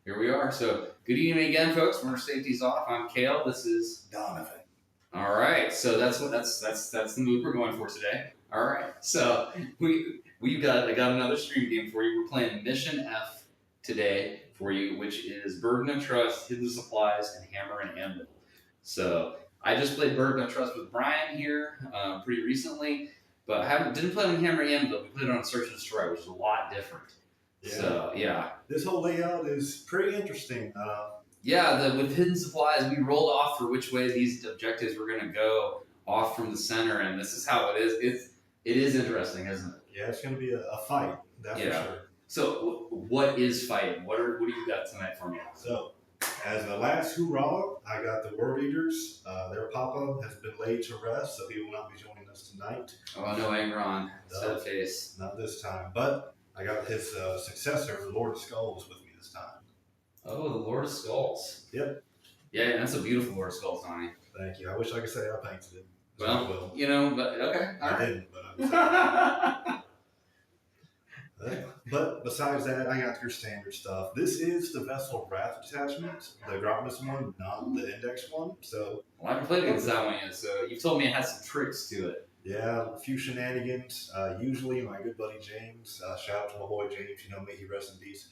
Here we are. So, good evening again, folks. Winter safety's off. I'm Kael. This is Donovan. All right. So that's the mood we're going for today. All right. So I got another stream game for you. We're playing Mission F today for you, which is Burden of Trust, Hidden Supplies, and Hammer and Anvil. So I just played Burden of Trust with Brian here pretty recently, but I didn't play on Hammer and Anvil. We played on Search and Destroy, which is a lot different. Yeah. So yeah. This whole layout is pretty interesting. With hidden supplies, we rolled off for which way these objectives were going to go off from the center, and this is how it is. It is interesting, isn't it? Yeah, it's going to be a fight, that's for sure. So, what is fighting? What do you got tonight for me? So, as the last hurrah, I got the World Eaters. Their papa has been laid to rest, so he will not be joining us tonight. Oh, no anger on. Sad face. Not this time, but I got his successor, the Lord of Skulls, with me this time. Oh, the Lord of Skulls. Yep. Yeah, that's a beautiful Lord of Skulls, Donnie. Thank you. I wish I could say I painted it. Well, but okay. I didn't, but But besides that, I got your standard stuff. This is the Vessel Wrath attachment, the Grotmus one, not the Index one. So I haven't played against that one yet, so you've told me it has some tricks to it. Yeah, a few shenanigans. Usually my good buddy James, shout out to my boy James, you know me, he rests in peace.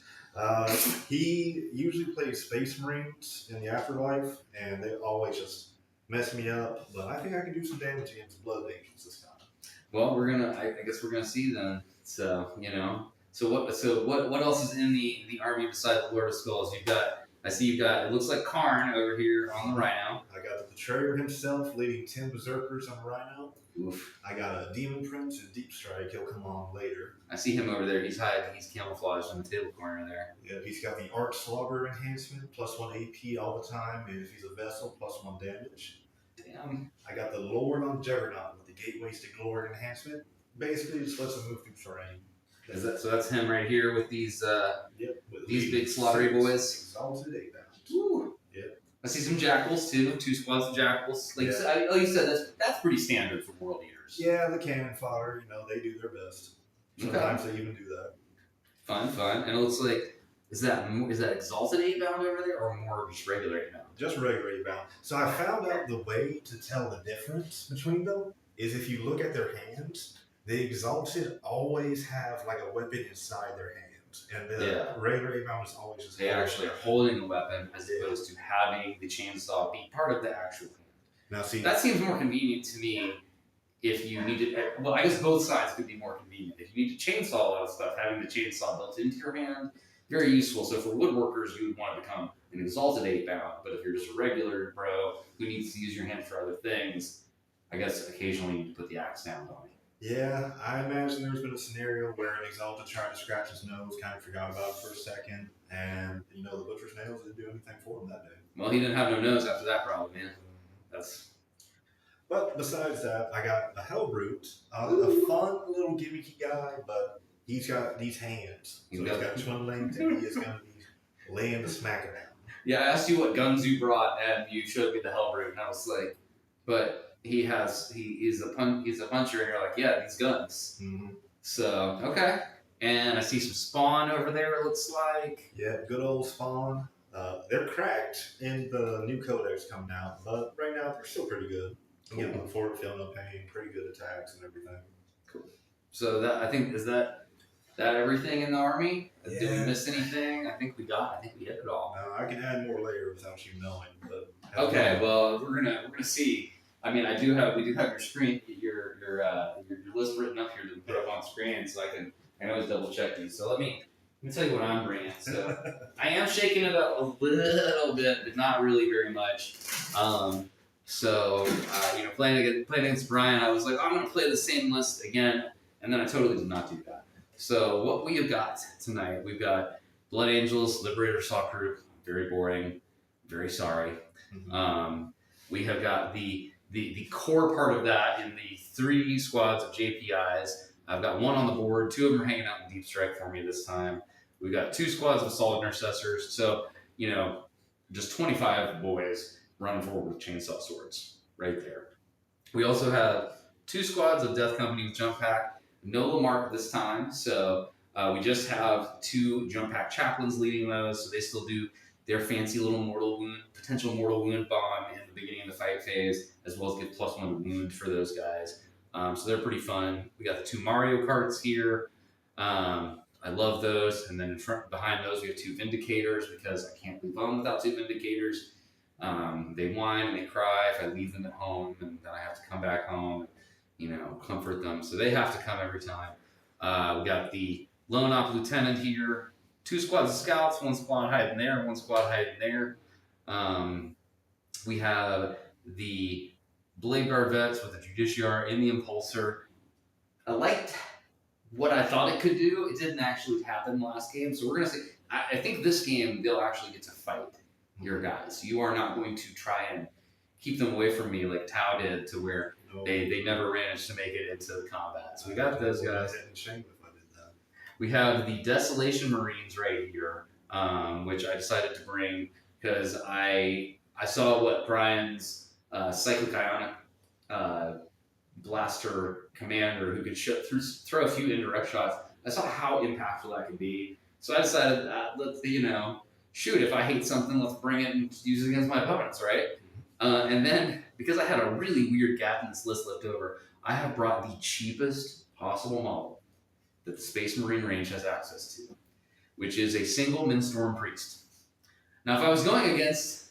He usually plays Space Marines in the Afterlife, and they always just mess me up. But I think I can do some damage against Blood Angels this time. Well, I guess we're gonna see then. So So what else is in the army besides the Lord of Skulls? You've got it looks like Karn over here on the Rhino. I got the Betrayer himself leading 10 Berserkers on the Rhino. Oof. I got a Demon Prince and Deep Strike. He'll come on later. I see him over there. He's hiding. He's camouflaged in the table corner there. Yeah, he's got the Arc Slaughter enhancement, +1 AP all the time, and if he's a vessel, +1 damage. Damn. I got the Lord on Juggernaut with the Gateways to Glory enhancement. Basically, just lets him move through terrain. So that's him right here with these with these big slaughtery boys. Exalted 8 bound. Woo. Yep. I see some jackals too. 2 squads of jackals. Like you said, that's pretty standard for World Eaters. Yeah, the cannon fodder. They do their best. Sometimes they even do that. Fun, and it looks like is that Exalted 8 bound over there or more just regular 8 bound? Just regular 8 bound. So I found out the way to tell the difference between them is if you look at their hands. The Exalted always have like a weapon inside their hands, and the regular 8 bound is always just. They actually are holding a weapon as opposed to having the chainsaw be part of the actual hand. Now, see, that seems more convenient to me. If you needed, well, I guess both sides could be more convenient. If you need to chainsaw a lot of stuff, having the chainsaw built into your hand, very useful. So for woodworkers, you would want to become an Exalted 8 bound. But if you're just a regular bro who needs to use your hand for other things, I guess occasionally you need to put the axe down on it. Yeah, I imagine there's been a scenario where an Exalted tried to scratch his nose, kind of forgot about it for a second, and the Butcher's Nails didn't do anything for him that day. Well, he didn't have no nose after that problem, man. But besides that, I got a Hellbrute, a fun little gimmicky guy, but he's got these hands. So he's got twin linked, and he is going to be laying the smack down. Yeah, I asked you what guns you brought, and you showed me the Hellbrute, and I was like, but. He's a puncher, and you're like, yeah, these guns. Mm-hmm. So okay, and I see some spawn over there. It looks like. Yeah, good old spawn. They're cracked in the new codex coming out, but right now they're still pretty good. I'm getting them forward, feel no pain, pretty good attacks and everything. Cool. So that I think is that everything in the army. Yeah. Did we miss anything? I think we hit it all. I can add more layers without you knowing, but. Okay, well we're gonna see. I mean, we do have your screen, your list written up here to put up on screen, so I can always double check these. So let me tell you what I'm bringing. So I am shaking it up a little bit, but not really very much. Playing against Brian, I was like, I'm gonna play the same list again, and then I totally did not do that. So what we have got tonight, we've got Blood Angels, Liberator Saw Crew, very boring, very sorry. Mm-hmm. We have got the core part of that in the 3 squads of JPIs. I've got 1 on the board. 2 of them are hanging out in Deep Strike for me this time. We've got 2 squads of Assault Intercessors. So, just 25 boys running forward with chainsaw swords right there. We also have 2 squads of Death Company with Jump Pack. No Lamarck this time. So We just have 2 jump pack chaplains leading those, so they still do their fancy little potential mortal wound bomb in the beginning of the fight phase, as well as get +1 to wound for those guys. So they're pretty fun. We got the 2 Mario Karts here. I love those. And then behind those, we have 2 Vindicators because I can't leave home without 2 Vindicators. They whine and they cry if I leave them at home, and then I have to come back home and, comfort them. So they have to come every time. We got the Lone Op Lieutenant here, 2 squads of scouts, 1 squad hiding there, 1 squad hiding there. We have the Blade Guard Vets with the Judiciar and the Impulsor. I liked what I thought it could do. It didn't actually happen last game, so we're going to see. I think this game, they'll actually get to fight your guys. You are not going to try and keep them away from me like Tau did, to where they never managed to make it into the combat. So we got those guys. We have the Desolation Marines right here, which I decided to bring because I saw what Brian's Cyclic Ionic Blaster Commander, who could throw a few indirect shots. I saw how impactful that could be. So I decided, shoot, if I hate something, let's bring it and use it against my opponents, right? And then, because I had a really weird gap in this list left over, I have brought the cheapest possible model that the Space Marine range has access to, which is a single Mindstorm Priest. Now, if I was going against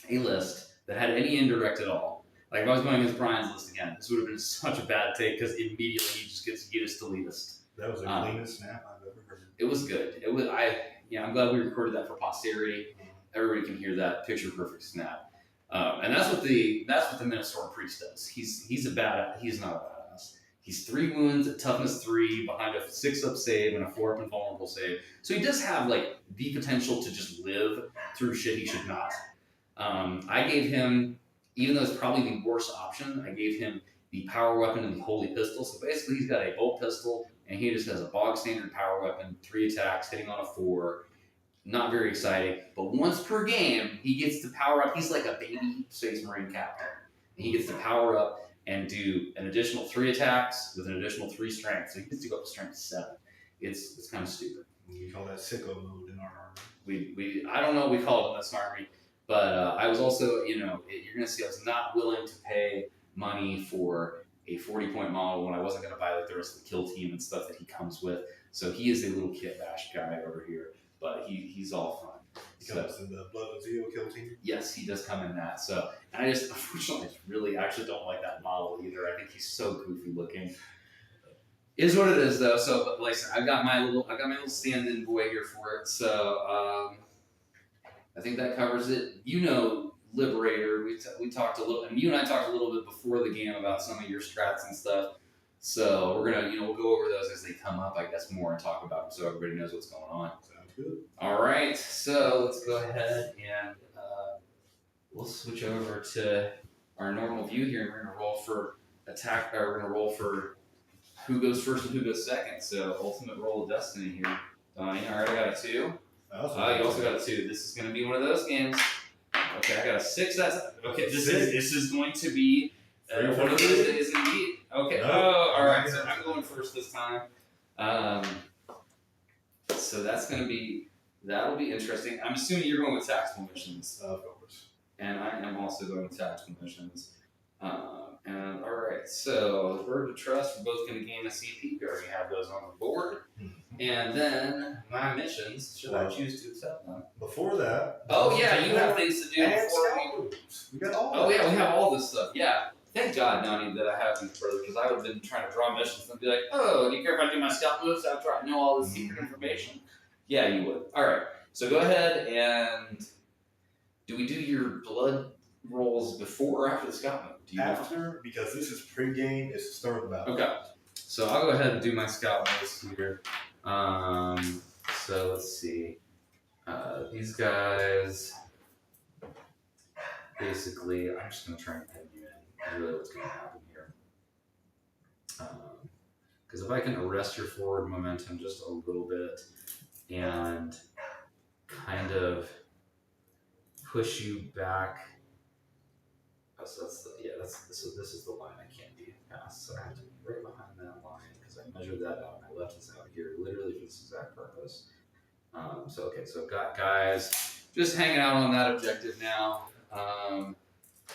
a list that had any indirect at all, like if I was going against Brian's list again, this would have been such a bad take because immediately he just gets Unus Deletus. That was the cleanest snap I've ever heard. It was good. I'm glad we recorded that for posterity. Everybody can hear that picture perfect snap. And that's what the Mindstorm Priest does. He's not a badass. He's 3 wounds, a toughness 3, behind a 6-up save and a 4-up invulnerable save. So he does have the potential to just live through shit he should not. I gave him, even though it's probably the worst option, I gave him the power weapon and the holy pistol. So basically he's got a bolt pistol and he just has a bog standard power weapon, 3 attacks, hitting on a 4. Not very exciting, but once per game, he gets to power up. He's like a baby Space Marine captain. And he gets to power up and do an additional 3 attacks with an additional 3 strength. So he gets to go up to strength 7. It's kind of stupid. We call that sicko mode in our army. I don't know what we call it in this army, but I was also, you're going to see I was not willing to pay money for a 40-point model when I wasn't going to buy the rest of the kill team and stuff that he comes with. So he is a little kit bash guy over here, but he's all fun. He comes in the Blood of Zeo kill team? Yes, he does come in that. So, and unfortunately, I actually don't like that model either. I think he's so goofy looking. Is what it is though. So, but like I said, I've got my little stand-in boy here for it. So, I think that covers it. Liberator. We talked a little, and you and I talked a little bit before the game about some of your strats and stuff. So we're gonna, we'll go over those as they come up, I guess, more and talk about them so everybody knows what's going on. Sounds good. All right, so let's go ahead and we'll switch over to our normal view here. We're gonna roll for attack, or we're gonna roll for who goes first and who goes second. So ultimate roll of destiny here. Donnie, all right, I got a 2. You also got a 2. This is gonna be one of those games. Okay, I got a 6. Okay. This is going to be one of those that is indeed. Okay. No. Oh, all right. So I'm going first this time. So that'll be interesting. I'm assuming you're going with tactical missions. Of course. And I am also going with tactical missions. And all right. So Word to Trust, we're both going to gain a CP. We already have those on the board. And then my missions, should I choose to accept them? Before that. Oh yeah, you have things to do before we got all. Oh yeah, we have all this stuff. Yeah. Thank God, Donnie, that I have these brothers, because I would have been trying to draw missions and be like, oh, do you care if I do my scout moves after I know all this secret information? Yeah, you would. All right. So go ahead and do we do your blood rolls before or after the scout move? Do you after, because this is pre-game, it's the start of the battle. Okay. So I'll go ahead and do my scout moves here. So let's see. These guys, basically, I'm just going to try and pin you in. Really what's going to happen here. Because if I can arrest your forward momentum just a little bit and kind of push you back. Oh, so this is the line I can't be past. So I have to be right behind that line because I measured that out. My left is out here. Literally, if this exact purpose. So I've got guys just hanging out on that objective now.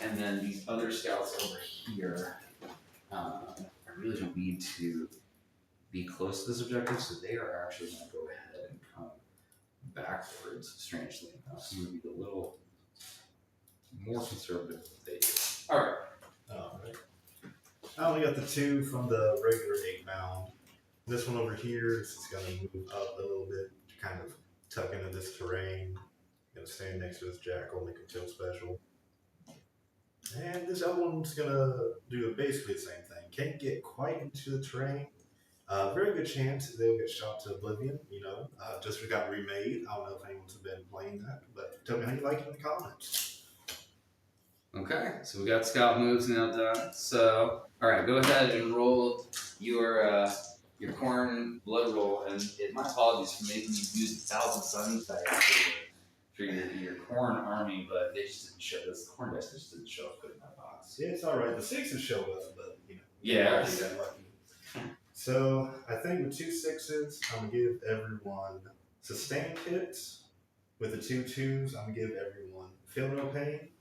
And then these other scouts over here, I really don't need to be close to this objective, so they are actually going to go ahead and come backwards, strangely enough. So I'm going to be a little more conservative than they do. Alright. I only got the 2 from the regular 8-bound. This one over here is going to move up a little bit, kind of tuck into this terrain. Going to stand next to this jackal, make him tilt special. And this other one's going to do basically the same thing. Can't get quite into the terrain. Very good chance they'll get shot to oblivion, just got remade. I don't know if anyone's been playing that, but tell me how you like it in the comments. Okay, so we got scout moves now done. So, alright, go ahead and roll your corn blood roll, and my apologies for making you use 1,000 sunny dice for your corn army, but they just didn't show this. The corn dice just didn't show up good in that box. Yeah, it's alright. The 6s show up, but Yeah. got lucky. So I think with 2 6s, I'm gonna give everyone sustained hits. With the 2 2s, I'm gonna give everyone feel no pain.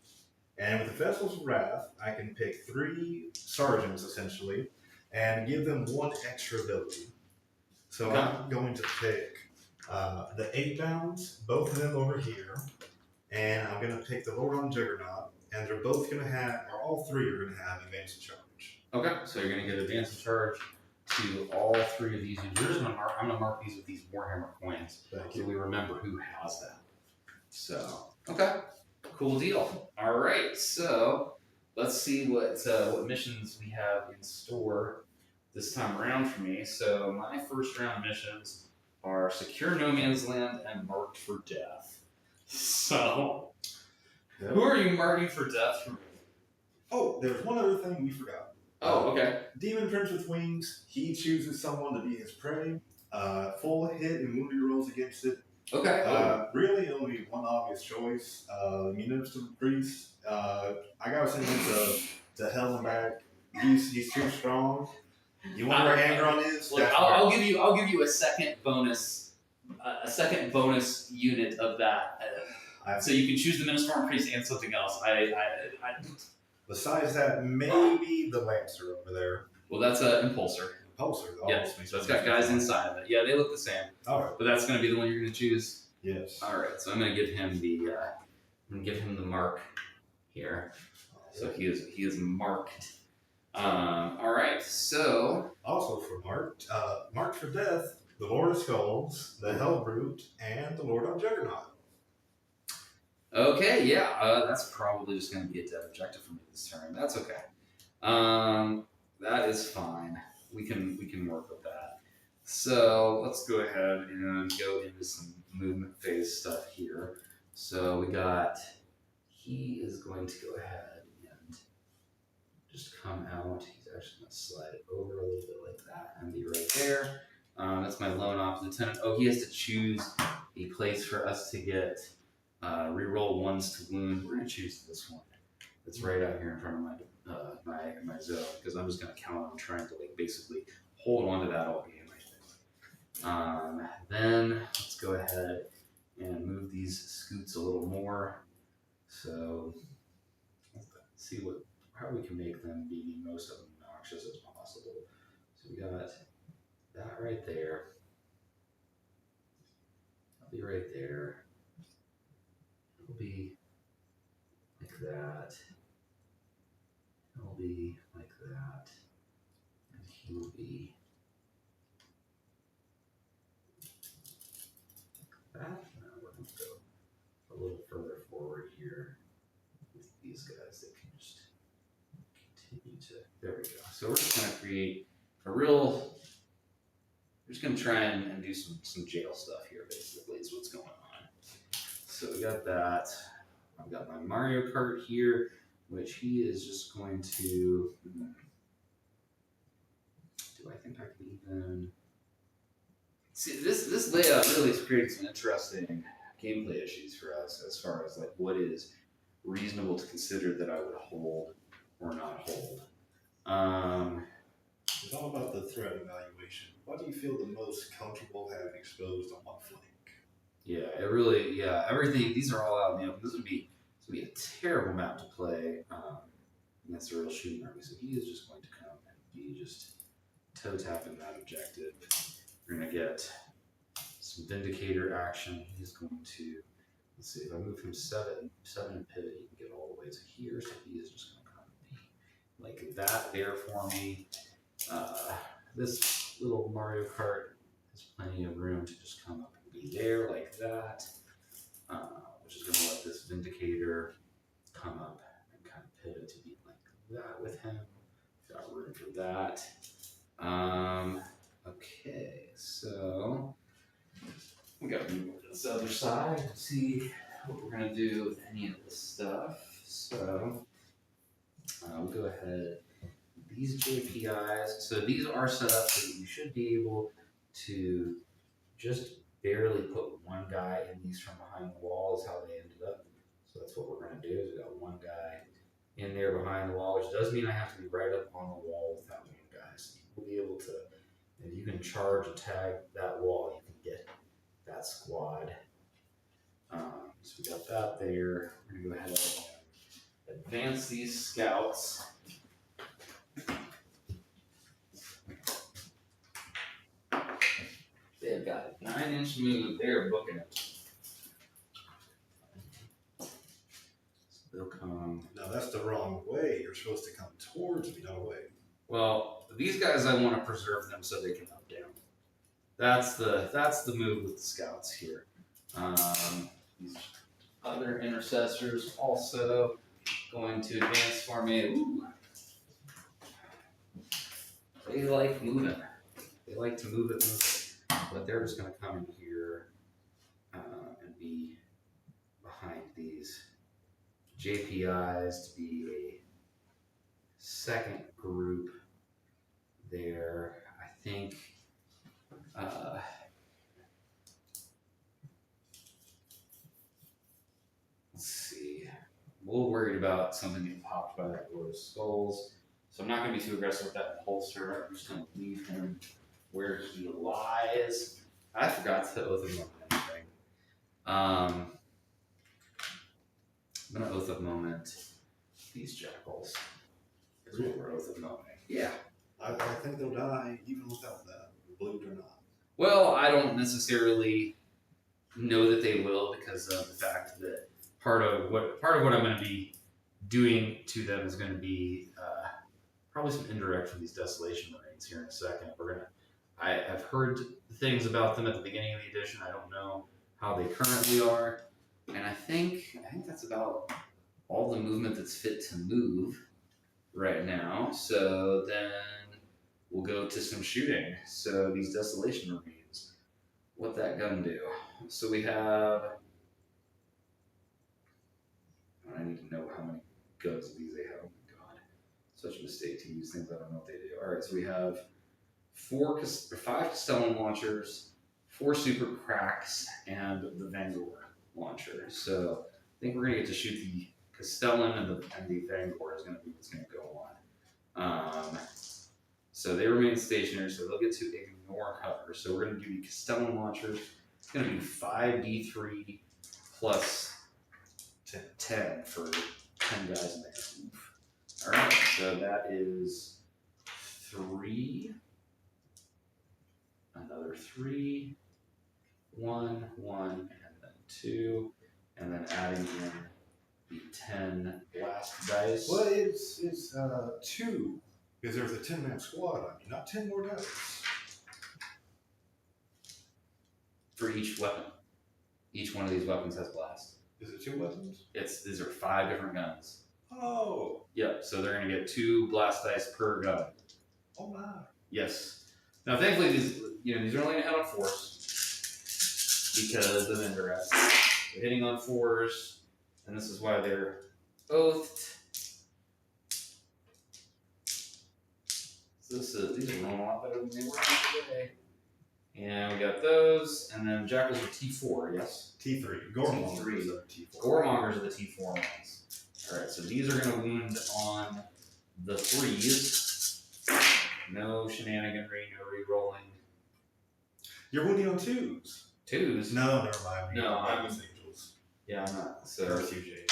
And with the Festivals of Wrath, I can pick 3 sergeants essentially and give them 1 extra ability. So I'm going to pick the 8-bounds, both of them over here, and I'm going to pick the Lord on Juggernaut, and they're both going to have, or all 3 are going to have advanced charge. Okay, so you're going to get advanced charge to all 3 of these users. I'm going to mark these with these Warhammer coins so we remember who has them. So, okay, cool deal. All right, so let's see what missions we have in store this time around for me. So my first round missions are Secure No Man's Land and Marked for Death. So, who are you marking for death for me? Oh, there's one other thing we forgot. Oh, okay. Demon Prince with Wings, he chooses someone to be his prey. Full hit and wounded rolls against it. Okay. Really only one obvious choice. Munificent Priest. I gotta send him to hell and back. He's too strong. You wonder where Angron is? Look, I'll give you a second bonus unit of that. So you can choose the Minister Priest and something else. Besides that, maybe the Lancer over there. Well, that's an Impulsor. Impulsor. Yeah, so it's got guys inside of it. Yeah, they look the same. All right. But that's going to be the one you're going to choose. Yes. All right. So I'm going to give him the mark here. So he is marked. All right. So also for marked for death, the Lord of Skulls, the Hellbrute, and the Lord on Juggernaut. Okay, yeah, that's probably just going to be a dead objective for me this turn. That's okay. That is fine. We can work with that. So let's go ahead and go into some movement phase stuff here. So he is going to go ahead and just come out. He's actually going to slide it over a little bit like that and be right there. That's my lone ops lieutenant. Oh, he has to choose a place for us to get reroll 1s to wound. We're going to choose this one. It's right out here in front of my zone because I'm just going to count on trying to basically hold on to that all game. Then let's go ahead and move these scoots a little more. So let's see how we can make them be the most obnoxious as possible. So we got that right there. That'll be right there. It'll be like that. It'll be like that. And he will be like that. Now we're going to go a little further forward here with these guys that can just continue to. There we go. So we're just going to create we're just going to try and do some jail stuff here, basically, is what's going on. So we got that. I've got my Mario Kart here, which he is just going to. Do I think I can even see this layout really creates some interesting gameplay issues for us as far as what is reasonable to consider that I would hold or not hold. It's all about the threat evaluation. What do you feel the most comfortable having exposed on what flank? Yeah, it really, yeah, everything, these are all out in the open. This would be a terrible map to play against a real shooting army. So he is just going to come and be just toe tapping that objective. We're going to get some Vindicator action. He's going to, let's see, if I move him 7 and pivot, he can get all the way to here. So he is just going to come and be like that there for me. This little Mario Kart has plenty of room to just come up and be there like that, which is going to let this Vindicator come up and kind of pivot to be like that with him. Got room for that. Okay, so we got to move over to this other side and see what we're going to do with any of this stuff. So we'll go ahead. These JPIs, so these are set up so that you should be able to just barely put one guy in these from behind the wall is how they ended up. So that's what we're going to do is we got one guy in there behind the wall, which does mean I have to be right up on the wall with that one guy. So you'll be able to, if you can charge and tag that wall, you can get that squad. So we got that there. We're going to go ahead and advance these scouts. They've got a 9-inch move. They're booking it. So they'll come. Now that's the wrong way. You're supposed to come towards me, not away. Well, these guys, I want to preserve them so they can up down. That's the move with the scouts here. These other intercessors also going to advance for me. Ooh. They like moving. They like to move it. But they're just going to come in here and be behind these JPIs to be a second group there. I think let's see. I'm a little worried about something getting popped by that row of skulls. So I'm not going to be too aggressive with that holster. I'm just going to leave him where he lies. I forgot to oath of moment anything. I'm gonna oath of moment these jackals. Because we're oath of moment. Yeah. I think they'll die even without that, believe it or not. Well, I don't necessarily know that they will because of the fact that part of what I'm going to be doing to them is going to be probably some indirect from these Desolation Marines here in a second. I have heard things about them at the beginning of the edition. I don't know how they currently are, and I think that's about all the movement that's fit to move right now. So then we'll go to some shooting. So these Desolation Marines, what that gun do? So we have. I need to know how many guns of these they have. Oh my god, such a mistake to use things I don't know what they do. All right, so we have 5 Castellan launchers, 4 super cracks, and the Vanguard launcher. So I think we're gonna get to shoot the Castellan and the Vanguard is gonna be what's gonna go on. So they remain stationary, so they'll get to ignore cover. So we're gonna do the Castellan launchers. It's gonna be 5d3 plus 10 for 10 guys in there. Oof. All right, so that is 3. Another 3, 1, 1, and then 2, and then adding in the 10 blast dice. Well, it's 2, because there's a 10-man squad on you, not 10 more dice. For each weapon. Each one of these weapons has blast. Is it 2 weapons? These are 5 different guns. Oh. Yep, so they're going to get 2 blast dice per gun. Oh my. Yes. Now, thankfully, these are only going to hit on 4s because of indirect. They're hitting on 4s, and this is why they're oathed. So these are rolling a lot better than they were today. And we got those, and then jackals are T4, yes? T3. Goremongers T3. are T4. Goremongers are the T4 ones. All right, so these are going to wound on the 3s. No shenaniganry, no re-rolling. You're winning on twos. Twos? No, never mind. No, I'm Angels. Yeah, I'm not. So Earth James.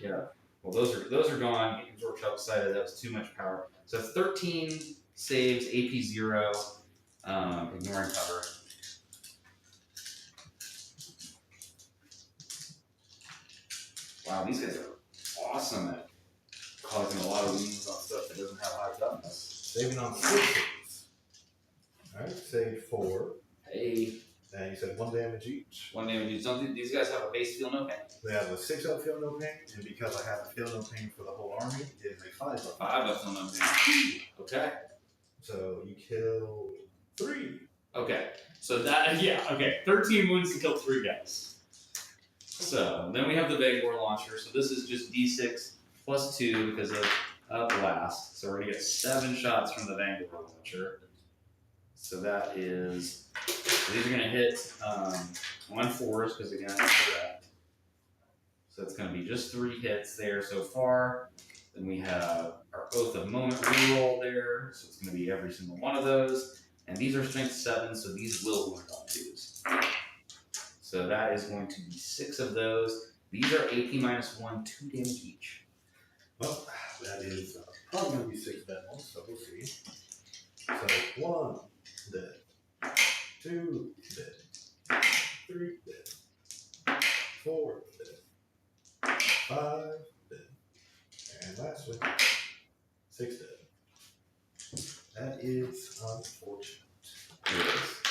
yeah. Well, those are gone. George decided that was too much power. So 13 saves, AP 0, ignoring cover. Wow, these guys are awesome at causing a lot of wounds on stuff that doesn't have high toughness. Saving on 6s. Alright, save 4. Hey. And you said 1 damage each. 1 damage each. These guys have a base feel no pain. They have a 6-up feel no pain, and because I have a feel no pain for the whole army, it is a 5-up. 5-up feel no pain. Okay. So you kill 3. Okay. So that, yeah, okay. 13 wounds to kill 3 guys. So then we have the Vangor launcher. So this is just d6 plus 2 because of blast. So we're gonna get 7 shots from the Vangor launcher. So that is, these are gonna hit on 4s because again, I'm correct. So it's gonna be just 3 hits there so far. Then we have our Oath of Moment reroll there. So it's gonna be every single one of those. And these are strength 7, so these will wound on 2s. So that is going to be 6 of those. These are AP -1, 2 damage each. Well, that is probably going to be 6 dead ones, so we'll see. So 1 dead, 2 dead, 3 dead, 4 dead, 5 dead, and lastly, 6 dead. That is unfortunate. It is.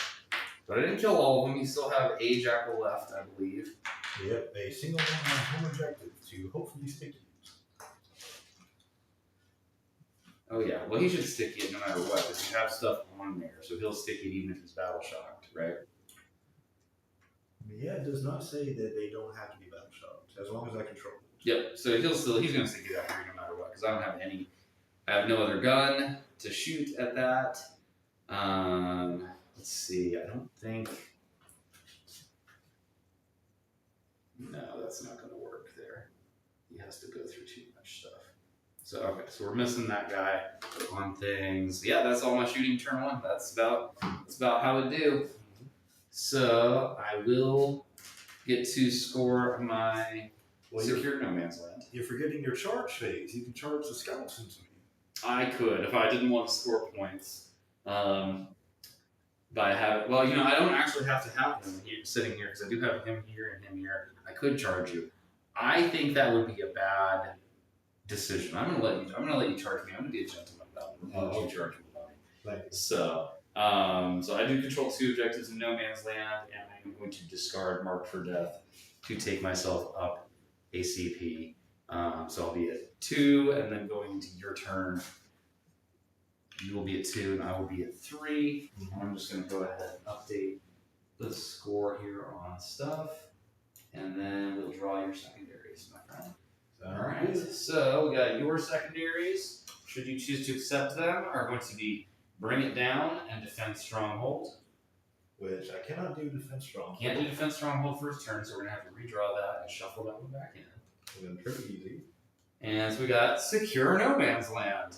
But I didn't kill all of them. You still have a jackal left, I believe. Yep, a single one on home objective to hopefully stick you. Oh yeah, well he should stick it no matter what, because you have stuff on there, so he'll stick it even if he's battle shocked, right? Yeah, it does not say that they don't have to be battle shocked, as long as I control it. Yep, so he's gonna stick it out here no matter what, because I don't have any, I have no other gun to shoot at that. Let's see, I don't think, no, that's not gonna work there. He has to go through too much stuff. So, okay, so we're missing that guy on things. Yeah, that's all my shooting turn 1. That's about how it do. So, I will get to score my Secure No Man's Land. You're forgetting your charge phase. You can charge the skeletons. I could, if I didn't want to score points. By having, well, I don't actually have to have him here, sitting here, because I do have him here and him here. I could charge you. I think that would be a bad decision. I'm gonna let you charge me. I'm gonna be a gentleman about it. I'll let you charge me about it. So I do control 2 objectives in No Man's Land, and I'm going to discard Mark for Death to take myself up a CP. So I'll be at 2, and then going into your turn, you will be at 2, and I will be at 3. I'm just gonna go ahead and update the score here on stuff, and then we'll draw your secondaries, my friend. Alright, so we got your secondaries, should you choose to accept them, are going to be Bring It Down and Defend Stronghold. Which I cannot do Defense Stronghold. Can't do Defend Stronghold first turn, so we're going to have to redraw that and shuffle that one back in. And then pretty easy. And so we got Secure No Man's Land.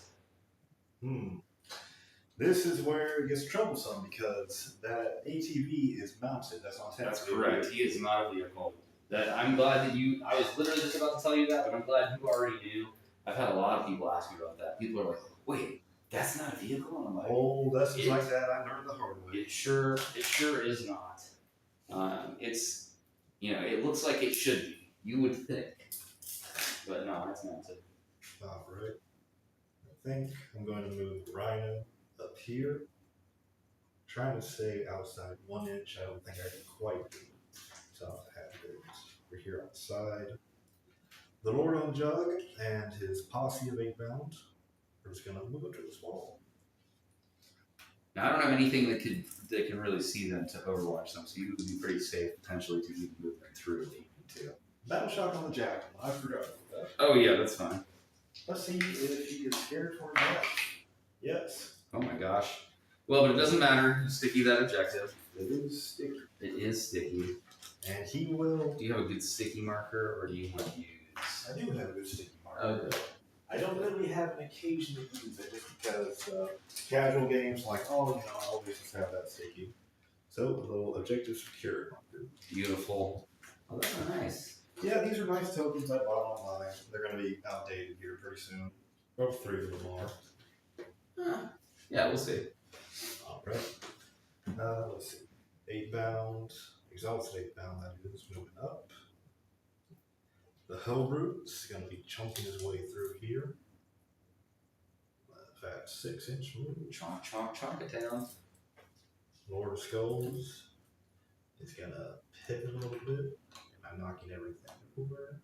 This is where it gets troublesome because that ATV is mounted. That's on tap. That's correct, he is not a vehicle. I'm glad that I was literally just about to tell you that, but I'm glad you already knew. I've had a lot of people ask me about that. People are like, wait, that's not a vehicle? And I'm like, old lessons like that I learned the hard way. It sure is not. It's, it looks like it should be. You would think. But no, it's mounted. Alright. I think I'm going to move Rhino up here. Trying to stay outside 1 inch. I don't think I can quite do it. So I'll have it over here outside. The Lord on Jug and his posse of 8-bound are just going to move up to this wall. Now I don't have anything that can really see them to overwatch them, so you would be pretty safe potentially to even move them through if you need to. Battle shock on the Jackal. I forgot about that. Oh yeah, that's fine. Let's see if he is scared toward that. Yes. Oh my gosh. Well, but it doesn't matter. Sticky that objective. It is sticky. It is sticky. And he will. Do you have a good sticky marker, or do you want to use? I do have a good sticky marker. Oh, good. I don't really have an occasion to use it just because casual games like, I always just have that sticky. So a little objective secured. Beautiful. Oh, that's nice. Yeah, these are nice tokens I bought online. They're going to be outdated here pretty soon. Well, 3 of them are. Yeah, we'll see. All right. Let's see. 8 bound. Exhausted 8 bound, that is moving up. The Hellbroot's going to be chunking his way through here. Fat 6-inch move. Chonk it down. Lord of Skulls is going to pivot a little bit. I'm knocking everything over.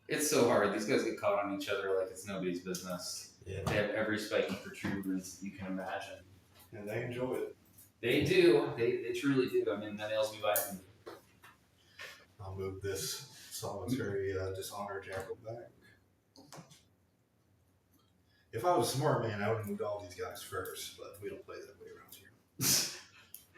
It's so hard. These guys get caught on each other like it's nobody's business. Yeah. They have every spiky protuberance you can imagine. And they enjoy it. They do. They truly do. I mean, that nails me biting. I'll move this solitary Dishonor Jackal back. If I was a smart man, I would have moved all these guys first, but we don't play that way around here.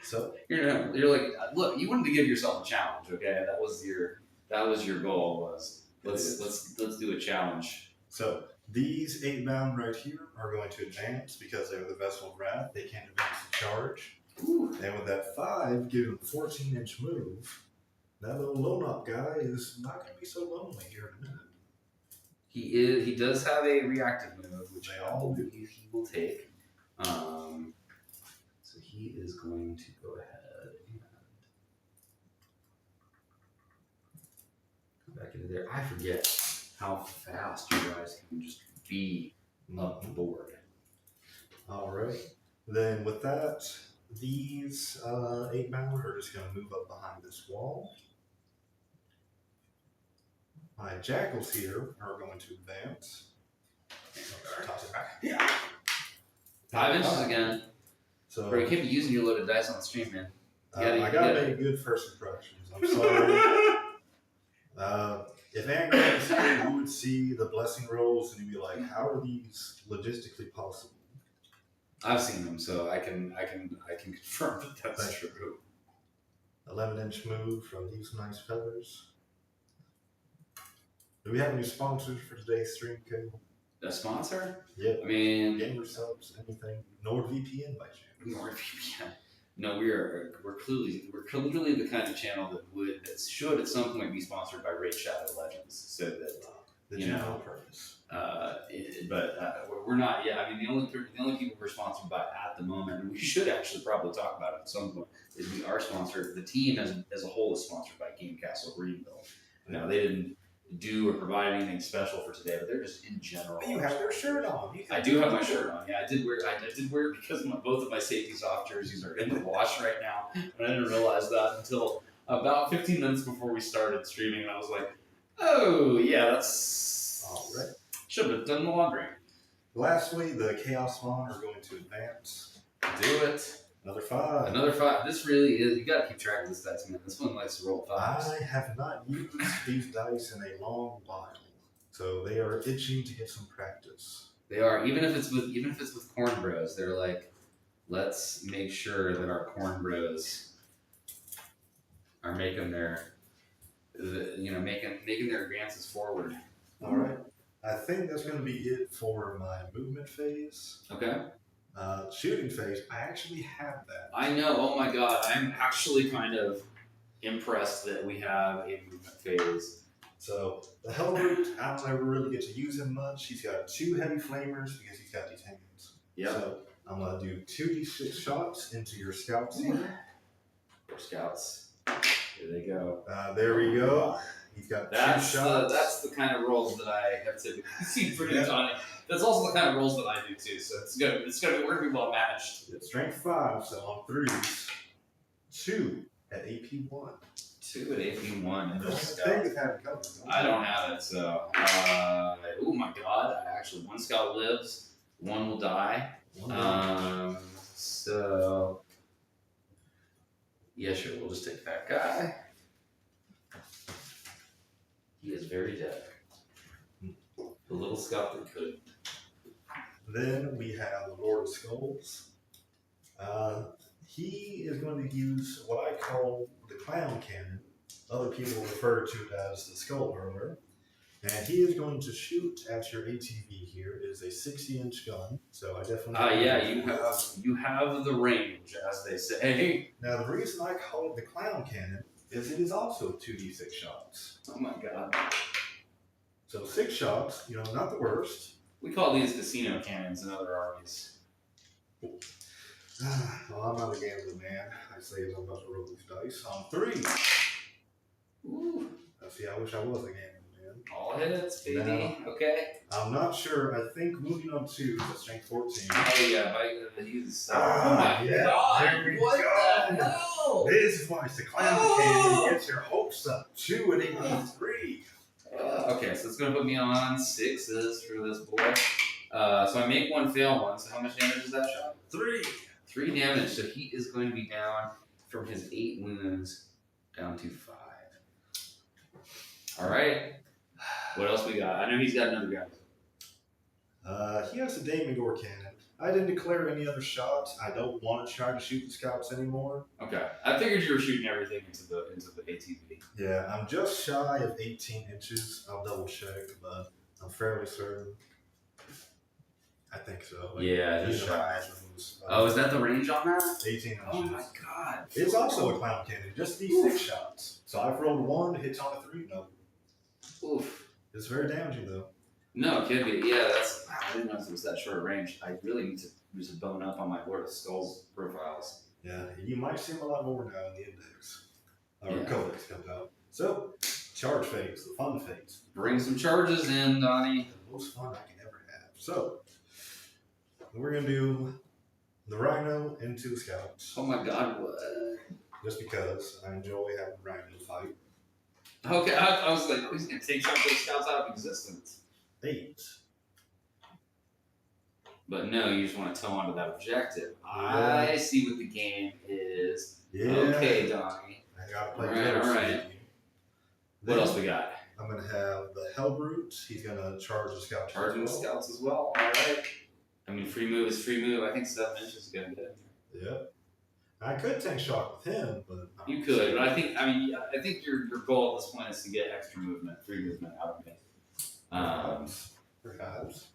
So you're like, look, you wanted to give yourself a challenge, okay? That was your goal, was let's do a challenge. So these 8 bound right here are going to advance because they're the Vessel of Wrath. They can't advance the charge. Ooh. And with that 5, give him a 14-inch move. That little lone-up guy is not going to be so lonely here in a minute. He does have a reactive move, which They I all do. believe he will take. So he is going to go ahead and come back into there. I forget how fast you guys can just be up the board. All right. Then with that, these 8 bound are just going to move up behind this wall. My jackals here are going to advance. Toss it back. Yeah. 5 inches again. So Bro, you can't be using your loaded dice on the stream, man. I got to make good first impressions. I'm sorry. If Angry was here, you would see the blessing rolls and you'd be like, how are these logistically possible? I've seen them, so I can confirm that that's true. 11-inch move from these nice feathers. Do we have any sponsors for today's stream, Kael? A sponsor? Yep. I mean, Gamer subs, anything? NordVPN by chance? NordVPN. No, we're clearly the kind of channel that should at some point be sponsored by Raid Shadow Legends, so that The general purpose. We're not yet. I mean, the only people we're sponsored by at the moment, and we should actually probably talk about it at some point, is we are sponsored. The team as a whole is sponsored by Game Castle Greenville. Now they didn't do or provide anything special for today, but they're just in general. But you have their shirt on. I do have my shirt on. Yeah, I did wear it because both of my safety soft jerseys are in the wash right now, and I didn't realize that until about 15 minutes before we started streaming, and I was like, oh yeah, that's all right. Should have done the laundry. Lastly, the Chaos Spawn are going to advance. Do it. Another 5. Another 5. This really is. You gotta keep track of this dice, man. This one likes to roll 5s. I have not used these dice in a long while, so they are itching to get some practice. They are. Even if it's with corn bros, they're like, let's make sure that our corn bros are making their advances forward. All right. I think that's going to be it for my movement phase. Okay. Shooting phase, I actually have that. I know. Oh my god, I'm actually kind of impressed that we have a movement phase. So the Hellroot, I don't ever really get to use him much. He's got 2 heavy flamers because he's got these hands. Yeah. So I'm going to do 2d6 shots into your scouts here. For scouts. Here they go. There we go. He's got 2 shots. That's the kind of rolls that I have typically seen pretty Johnny. That's also the kind of rolls that I do too. So we're gonna be well matched. It's strength 5, so on 3s. 2 at AP 1. 2 at AP 1. I think it's having cover. I don't have it, so oh my god! Actually, 1 scout lives, 1 will die. So yeah, sure. We'll just take that guy. He is very dead. The little scout that could. Then we have the Lord of Skulls. He is going to use what I call the clown cannon. Other people refer to it as the skull hurler. And he is going to shoot at your ATV here. It is a 60-inch gun, so I definitely. Yeah, you have the range, as they say. Now the reason I call it the clown cannon is it is also 2d6 shots. Oh my god. So 6 shots, not the worst. We call these casino cannons in other armies. Well, I'm not a gambling man. I say as I'm about to roll these dice on 3. Ooh. See, I wish I was a gambling man. All hits, baby. Now, okay. I'm not sure. I think moving on 2 is strength 14. Oh yeah, he's. Oh my god! What the hell? This is why it's the clown cannon. Get your hopes up. 2 and 83. Okay, so it's gonna put me on 6s for this boy. So I make 1, fail 1. So how much damage is that shot? 3. 3 damage. So he is going to be down from his 8 wounds down to 5. All right. What else we got? I know he's got another guy. He has a Damagor cannon. I didn't declare any other shots. I don't want to try to shoot the scouts anymore. Okay. I figured you were shooting everything into the ATV. Yeah, I'm just shy of 18 inches. I'll double check, but I'm fairly certain. I think so. Yeah, just shy. Is that the range on that? 18 inches. Oh my god. It's also a clown cannon, just these 6 shots. So I've rolled 1, hits on a 3, no. Oof. It's very damaging though. No, it could be. Yeah, I didn't know it was that short range. I really need to just bone up on my Lord of Skulls profiles. Yeah, you might see him a lot more now in the index. Or Yeah. codex comes out. So, charge phase, the fun phase. Bring some charges in, Donnie. The most fun I can ever have. So, we're going to do the Rhino into the Scouts. Oh my god, what? Just because I enjoy having Rhino fight. Okay, I was like, he's going to take some of those scouts out of existence. 8. But no, you just want to toe onto that objective. Yeah. I see what the game is. Yeah. Okay, Donnie. I got to play Alright, alright. What else we got? I'm going to have the Hellbrute. He's going to charge the Scout. Charging the scouts as well. Alright. I mean, free move is free move. I think 7 inches is going to get in there. Yep. I could tank shock with him, but you could, but I think your goal at this point is to get extra movement, free movement out of me. Perhaps.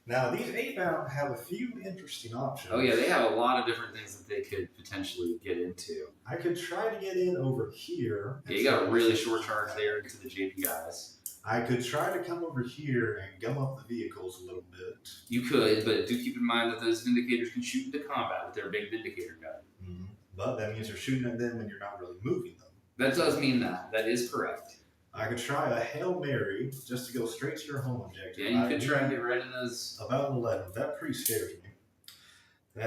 Now these 8-bound have a few interesting options. Oh yeah, they have a lot of different things that they could potentially get into. I could try to get in over here. Yeah, you got a really short charge there into the JP guys. I could try to come over here and gum up the vehicles a little bit. You could, but do keep in mind that those Vindicators can shoot into combat with their big Vindicator gun. Mm-hmm. But that means you're shooting at them when you're not really moving them. That does mean that. That is correct. I could try a Hail Mary just to go straight to your home objective. Yeah, you could try and get right in those. About an 11. That pretty scares me.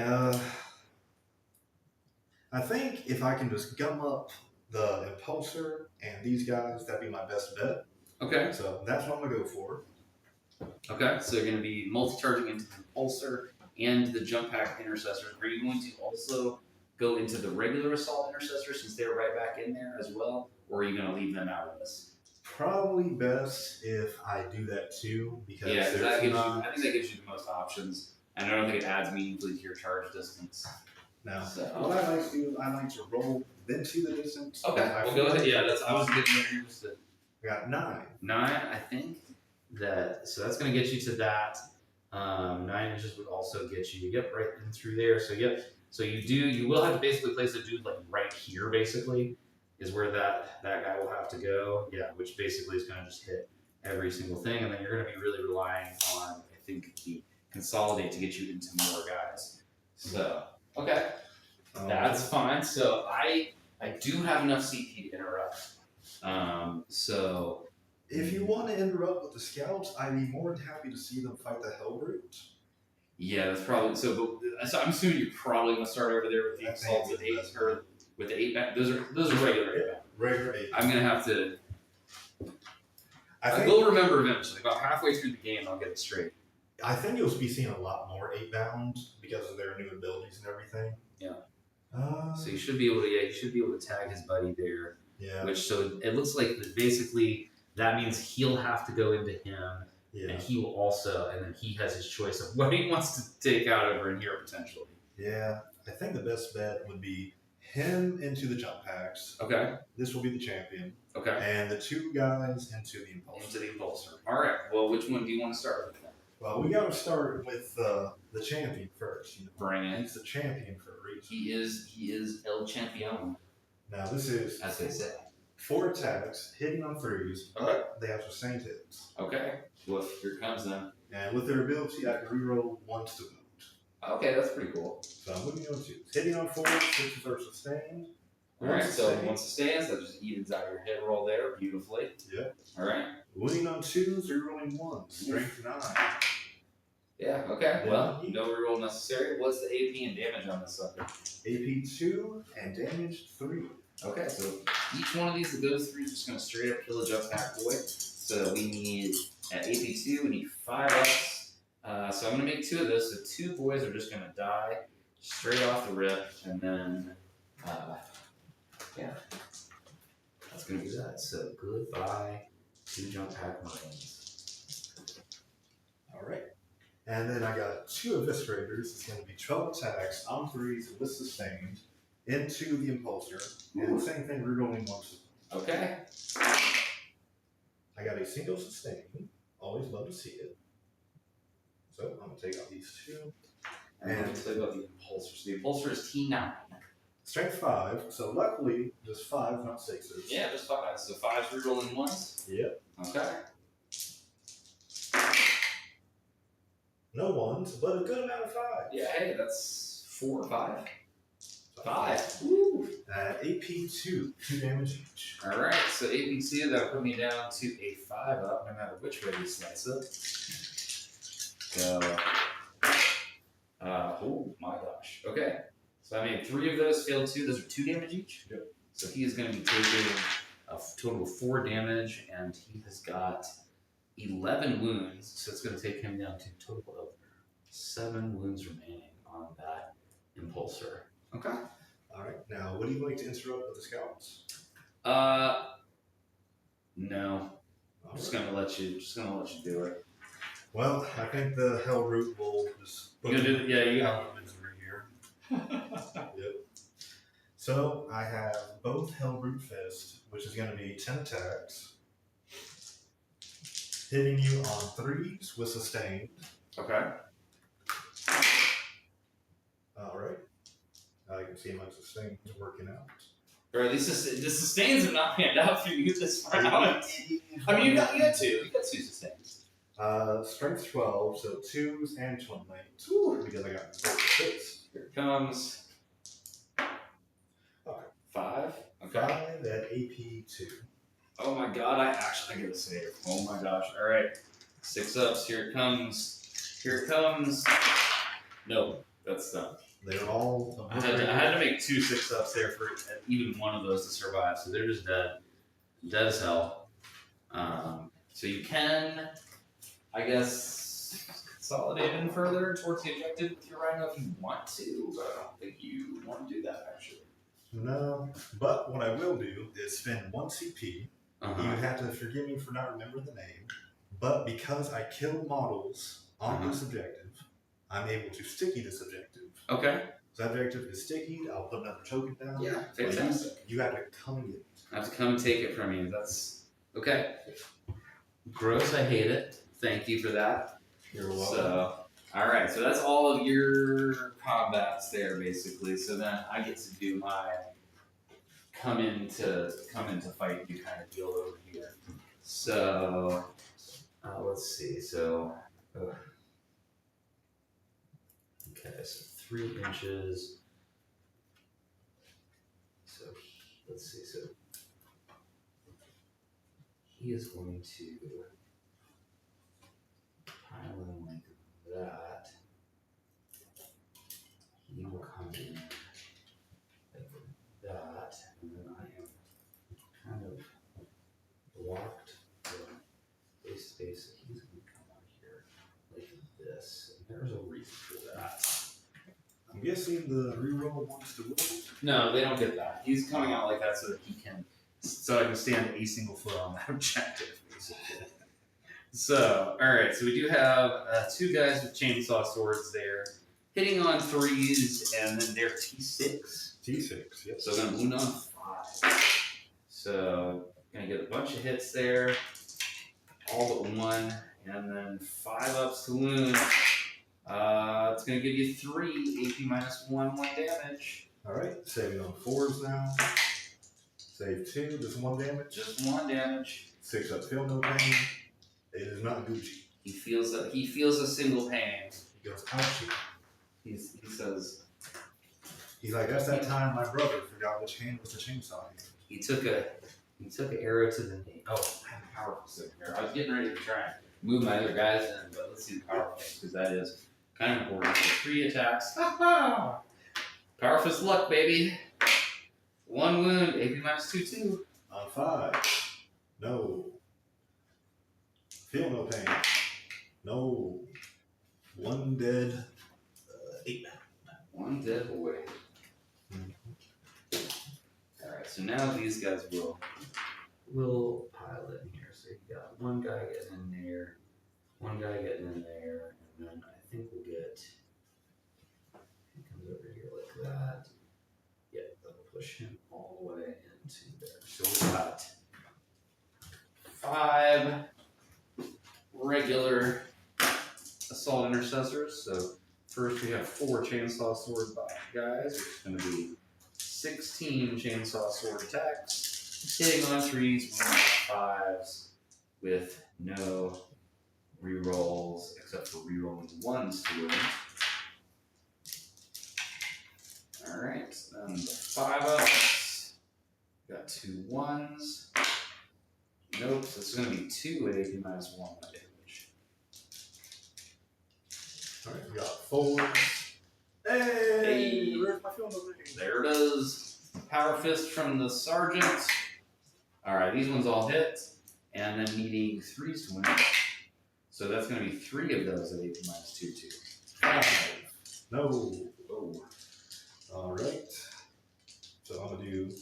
I think if I can just gum up the Impulsor and these guys, that'd be my best bet. Okay. So that's what I'm going to go for. Okay, so you're going to be multi-charging into the Impulsor and the Jump Pack Intercessors. Are you going to also go into the regular Assault Intercessor since they're right back in there as well? Or are you going to leave them out of this? Probably best if I do that too, because I think that gives you the most options, and I don't think it adds meaningfully to your charge distance. No. So. What I like to do, I like to roll, then see the distance. Okay, well go ahead. Yeah, I was getting here just to. I got 9. 9, I think. So that's going to get you to that. 9 inches would also get you. Yep, right in through there. So yep. So you will have to basically place a dude like right here, basically, is where that guy will have to go. Yeah, which basically is going to just hit every single thing, and then you're going to be really relying on, I think, the consolidate to get you into more guys. So okay, that's fine. So I do have enough CP to interrupt. So if you want to interrupt with the scouts, I'd be more than happy to see them fight the Hellbrute. Yeah, that's probably so. But so I'm assuming you're probably going to start over there with the assaults with 8 or with the 8 back. Those are regular 8 back. Regular 8. I'm going to have to. I will remember eventually. About halfway through the game, I'll get it straight. I think you'll be seeing a lot more 8-bound because of their new abilities and everything. Yeah. So you should be able to. Yeah, you should be able to tag his buddy there. Yeah. Which so it looks like basically that means he'll have to go into him. Yeah. And he will also, and then he has his choice of what he wants to take out over in here potentially. Yeah, I think the best bet would be him into the jump packs. Okay. This will be the champion. Okay. And the 2 guys into the impulsor. Into the impulsor. All right. Well, which one do you want to start with? Well, we got to start with the champion first. Bring it. He's the champion for a reason. He is El Champion. Now this is, as they say, 4 attacks, hitting on 3s, but they have sustained hits. Okay. Well, here it comes then. And with their ability, I can reroll once to wound. Okay, that's pretty cool. So I'm moving on 2s. Hitting on 4s, 6s are sustained. All right, so once it stands, that just evens out your hit roll there beautifully. Yep. All right. Wounding on 2s, rerolling 1s. Strength 9. Yeah, okay. Well, no reroll necessary. What's the AP and damage on this sucker? AP 2 and damage 3. Okay, so each one of these that goes through is just going to straight up kill a jump pack boy. So we need, at AP 2, we need 5 ups. So I'm going to make 2 of those. So 2 boys are just going to die straight off the rip. And then, yeah, that's going to be that. So goodbye, 2 jump pack marines. All right. And then I got 2 eviscerators. It's going to be 12 attacks on 3s with sustained into the impulsor. And the same thing, rerolling once. Okay. I got a single sustain. Always love to see it. So I'm going to take out these 2. And let me tell you about the impulsor. So the impulsor is T9. Strength 5. So luckily, just 5, not 6s. Yeah, just 5. So 5's rerolling once? Yep. Okay. No 1s, but a good amount of 5s. Yeah, hey, that's 4 or 5. 5. Woo! AP 2, 2 damage each. Alright, so AP2, that'll put me down to a 5 up, no matter which way you slice it. So, oh my gosh. Okay, so I made 3 of those, failed 2. Those are 2 damage each? Yep. So he is going to be taking a total of 4 damage, and he has got 11 wounds, so it's going to take him down to a total of 7 wounds remaining on that impulsor. Okay. All right. Now, would you like to interrupt with the scouts? No. I'm just gonna let you do it. Well, I think the Hell Root will just. You gonna do it? Yeah, you got misery here. Yep. So I have both Hell Root Fist, which is going to be 10 attacks, hitting you on 3s with sustained. Okay. All right. I can see my sustain is working out. Or at least the sustains have not panned out for you this round. I mean, you got 2. You got 2 sustains. Strength 12, so 2s and 20. Ooh, because I got 6. Here it comes. Okay. 5. Okay. 5 at AP 2. Oh my god, I gotta save. Oh my gosh. Alright. 6 ups. Here it comes. Here it comes. No, that's done. They're all. I had to make 2 6 ups there for even one of those to survive, so they're just dead. Dead as hell. So you can, I guess, consolidate in further towards the objective with your rhino if you want to, but I don't think you want to do that actually. No, but what I will do is spend 1 CP. You have to forgive me for not remembering the name, but because I kill models on this objective, I'm able to sticky this objective. Okay. So that objective is sticky. I'll put another token down. Yeah, fantastic. You have to come and get it. I have to come and take it from you. That's okay. Gross, I hate it. Thank you for that. You're welcome. So, all right. So that's all of your combats there, basically. So then I get to do my come into fight you kind of deal over here. So let's see. So okay, so 3 inches. So let's see. So he is going to pile in like that. He will come in like that, and then I am kind of blocked the space, so he's going to come out here like this. And there's a reason for that. I'm guessing the reroll wants to wound. No, they don't get that. He's coming out like that so that he can, so I can stand a single foot on that objective, basically. So, all right. So we do have 2 guys with chainsaw swords there, hitting on 3s, and then they're T6. T6, yes. So gonna wound on 5. So gonna get a bunch of hits there, all but 1, and then 5 ups to wound. It's gonna give you 3 AP minus 1 damage. Alright, saving on 4s now. Save 2, just 1 damage. Just 1 damage. 6 up, feel no pain. It is not Gucci. He feels a single pain. He goes, ouchie. He says. He's like, that's that time my brother forgot which hand was the chainsaw hand. He took an arrow to the knee. Oh, I have a powerful stick here. I was getting ready to try and move my other guys in, but let's see the powerful because that is kind of important. So 3 attacks. Power fist luck, baby. 1 wound, AP minus 2/2. On 5. No. Feel no pain. No. 1 dead. 8. 1 dead boy. Alright, so now these guys will pile in here. So you got 1 guy getting in there, 1 guy getting in there, and then I think we'll get. He comes over here like that. Yeah, that'll push him all the way into there. So we've got 5 regular assault intercessors. So first we have 4 chainsaw sword guys, which is going to be 16 chainsaw sword attacks, hitting on 3s, 5s, with no rerolls except for rerolling 1s to wound. Alright, then the 5 ups. Got 2 1s. Nope, so it's going to be 2 at AP minus 1 damage. Alright, we got 4. Hey! Where's my film? There it is. Power fist from the sergeant. Alright, these ones all hit. And then needing 3s to win. So that's going to be 3 of those at AP minus 2/2. 5. No. Oh. Alright. So I'm going to do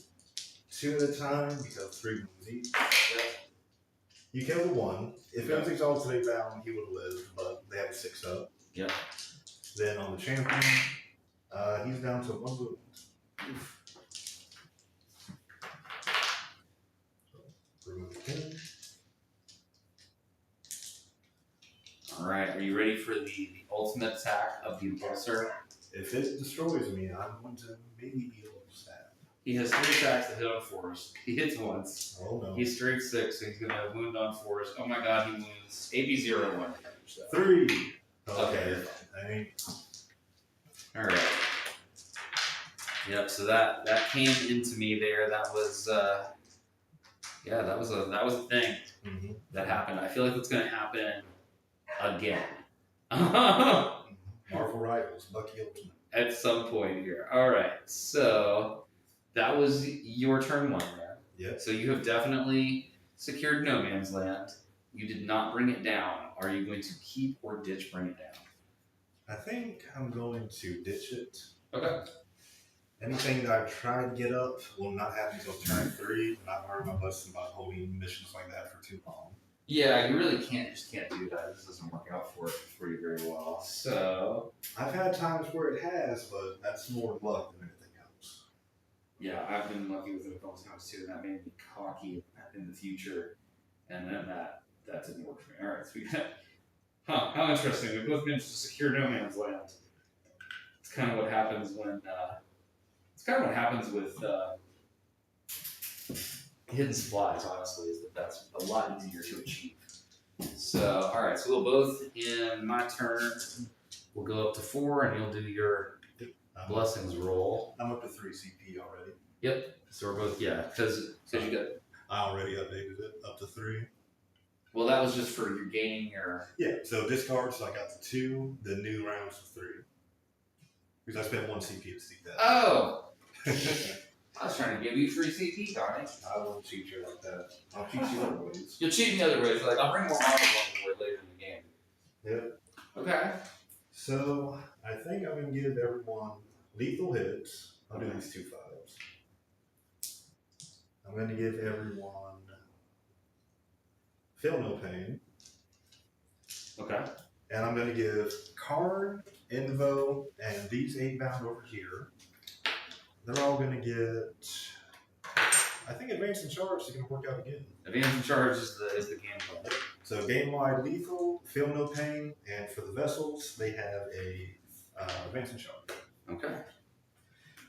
2 at a time because 3 wounds each. Yep. You killed 1. If everything's all today down, he would have lived, but they had 6 up. Yep. Then on the champion, he's down to 1 wound. Remove 10. Alright, are you ready for the ultimate attack of the Impulsor? If it destroys me, I'm going to maybe be able to stab. He has 3 attacks that hit on 4s. He hits once. Oh no. He's straight 6, so he's going to wound on 4s. Oh my god, he wounds. AP 0 1 damage. So. 3. Okay. I mean, Alright. Yep, so that came into me there. That was that was a thing that happened. I feel like it's gonna happen again. Marvel Rivals, Bucky Ultimate. At some point here. Alright, so that was your turn 1 there. Yep. So you have definitely secured no man's land. You did not bring it down. Are you going to keep or ditch bring it down? I think I'm going to ditch it. Okay. Anything that I've tried to get up will not happen until turn 3. I'm not worried my butts about holding missions like that for too long. Yeah, you really can't do that. This doesn't work out for you very well. So I've had times where it has, but that's more luck than anything else. yeah, I've been lucky with it a couple times too, and that made me cocky in the future. And then that didn't work for me. Alright, so we got how interesting. We've both managed to secure no man's land. It's kind of what happens when with hidden supplies, honestly, is that's a lot easier to achieve. So, alright, so we'll both, in my turn, we'll go up to 4, and you'll do your blessings roll. I'm up to 3 CP already. Yep, so we're both, because you got... I already updated it up to 3. Well, that was just for your gaining your... Yeah, so discard, so I got the 2, the new rounds to 3. Because I spent 1 CP to see that. Oh! I was trying to give you free CP, darn it. I won't cheat you like that. I'll cheat you other ways. You'll cheat me other ways. Like, I'll bring more models on board later in the game. Yep. Okay. So, I think I'm going to give everyone lethal hits. I'll do these 2 5s. I'm going to give everyone feel no pain. Okay. And I'm going to give card, invo, and these 8 bound over here. They're all going to get. I think advance and charge is going to work out again. Advance and charge is the game plan. So game-wide lethal, feel no pain, and for the vessels, they have a advance and charge. Okay.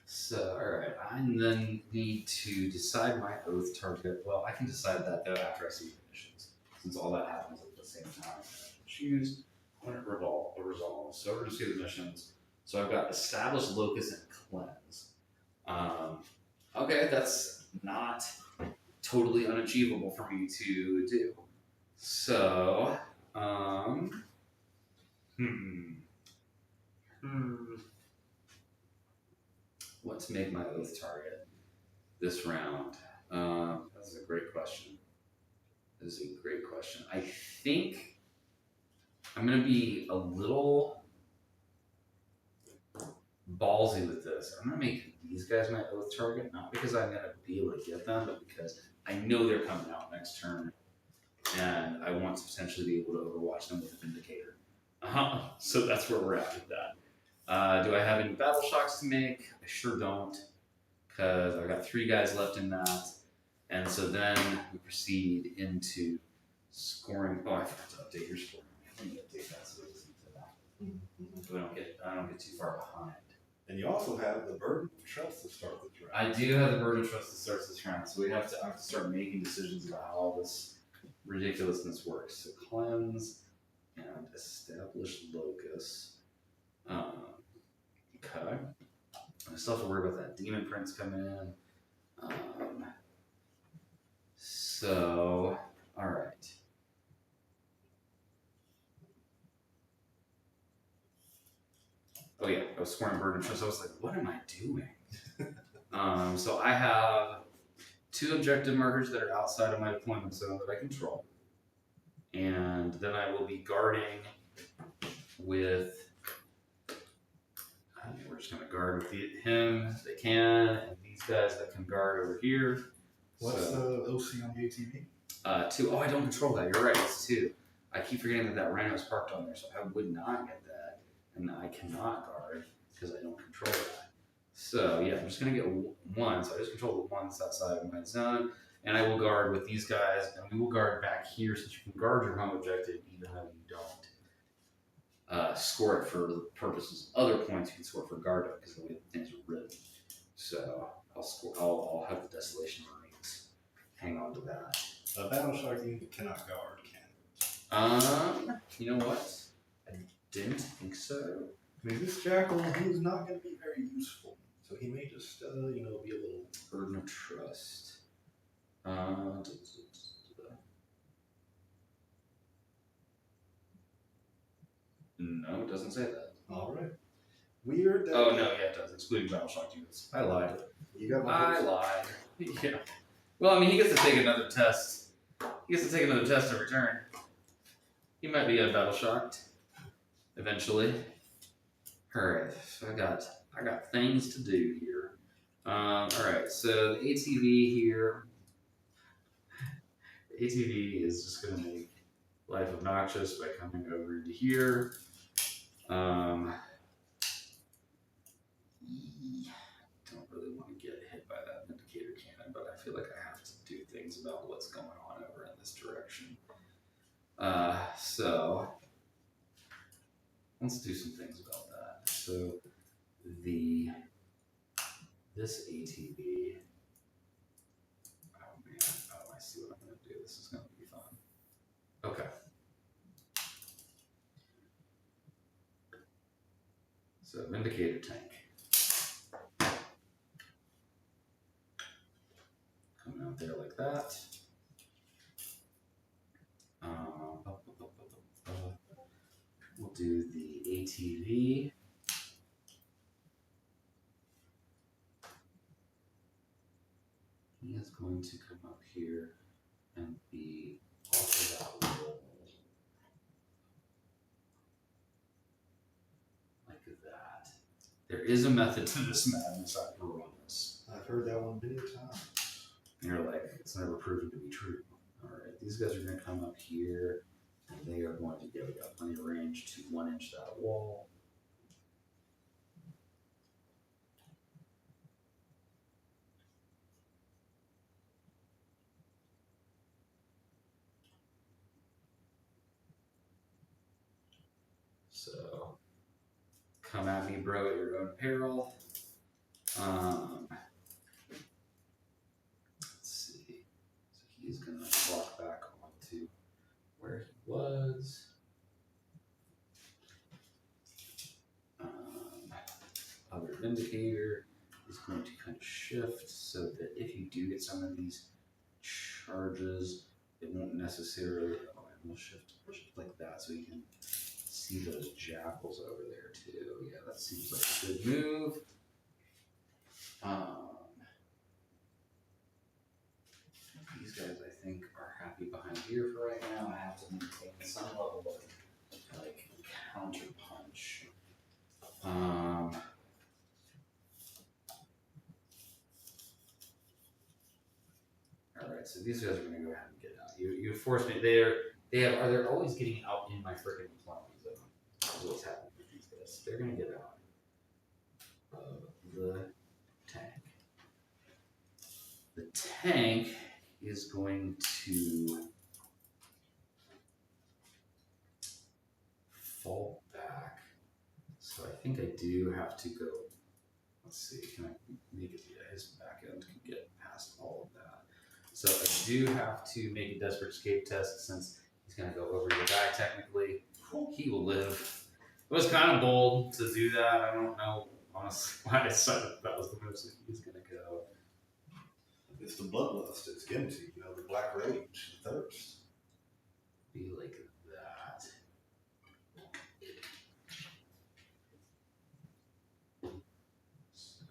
So, alright, I then need to decide my oath target. Well, I can decide that though after I see the conditions, since all that happens at the same time. Choose when it resolves. So we're just going to missions. So I've got establish locus and cleanse. Okay, that's not totally unachievable for me to do. So, what to make my oath target this round? That's a great question. I think I'm going to be a little ballsy with this. I'm going to make these guys my oath target, not because I'm going to be able to get them, but because I know they're coming out next turn, and I want to potentially be able to overwatch them with a Vindicator. So that's where we're at with that. Do I have any battle shocks to make? I sure don't, because I've got 3 guys left in that. And so then we proceed into scoring. Oh, I forgot to update your scoring. Let me update that so I don't get too far behind. And you also have the burden of trust to start this round. I do have the burden of trust that starts this round, so I have to start making decisions about how all this ridiculousness works. So cleanse and establish locus. Okay. I still have to worry about that demon prince coming in. So, all right. Oh yeah, I was scoring burden trust. I was like, what am I doing? So I have 2 objective markers that are outside of my deployment zone that I control. And then I will be guarding with, we're just going to guard with him if they can, and these guys that can guard over here. What's the OC on the ATV? 2. Oh, I don't control that. You're right, it's 2. I keep forgetting that rhino is parked on there, so I would not get that. And I cannot guard because I don't control that. So yeah, I'm just going to get 1. So I just control the 1 that's outside of my zone. And I will guard with these guys, and we will guard back here since you can guard your home objective even though you don't score it for purposes of other points. You can score it for guard because the way things are written. So I'll have the Desolation Marines hang on to that. A battle shark unit cannot guard, can it? You know what? I didn't think so. I mean, this jackal, he's not going to be very useful. So he may just, be a little... Burden of trust. No, it doesn't say that. All right. Weird. Oh, no, yeah, it does. Excluding battle shock units. I lied. I lied. Yeah. Well, I mean, he gets to take another test. He gets to take another test every turn. He might be battle shocked eventually. Alright, so I got things to do here. Alright, so the ATV here. The ATV is just gonna make life obnoxious by coming over into here. Don't really want to get hit by that Vindicator cannon, but I feel like I have to do things about what's going on over in this direction. So let's do some things about that. So this ATV. Oh man, oh I see what I'm gonna do. This is gonna be fun. Okay. So Vindicator tank. Coming out there like that. We'll do the ATV. He is going to come up here and be off of that wall. Like that. There is a method to this madness. I promise. I've heard that one many times. And you're like, it's never proven to be true. Alright, these guys are going to come up here, and they are going to go, we got plenty of range to 1 inch that wall. So come at me, bro, at your own peril. Let's see. So he's gonna walk back onto where he was. Other Vindicator is going to kind of shift so that if you do get some of these charges, it won't necessarily. Oh, and we'll shift like that so you can see those jackals over there too. Yeah, that seems like a good move. These guys, I think, are happy behind here for right now. I have to maintain some level of like counter punch. Alright, so these guys are gonna go ahead and get out. You force me. They're always getting out in my freaking plumbing zone. That's what's happening with these guys. They're gonna get out of the tank. The tank is going to fall back. So I think I do have to go. Let's see, can I make it? Yeah, his back end can get past all of that. So I do have to make a desperate escape test since he's going to go over your guy technically. He will live. It was kind of bold to do that. I don't know, honestly, why I decided that was the move. So he's going to go. It's the bloodlust. It's getting to you. You know, the black rage, the thirst. Be like that. So,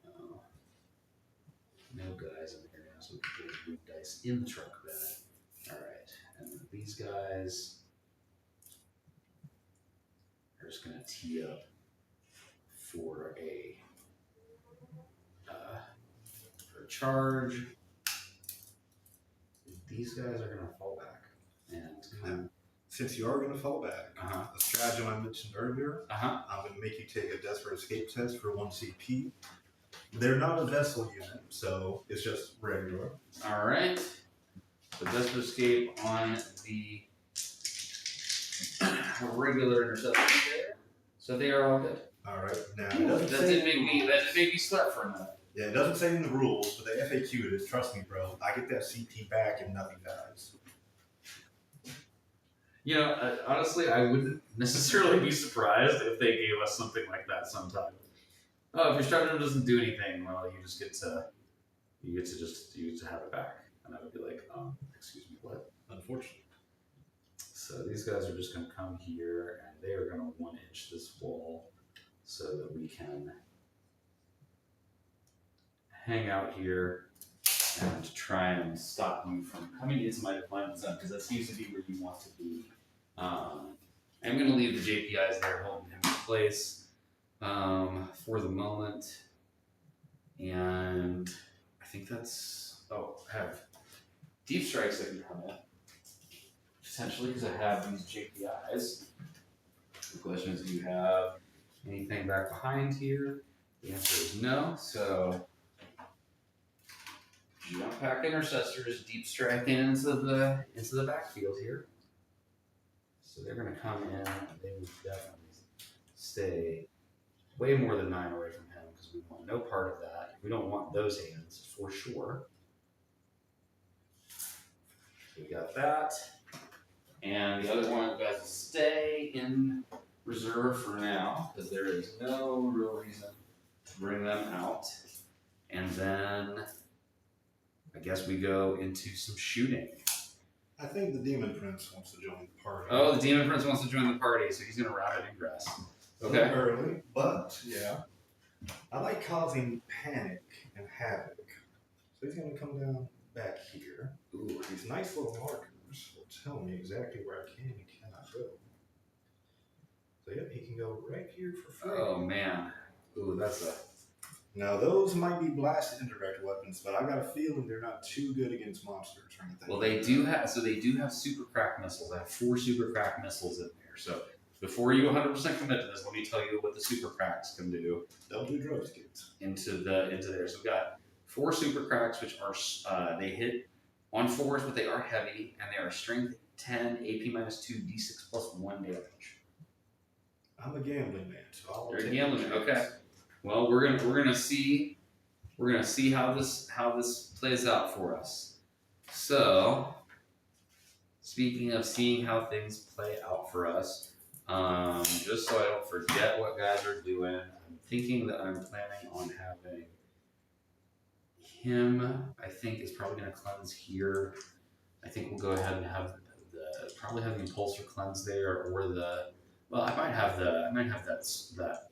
no guys in here now, so we can put blue dice in the truck bed. Alright, and then these guys are just going to tee up for a charge. These guys are going to fall back. And since you are going to fall back, the stratagem I mentioned earlier, I'm going to make you take a desperate escape test for 1 CP. They're not a vessel unit, so it's just regular. Alright. So desperate escape on the regular interceptor there. So they are all good. Alright. Now that did make me sweat for a minute. Yeah, it doesn't say in the rules, but they FAQ'd it. Trust me, bro. I get that CP back and nothing dies. You know, honestly, I wouldn't necessarily be surprised if they gave us something like that sometime. Oh, if your stratagem doesn't do anything, well, you get to have it back, and I would be like, excuse me, what? Unfortunately. So these guys are just going to come here, and they are going to 1-inch this wall so that we can hang out here and try and stop you from coming into my deployment zone, because that seems to be where you want to be. I'm going to leave the JPIs there holding him in place for the moment. And I think that's... Oh, I have deep strikes that can come in. Potentially, because I have these JPIs. The question is, do you have anything back behind here? The answer is no, so... Jump pack intercessors, deep strike into the backfield here. So they're going to come in, and they would definitely stay way more than 9 away from him because we want no part of that. We don't want those hands for sure. So we got that, and the other one guys stay in reserve for now because there is no real reason to bring them out, and then. I guess we go into some shooting. I think the Demon Prince wants to join the party. Oh, the Demon Prince wants to join the party, so he's going to rapid ingress. Okay. Early, but yeah. I like causing panic and havoc. So he's going to come down back here. Ooh, these nice little markers will tell me exactly where I can and cannot go. So yep, he can go right here for free. Oh, man. Ooh, that's a... Now, those might be blasted indirect weapons, but I got a feeling they're not too good against monsters or anything. Well, they do have super crack missiles. I have 4 super crack missiles in there. So before you 100% commit to this, let me tell you what the super cracks can do. They'll do drugs, kids. Into there. So we've got 4 super cracks, which are they hit on 4s, but they are heavy, and they are strength 10, AP -2, D6 +1 damage. I'm a gambling man, so I'll You're a take gambling the man. chance. Okay. Well, we're gonna see how this plays out for us. So, speaking of seeing how things play out for us, just so I don't forget what guys are doing, I'm thinking that I'm planning on having him. I think is probably gonna cleanse here. I think we'll go ahead and have probably have the impulsor cleanse there, or the well, I might have that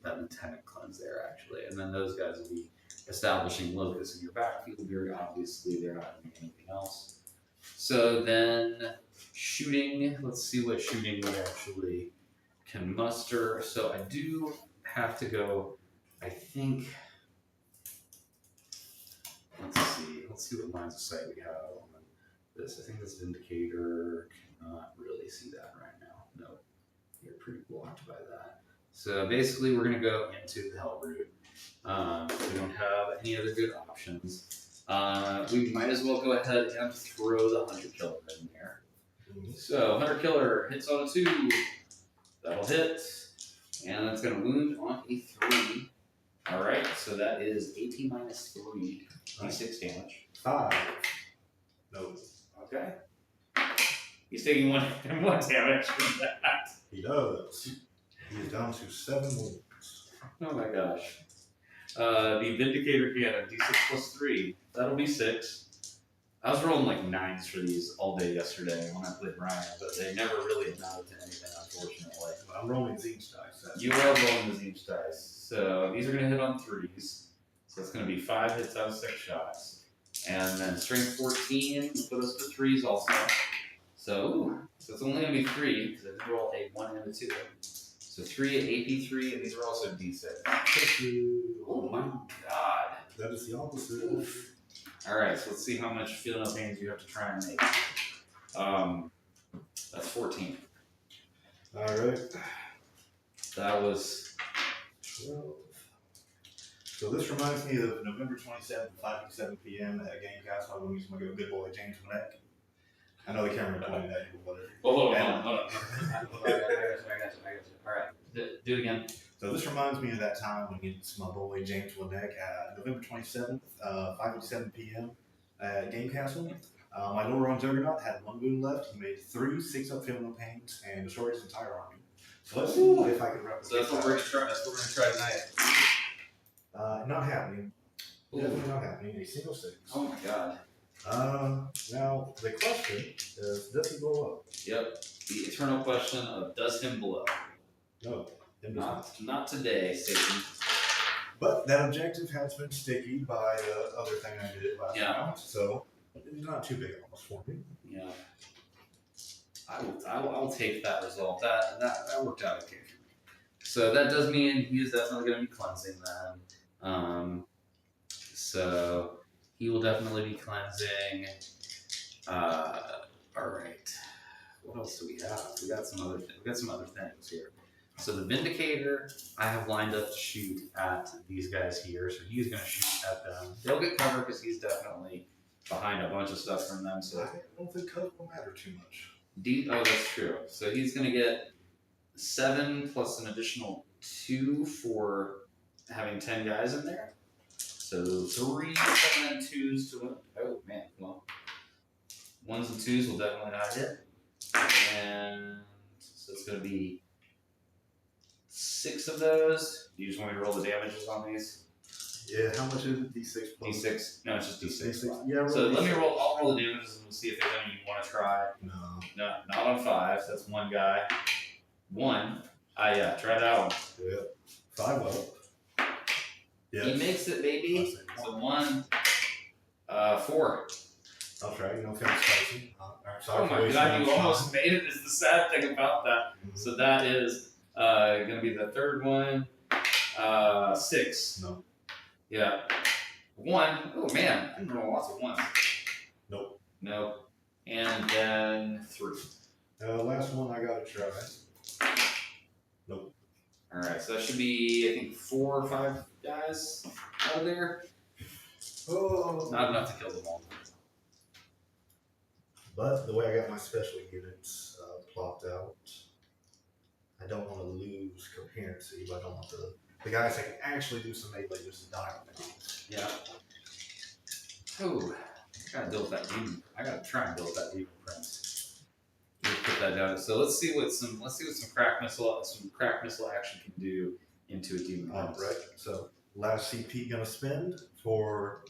lieutenant cleanse there actually, and then those guys will be establishing locus in your backfield. Very obviously, they're not doing anything else. So then shooting. Let's see what shooting we actually can muster. So I do have to go. I think. Let's see what lines of sight we have on this. I think this Vindicator cannot really see that right now. No, you're pretty blocked by that. So basically, we're going to go into the Hell Route. We don't have any other good options. We might as well go ahead and throw the Hunter Killer in there. So Hunter Killer hits on a 2. That'll hit. And that's going to wound on a 3. Alright, so that is 18 minus 3. D6 damage. 5. No. Okay. He's taking one damage from that. He does. He's down to 7 wounds. Oh my gosh. The Vindicator cannon, D6 plus 3. That'll be 6. I was rolling like 9s for these all day yesterday when I played Ryan, but they never really amounted to anything, unfortunately. I'm rolling Zinch dice. You are rolling the Zinch dice. So these are going to hit on 3s. So it's going to be 5 hits out of 6 shots. And then strength 14 will put us to 3s also. So it's only going to be 3 because I did roll a 1 and a 2. So 3 at AP3, and these are also D6. Oh my god. That is the opposite. Oof. Alright, so let's see how much feel no pains you have to try and make. That's 14. Alright. That was 12. So this reminds me of November 27th, 5:57 p.m. at Gamecast. I'm using my good boy James Winnick. I know the camera pointed at you, but whatever. hold on. I got you. Alright, do it again. So this reminds me of that time when it's my boy James Winnick at November 27th, 5:57 p.m. at Gamecastle. My Lord on Juggernaut had 1 wound left. He made 3 6-up feeling no pains and destroyed his entire army. So let's see if I can replicate. So that's what we're gonna try. That's what we're gonna try tonight. Not happening. Ooh. Definitely not happening. A single 6. Oh my god. Now the question is, does he blow up? Yep. The eternal question of does him blow? No. Not today, Satan. But that objective has been sticky by the other thing I did last round, so it's not too big of a loss for me. Yeah. I'll take that result. That worked out okay for me. So that does mean he's definitely going to be cleansing then. So he will definitely be cleansing. All right. What else do we have? We got some other things here. So the Vindicator, I have lined up to shoot at these guys here. So he's going to shoot at them. They'll get cover because he's definitely behind a bunch of stuff from them. So I don't think cover will matter too much. Oh, that's true. So he's going to get 7 plus an additional 2 for having 10 guys in there. So 3, 7, and 2s to win. Oh, man. Well, 1s and 2s will definitely not hit. And so it's going to be 6 of those. You just want me to roll the damages on these? Yeah, how much is it? D6 plus? D6. No, it's just D6. Yeah, so let me roll. I'll roll the damages and we'll see if there's any you want to try. No, not on 5. So that's 1 guy. 1. Yeah, try that one. Yeah. 5 up. Yes. He makes it, baby. So 1, 4. I'll try. You know, kind of spicy. Oh my god, you almost made it. Is the sad thing about that. Mm-hmm. So that is going to be the third one. 6. No. Yeah. 1. Oh man, I didn't roll lots of 1s. Nope. No. And then 3. Last one I gotta try. Nope. Alright, so that should be, I think, 4 or 5 guys out of there. Oh. Not enough to kill them all. But the way I got my special units plopped out, I don't want to lose coherency, but I don't want the guys that can actually do some melee just to die on me. Yeah. Oh, I gotta deal with that demon. I gotta try and deal with that demon prince. Let's put that down. So let's see what some crack missile action can do into a demon prince. Right. So last CP gonna spend for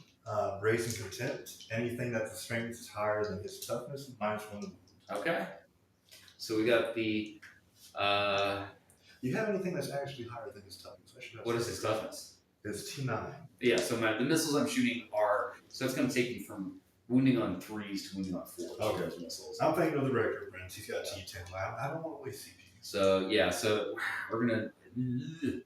raising contempt. Anything that the strength is higher than his toughness, -1. Okay. So we got the. You have anything that's actually higher than his toughness? What is his toughness? It's T9. Yeah. So the missiles I'm shooting are. So it's gonna take me from wounding on 3s to wounding on 4s. Okay. Those missiles. I'm thinking of the regular prince. He's got T10. I don't want to waste CP. So yeah. So we're gonna do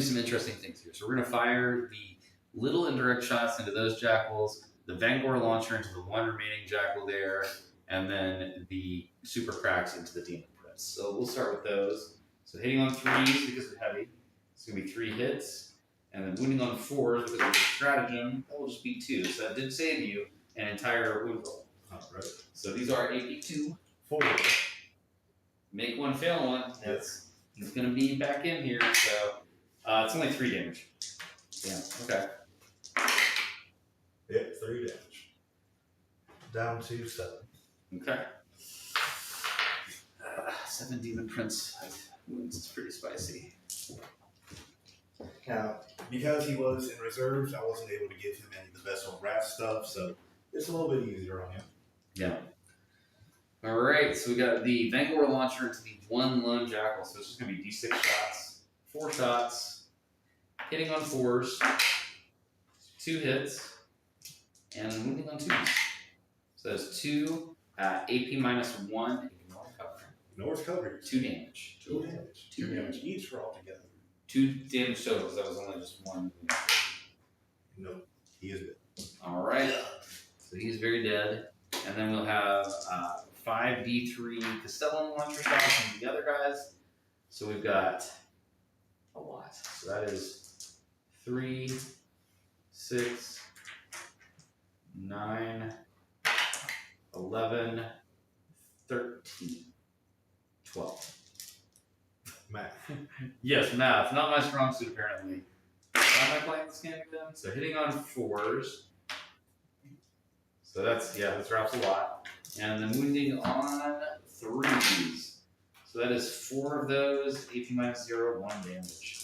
some interesting things here. So we're gonna fire the little indirect shots into those jackals, the Vanguard launcher into the one remaining jackal there, and then the super cracks into the demon prince. So we'll start with those. So hitting on 3s because they're heavy, it's gonna be 3 hits, and then wounding on 4s because of the stratagem, that will just be 2. So that did save you an entire wound roll. Alright. So these are AP2. 4. Make one, fail one. It's gonna be back in here. So it's only 3 damage. Yeah. Okay. Yeah, 3 damage. Down to 7. Okay. 7 demon prince wounds. It's pretty spicy. Now, because he was in reserves, I wasn't able to give him any of the Vessel Wrath stuff, so it's a little bit easier on him. Yeah. All right. So we got the Vanguard launcher into the one lone jackal. So it's just gonna be D6 shots, 4 shots, hitting on 4s, 2 hits, and wounding on 2s. So that's 2 AP -1. Ignore cover. Ignores cover. 2 damage. 2 damage. 2 damage each for all together. 2 damage total because that was only just 1. Nope. He is dead. All right. So he's very dead. And then we'll have 5 D3 Castellan launcher shots on the other guys. So we've got a lot. So that is 3, 6, 9, 11, 13, 12. Math. Yes, math. Not my strong suit, apparently. How am I playing this game again? So hitting on 4s. So that's drops a lot. And then wounding on 3s. So that is 4 of those, AP -0, 1 damage.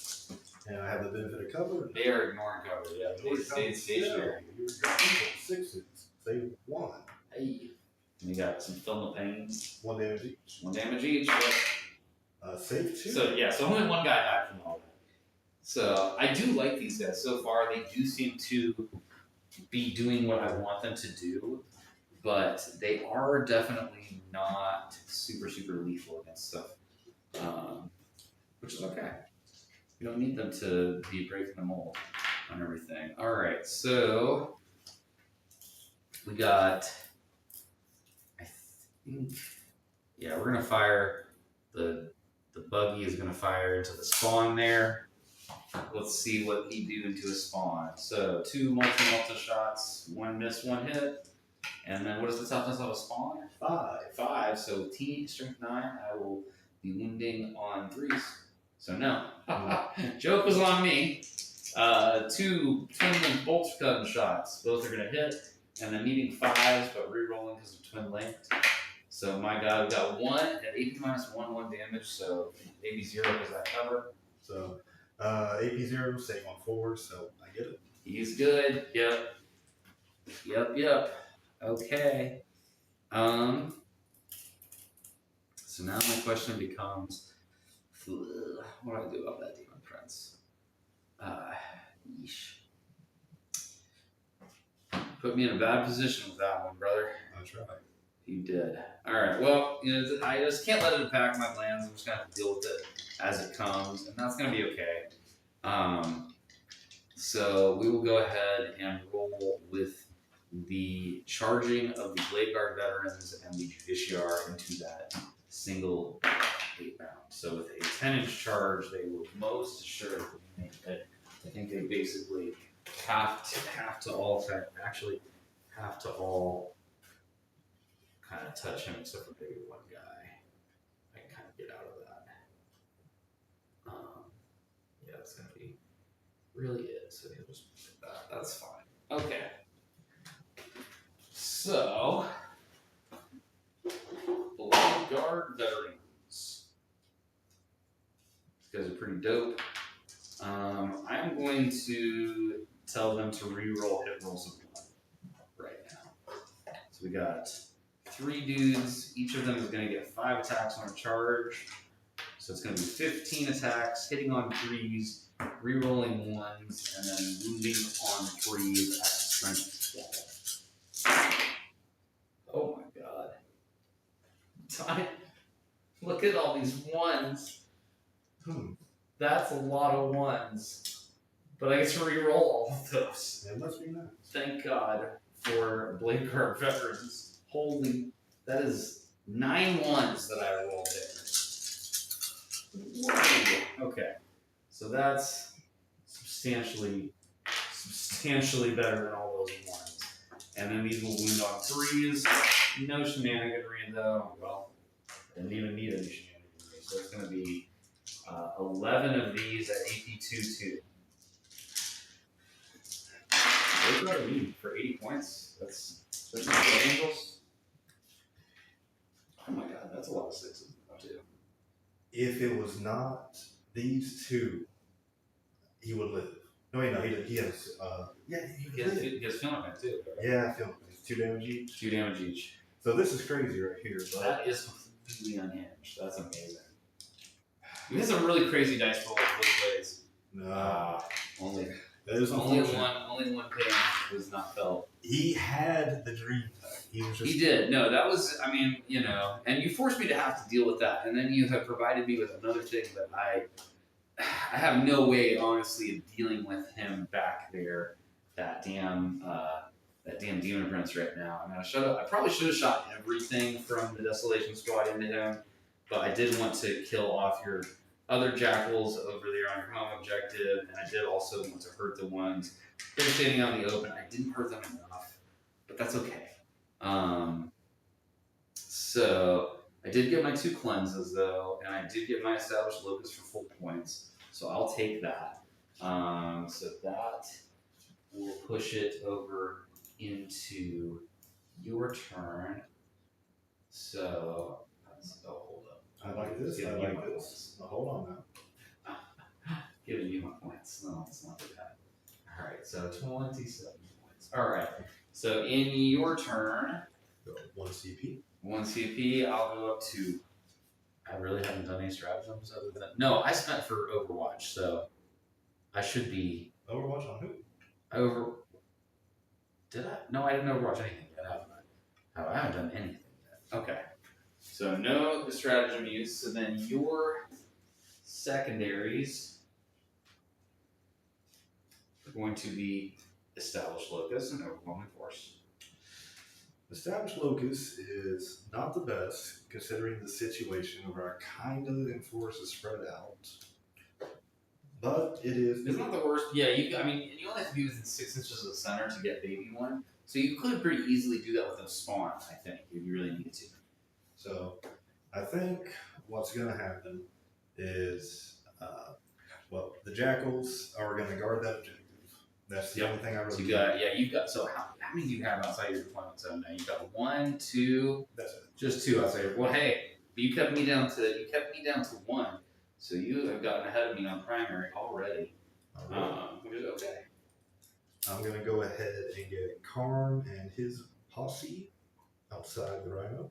And I have the benefit of cover. They are ignoring cover, yeah. They stayed stationary. You're 6s. Save 1. Hey. And you got some Film of Pain. 1 damage each. 1 damage each. Yep. Save 2. So only 1 guy died from all that. So I do like these guys so far. They do seem to be doing what I want them to do, but they are definitely not super lethal against stuff, which is okay. You don't need them to be breaking the mold on everything. All right, so we got. I think, yeah, we're gonna fire the buggy is gonna fire into the spawn there. Let's see what he do into a spawn. So 2 multi shots, 1 miss, 1 hit. And then what is the toughness of a spawn? 5. So T strength 9. I will be wounding on 3s. So no. Joke was on me. 2 twin bolt gun shots. Both are gonna hit. And then needing 5s, but re-rolling because of twin linked. So my god, we got 1 at AP -1, 1 damage. So AP 0 is that cover. So AP 0, save on 4, so I get it. He's good. Yep. Okay. So now my question becomes, what do I do about that demon prince? Yeesh. Put me in a bad position with that one, brother. That's right. You did. All right. Well, I just can't let it impact my plans. I'm just gonna have to deal with it as it comes, and that's gonna be okay. So we will go ahead and roll with the charging of the Blade Guard veterans and the Judiciar into that single 8 round. So with a 10-inch charge, they will most assuredly make it. I think they basically have to all kind of touch him, except for maybe 1 guy. I can kind of get out of that. it's gonna be. Really is. So you'll just put that. That's fine. Okay. So, Blade Guard Veterans. These guys are pretty dope. I'm going to tell them to re-roll hit rolls of 1 right now. So we got 3 dudes. Each of them is going to get 5 attacks on a charge. So it's going to be 15 attacks, hitting on 3s, re-rolling 1s, and then wounding on 3s at strength 12. Oh my god. Look at all these 1s. That's a lot of 1s. But I get to re-roll all of those. It must be nice. Thank God for Blade Guard Veterans. Holy, that is 9 1s that I rolled there. Whoa. Okay, so that's substantially better than all those 1s. And then these will wound on 3s. No shenaniganry though. Well, didn't even need any shenaniganry. So it's going to be 11 of these at AP 2/2. What do I need for 80 points? That's angels. Oh my god, that's a lot of 6s too. If it was not these 2, he would live. No, wait, no, he has. He has feeling it too. Right? Yeah, feeling it. 2 damage each. 2 damage each. So this is crazy right here. But that is completely unhinged. That's amazing. We had some really crazy dice rolls both ways. Nah, only only one pain was not felt. He had the dream type. He did. No, that was. I mean, you know, and you forced me to have to deal with that, and then you have provided me with another thing that I have no way, honestly, of dealing with him back there. That damn Demon Prince right now. I mean, I probably should have shot everything from the Desolation Squad into him, but I did want to kill off your other jackals over there on your home objective, and I did also want to hurt the ones that are standing out in the open. I didn't hurt them enough, but that's okay. So I did get my 2 cleanses though, and I did get my established locus for full points, so I'll take that. So that will push it over into your turn. So hold up. I like this. I like this. Now, hold on now. Giving you my points. No, it's not too bad. All right, so 27 points. All right. So in your turn, Go 1 CP. 1 CP. I'll go up to. I really haven't done any stratagems other than no. I spent for Overwatch, so I should be Overwatch on who? Did I? No, I didn't Overwatch anything yet, haven't I? Oh, I haven't done anything yet. Okay. So no the stratagem use. So then your secondaries are going to be established locus and overwhelming force. Established locus is not the best considering the situation where I kind of enforce is spread out. But it is. It's not the worst. Yeah, you only have to be within 6 inches of the center to get baby one. So you could pretty easily do that with a spawn, I think, if you really need to. So I think what's going to happen is, the jackals are going to guard that objective. That's the only thing I really. So you've got. So how many do you have outside your deployment zone now? You've got 1, 2. That's it. Just 2 outside your. Well, hey, you kept me down to 1. So you have gotten ahead of me on primary already. Which is okay. I'm going to go ahead and get Karm and his posse outside the rhino.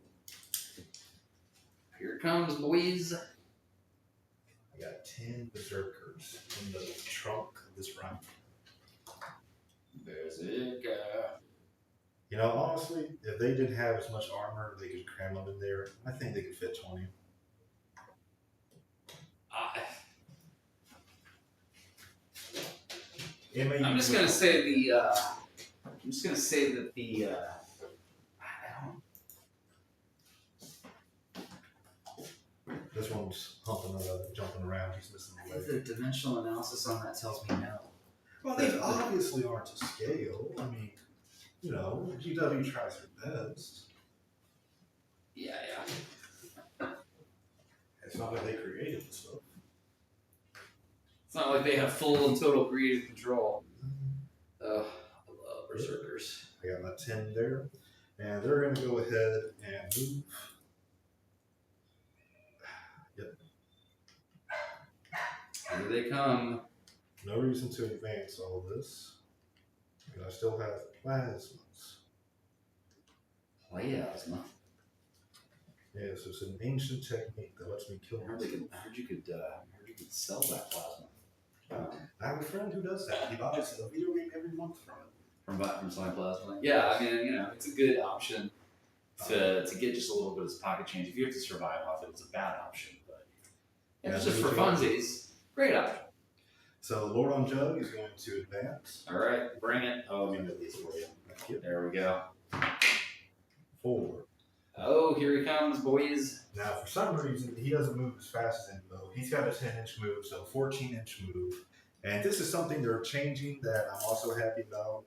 Here it comes, boys. I got 10 berserkers in the trunk of this rhino. Berserker. You know, honestly, if they didn't have as much armor, they could cram them in there. I think they could fit 20. I'm just gonna say that the. This one's humping jumping around. He's missing the leg. The dimensional analysis on that tells me no. Well, they obviously aren't to scale. I mean, you know, GW tries their best. Yeah. It's not like they created the stuff. It's not like they have full and total creative control. Oh, I love berserkers. I got my 10 there. And they're going to go ahead and move. Yep. Here they come. No reason to advance all this. And I still have plasmas. Plasma. Yes, it's an ancient technique that lets me kill I heard you could sell that plasma. I have a friend who does that. He buys a video game every month from it. From selling plasma. Yeah, I mean, it's a good option to get just a little bit of pocket change. If you have to survive off it, it's a bad option. But if it's just for funsies, great option. So Lord on Jug is going to advance. All right, bring it. Oh, let me move these for you. There we go. 4. Oh, here he comes, boys. Now, for some reason, he doesn't move as fast as Invo. He's got a 10-inch move, so 14-inch move. And this is something they're changing that I'm also happy about,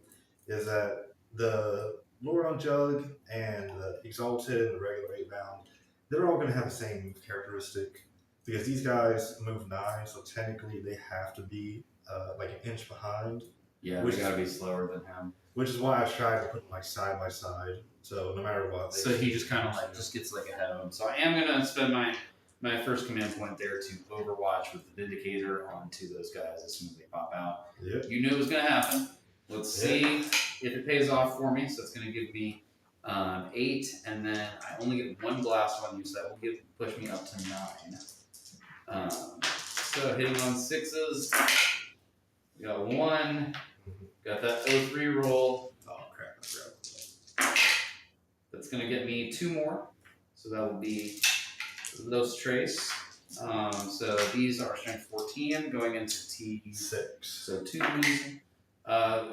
is that the Lord on Jug and the Exalted and the regular 8-bound, they're all going to have the same move characteristic. Because these guys move 9, so technically they have to be like an inch behind. Yeah, we gotta be slower than him. Which is why I try to put them like side by side, so no matter what. So he just kind of like gets like ahead of him. So I am gonna spend my first command point there to overwatch with the Vindicator onto those guys as soon as they pop out. Yep. You knew it was gonna happen. Let's see if it pays off for me. So it's gonna give me 8, and then I only get 1 blast on you, so that will push me up to 9. So hitting on 6s, we got 1, got that 03 roll. Oh crap! That's gonna get me 2 more, so that will be Los Trace. So these are strength 14 going into T6. So 2 of these,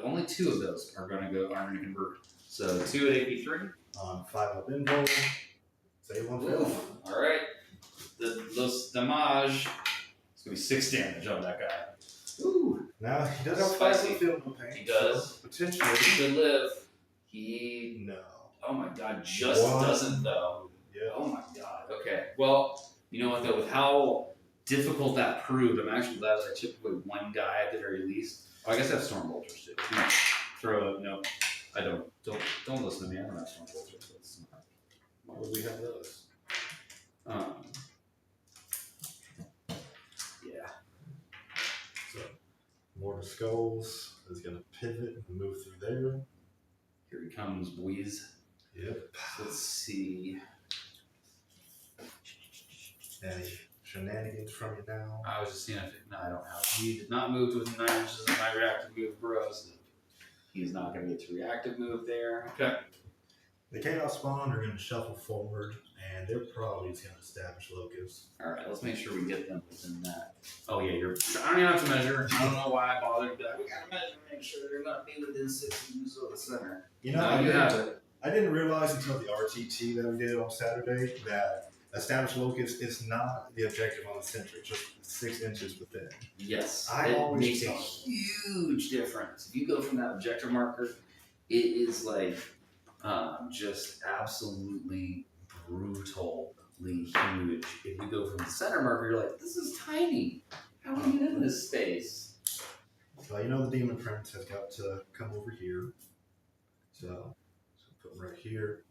only 2 of those are gonna convert. So 2 at AP3 on 5 up Invo. Say 1 fail. All right. Los Damage. It's gonna be 6 damage on that guy. Ooh. Now he does have Spicy. 5 field pain. He does. So potentially. He could live. He. No. Oh my god, just doesn't though. Yeah. Oh my god. Okay. Well, you know what though, with how difficult that proved, I'm actually glad that I chipped away 1 guy at the very least. Oh, I guess I have Storm Bolters too. No. I don't listen to me. I don't have Storm Bolters. That's not. Why would we have those? Yeah. So, Lord of Skulls is going to pivot and move through there. Here he comes, boys. Yep. Let's see. Any shenanigans from you now? I was just seeing if no, I don't have. He did not move to within 9 inches of my reactive move, bro. So he's not going to get to reactive move there. Okay. The Chaos Spawn are going to shuffle forward, and they're probably just going to establish Locust. All right, let's make sure we get them within that. Oh yeah, I don't even have to measure. I don't know why I bothered, but we got to measure to make sure they're going to be within 6 inches of the center. You know, I didn't realize until the RTT that we did on Saturday that established Locust is not the objective on the center, it's just 6 inches within. Yes, it makes a huge difference. If you go from that objective marker, it is like just absolutely brutally huge. If you go from the center marker, you're like, this is tiny. How do we get in this space? Well, you know the Demon Prince has got to come over here. So put him right here.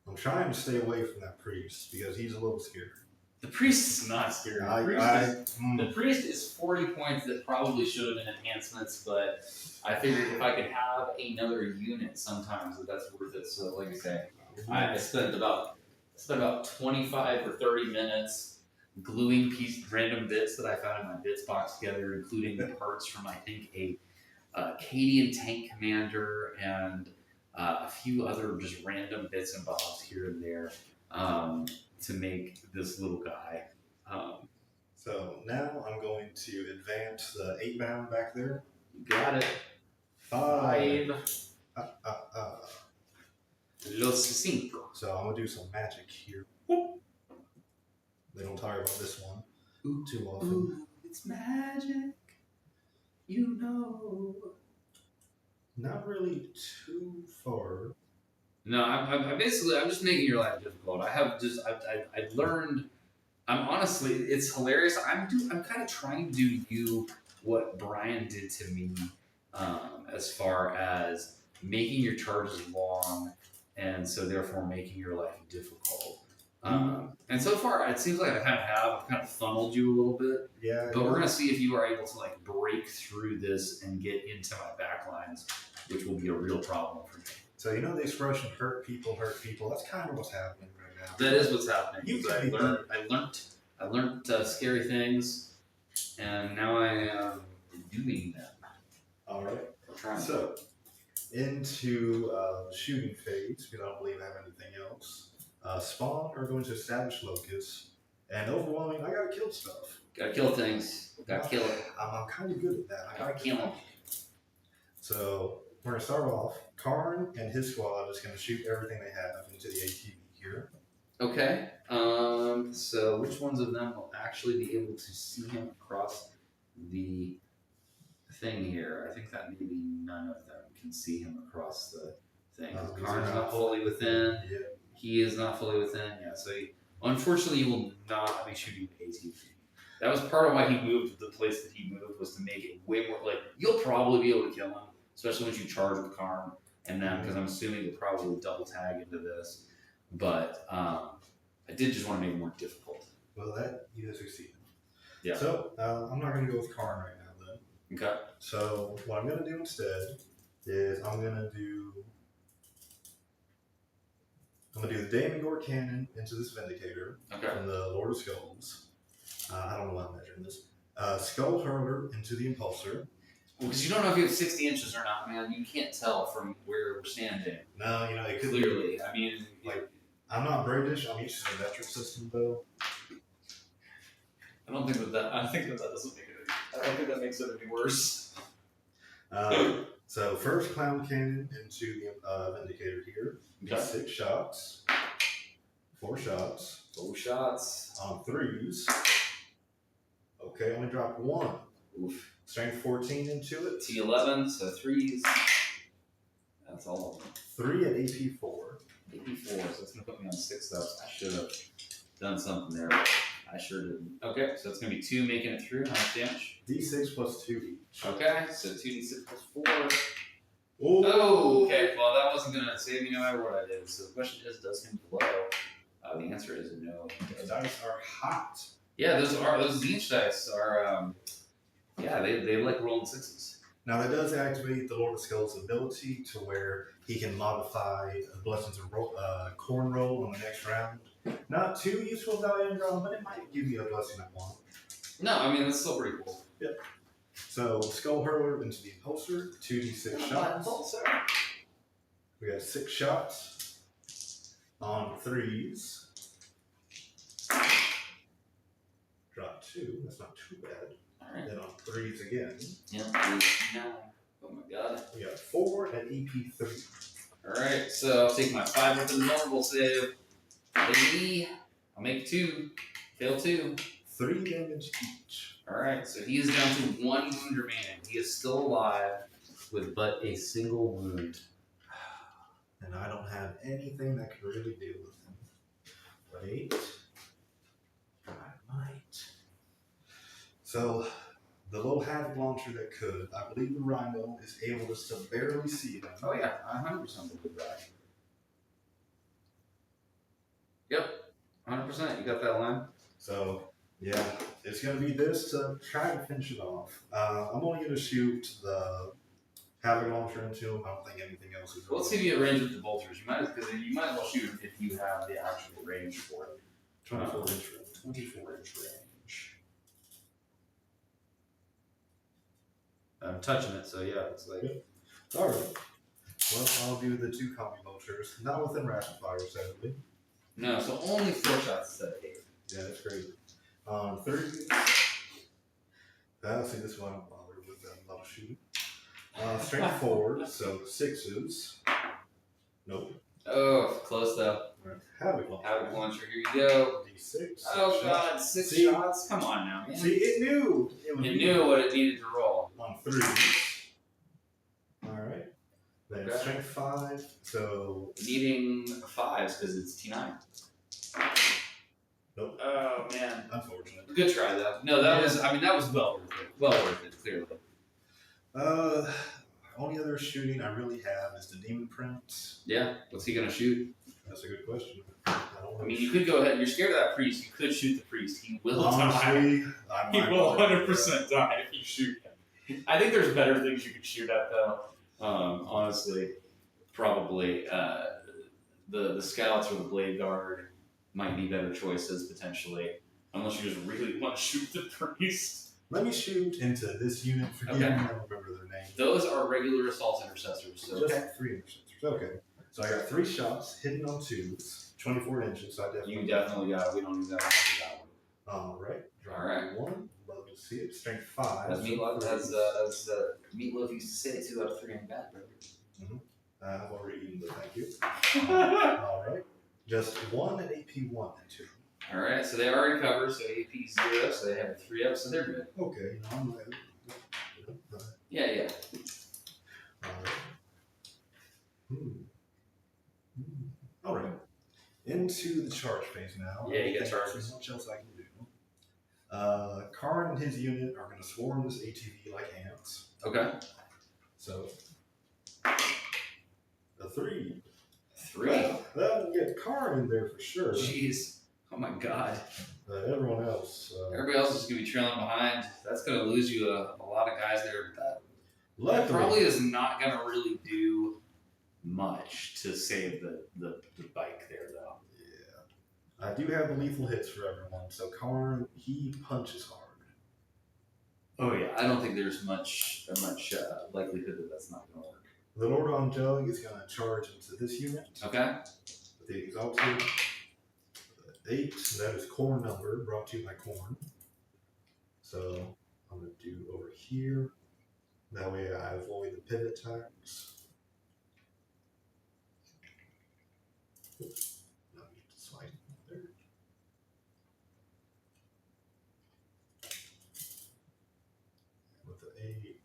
I'm trying to stay away from that priest because he's a little scary. The priest is not scary. The priest is 40 points that probably should have been enhancements, but I figured if I could have another unit sometimes that's worth it. So like I say, I spent about 25 or 30 minutes gluing random bits that I found in my bits box together, including the parts from I think a Cadian tank commander and a few other just random bits and bobs here and there to make this little guy. So now I'm going to advance the 8-bound back there. You got it. 5. Los cinco. So I'm going to do some magic here. They don't talk about this one too often. Ooh, it's magic. You know. Not really too far. No, I'm just making your life difficult. I learned. I'm honestly, it's hilarious. I'm kind of trying to do you what Brian did to me as far as making your charges long and so therefore making your life difficult. And so far, it seems like I kind of have. I've kind of funneled you a little bit. Yeah. But we're gonna see if you are able to like break through this and get into my backlines, which will be a real problem for me. So you know the expression "hurt people, hurt people." That's kind of what's happening right now. That is what's happening. I You learned scary things, and now I am doing them. All right. So into shooting phase. We don't believe I have anything else. Spawn are going to establish locus, and overwhelming. I gotta kill stuff. Gotta kill things. Gotta kill it. I'm kind of good at that. I gotta kill them. So we're gonna start off. Karn and his squad is gonna shoot everything they have into the ATV here. Okay. So which ones of them will actually be able to see him across the thing here? I think that maybe none of them can see him across the thing. Karn's not fully within. Yeah. He is not fully within. Yeah. So unfortunately, he will not be shooting ATV. That was part of why he moved to the place that he moved, was to make it way more like you'll probably be able to kill him, especially once you charge with Karn and them, because I'm assuming you'll probably double tag into this. But I did just want to make it more difficult. Well, that you have succeeded. Yeah. So I'm not going to go with Karn right now, then. Okay. So what I'm going to do instead is I'm going to do the Damagor Cannon into this Vindicator from the Lord of Skulls. I don't know why I'm measuring this. Skull Hurler into the Impulsor. Well, because you don't know if you have 60 inches or not, man. You can't tell from where we're standing. No, you know, it could clearly. be. I mean, like, I'm not British. I'm used to the metric system, though. I think that doesn't make it. I don't think that makes it any worse. So first Clown Cannon into the Vindicator here. Okay. 6 shots. 4 shots. 4 shots. On 3s. Okay, only dropped 1. Oof. Strength 14 into it. T11, so 3s. That's all of them. 3 at AP4. AP4, so that's going to put me on 6 though. I should have done something there, but I sure didn't. Okay, so it's going to be 2 making it through. How much damage? D6 plus 2 each. Okay, so 2d6 plus 4. Oh, okay. Well, that wasn't going to save me no matter what I did. So the question is, does him blow? The answer is no. The dice are hot. Yeah, those Zinch dice are, they like rolling 6s. Now that does activate the Lord of Skulls' ability to where he can modify Blessings of Corn Roll on the next round. Not too useful value draw, but it might give you a blessing of 1. No, I mean that's still pretty cool. Yep. So Skull Hurler into the Impulsor, 2d6 shots. We got 6 shots on 3s. Drop 2. That's not too bad. All right. Then on 3s again. Yeah. Oh my god. We got 4 at EP3. All right. So I'll take my 5 with the normal save. Maybe I'll make 2. Fail 2. 3 damage each. Alright, so he is down to 1 wound remaining. He is still alive with but a single wound. And I don't have anything that can really deal with him. Wait. I might. So, the little Havoc launcher that could, I believe the Rhino is able just to barely see him. Oh yeah, I 100% believe that. Yep, 100%. You got that line? So, yeah, it's going to be this to try to finish it off. I'm only going to shoot the Havoc launcher into him. I don't think anything else is. Well, let's see if you have range with the bolters. You might as well shoot him if you have the actual range for it. 24 inch range. 24 inch range. I'm touching it, so yeah, it's like. Yep. All right. Well, I'll do the 2 combi bolters, not within rapid fire, sadly. No, so only 4 shots instead of 8. Yeah, that's great. 3. See, this one I don't bother with a lot of shooting. Strength 4, so 6s. Nope. Oh, close though. Right. Havoc launcher. Havoc launcher, here you go. D6. Oh god, 6 shots? Come on now, man. See, it knew. It knew what it needed to roll. On 3. Alright. Then strength 5, so. Needing 5s because it's T9. Nope. Oh man. Unfortunate. Good try though. No, that was well worth it. well worth it, clearly. Only other shooting I really have is the Demon Prince. Yeah, what's he gonna shoot? That's a good question. I mean, you could go ahead. You're scared of that priest. You could shoot the priest. He will die. Honestly, He will 100% die if you shoot him. I think there's better things you could shoot at, though. Honestly, probably the scouts or the blade guard might be better choices potentially, unless you just really want to shoot the priest. Let me shoot into this unit. Forgive me, I don't remember their name. Those are regular assault intercessors. So just 3 intercessors. Okay. So I got 3 shots hitting on 2s, 24 inches. So I definitely. You definitely got it. We don't need that one. All right. All right. 1. Love to see it. Strength 5. As Meatloaf used to say, 2 out of 3 ain't bad, brother. Mm-hmm. I've already eaten, but thank you. All right. Just 1 at AP 1 and 2. All right, so they already cover, so AP 0, so they have a 3 up, so they're good. Okay, I'm ready. Yeah. All right. All right. Into the charge phase now. Yeah, you got charges. There's much else I can do. Karn and his unit are going to swarm this ATV like ants. Okay. So, a 3. 3? That'll get Karn in there for sure. Jeez. Oh my god. Everyone else. Everybody else is going to be trailing behind. That's going to lose you a lot of guys there. That probably is not going to really do much to save the bike there, though. Yeah. I do have the lethal hits for everyone. So Karn, he punches hard. Oh yeah, I don't think there's much likelihood that that's not going to work. The Lord on Jug is going to charge into this unit. Okay. With the Exalted. 8, that is Corn number, brought to you by Corn. So I'm going to do over here. That way I avoid the pivot attacks. Oops, not need to slide there. With the 8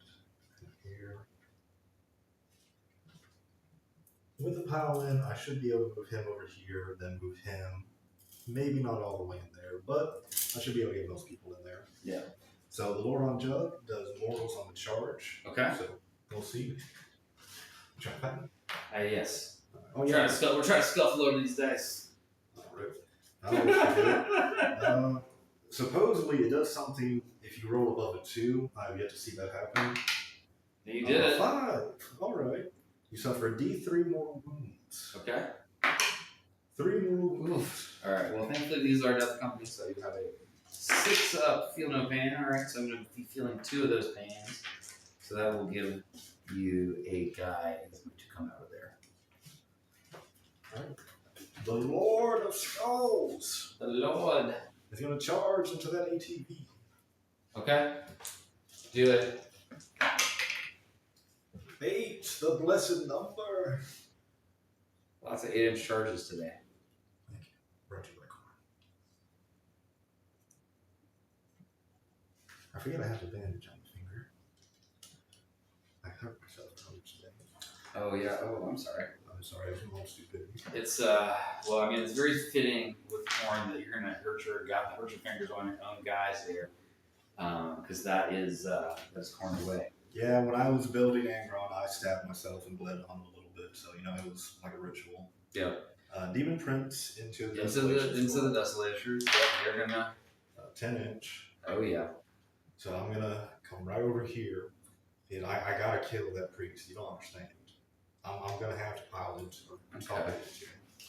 here. With the Paladin, I should be able to move him over here, then move him. Maybe not all the way in there, but I should be able to get most people in there. Yeah. So the Lord on Jug does mortals on the charge. Okay. So we'll see. Try to find yes. Oh, we're trying to scuffle over these dice. Alright. Supposedly it does something if you roll above a 2. I've yet to see that happen. You did it. 5. Alright. You suffer D3 mortal wounds. Okay. 3 mortal wounds. Alright, well thankfully these are death companies, so you have a 6 up, feel no pain. Alright, so I'm going to be feeling 2 of those pains. So that will give you a guy that's going to come out of there. Alright. The Lord of Skulls. The Lord is going to charge into that ATV. Okay. Do it. 8, the blessed number. Lots of 8-inch charges today. Thank you. Brought to you by Corn. I forget I have a bandage on my finger. I hurt myself earlier today. Oh yeah. Oh, I'm sorry. I'm sorry. It's a little stupid. It's well, I mean, it's very fitting with Corn that you're gonna hurt your fingers on your own guys there, because that's Corn's way. Yeah, when I was building Angron, I stabbed myself and bled on a little bit, so it was like a ritual. Yeah. Demon Prince into the Desolators. Yeah, they're gonna 10-inch. Oh yeah. So I'm gonna come right over here, and I gotta kill that priest. You don't understand. I'm gonna have to pile into her. Okay.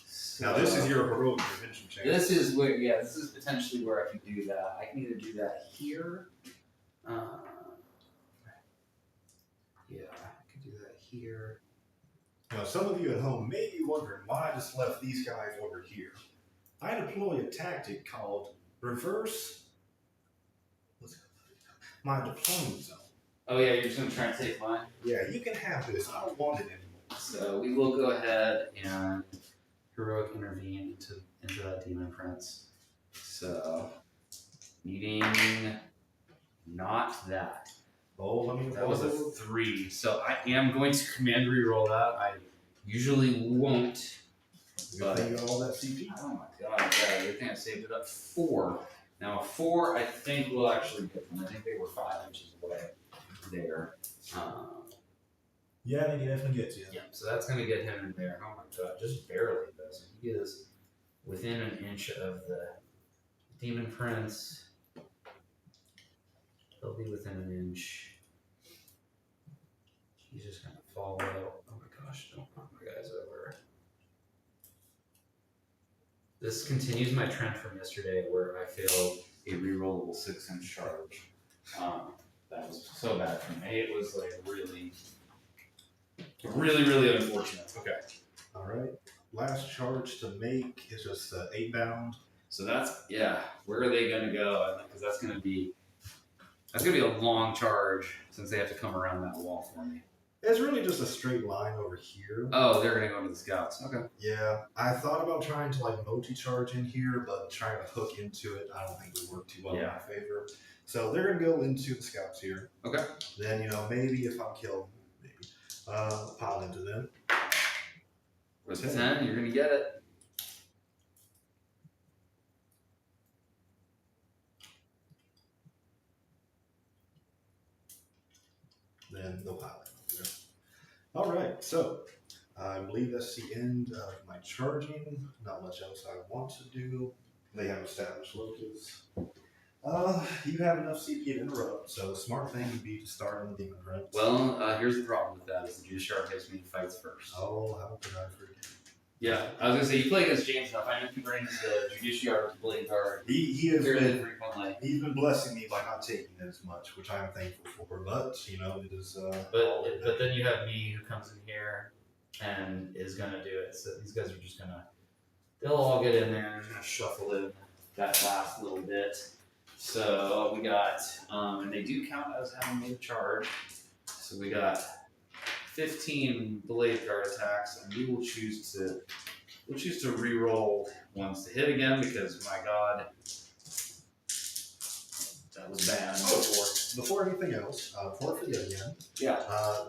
So, now this is your heroic intervention chance. This is potentially where I can do that. I can either do that here. Yeah, I could do that here. Now, some of you at home may be wondering why I just left these guys over here. I deploy a tactic called reverse. My deployment zone. Oh yeah, you're just gonna try and take mine. Yeah, you can have this. I don't want it anymore. So we will go ahead and heroic intervene into that demon prince. So needing not that. Oh, let me. That was a 3. So I am going to command reroll that. I usually won't. But you got all that CP. Oh my god! Yeah, everything I saved it up 4. Now a 4, I think will actually get them. I think they were 5 inches away there. Yeah, they can definitely get you. Yeah, so that's going to get him in there. Oh my god, just barely though. So he is within an inch of the Demon Prince. He'll be within an inch. He's just going to fall out. Oh my gosh, don't knock my guys over. This continues my trend from yesterday where I failed a rerollable 6-inch charge. That was so bad for me. It was like really unfortunate. Okay. All right. Last charge to make is just 8 bound. So that's, yeah. Where are they going to go? Because that's going to be a long charge since they have to come around that wall for me. It's really just a straight line over here. Oh, they're going to go to the scouts. Okay. Yeah, I thought about trying to like multi-charge in here, but trying to hook into it, I don't think would work too well in my favor. So they're gonna go into the scouts here. Okay. Then maybe if I'm killed, maybe pile into them. With 10, you're gonna get it. Then they'll pile in. All right, so I believe that's the end of my charging. Not much else I want to do. They have established locus. You have enough CP to interrupt, so the smart thing would be to start on the Demon Prince. Well, here's the problem with that: is the Judas Shark takes me fights first. Oh, how could I forget? Yeah, I was gonna say you play against James enough. I know he brings the Judiciary Blade Guard. He has fairly frequently. He's been blessing me by not taking it as much, which I'm thankful for. But it is. But then you have me who comes in here and is gonna do it. So these guys are just they'll all get in there and just gonna shuffle in that last little bit. So we got, and they do count as having made a charge. So we got 15 blade guard attacks, and we will choose to re-roll ones to hit again because my god, that was bad. Before anything else, before I forget again, Yeah.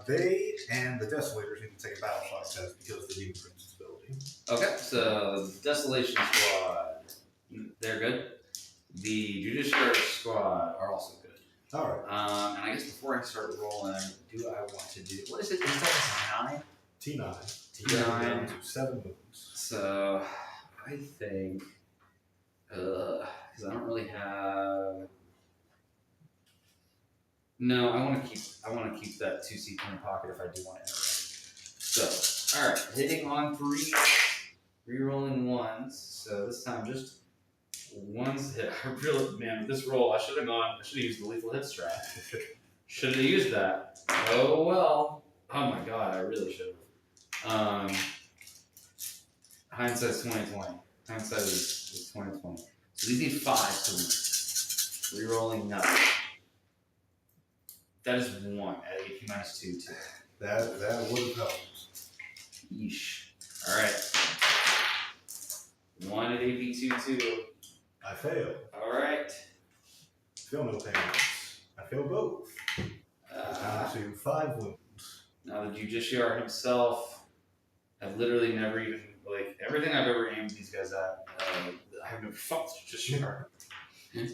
They and the Desolators need to take a battle shock test because of the Demon Prince's ability. Okay, so Desolation Squad, they're good. The Judiciary Squad are also good. All right. And I guess before I start rolling, do I want to do, what is it? Is that 9? T9. T9. To 7 moves. So I think, because I don't really have. No, I want to keep that 2C in my pocket if I do want to interrupt. So, all right, hitting on 3, re-rolling 1s. So this time just 1s hit. Man, with this roll, I should have used the lethal hit strat. Should have used that. Oh well. Oh my god, I really should have. Hindsight's 2020. Hindsight is 2020. So these need 5 to win. Rerolling 9. That is 1 at AP minus 2 too. That would have helped. Yeesh. Alright. 1 at AP 2. I failed. Alright. Feel no pain. I fail both. Down to 5 wounds. Now the Judiciary himself, I've literally never even, everything I've ever aimed these guys at, I have never fought the Judiciary.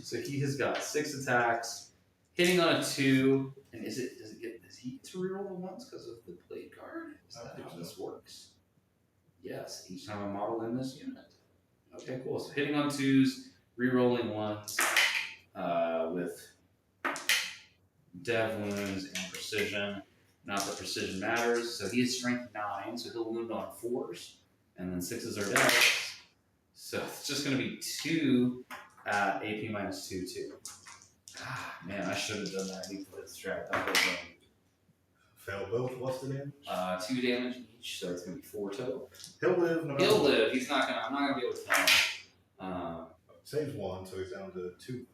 So he has got 6 attacks, hitting on a 2, and is he get to reroll the 1s because of the blade guard? Is that how this works? Yes, each time a model in this unit. Okay, cool. So hitting on 2s, rerolling 1s, with dev wounds and precision. Not that precision matters. So he has strength 9, so he'll wound on 4s, and then 6s are dead. So it's just going to be 2 at AP minus 2 too. Ah, man, I should have done that lethal hit strat. That would have Fail both. What's the damage? 2 damage each, so it's going to be 4 total. He'll live. No He'll live. He's not gonna. I'm not gonna be able to kill him. Saves 1, so he's down to 2.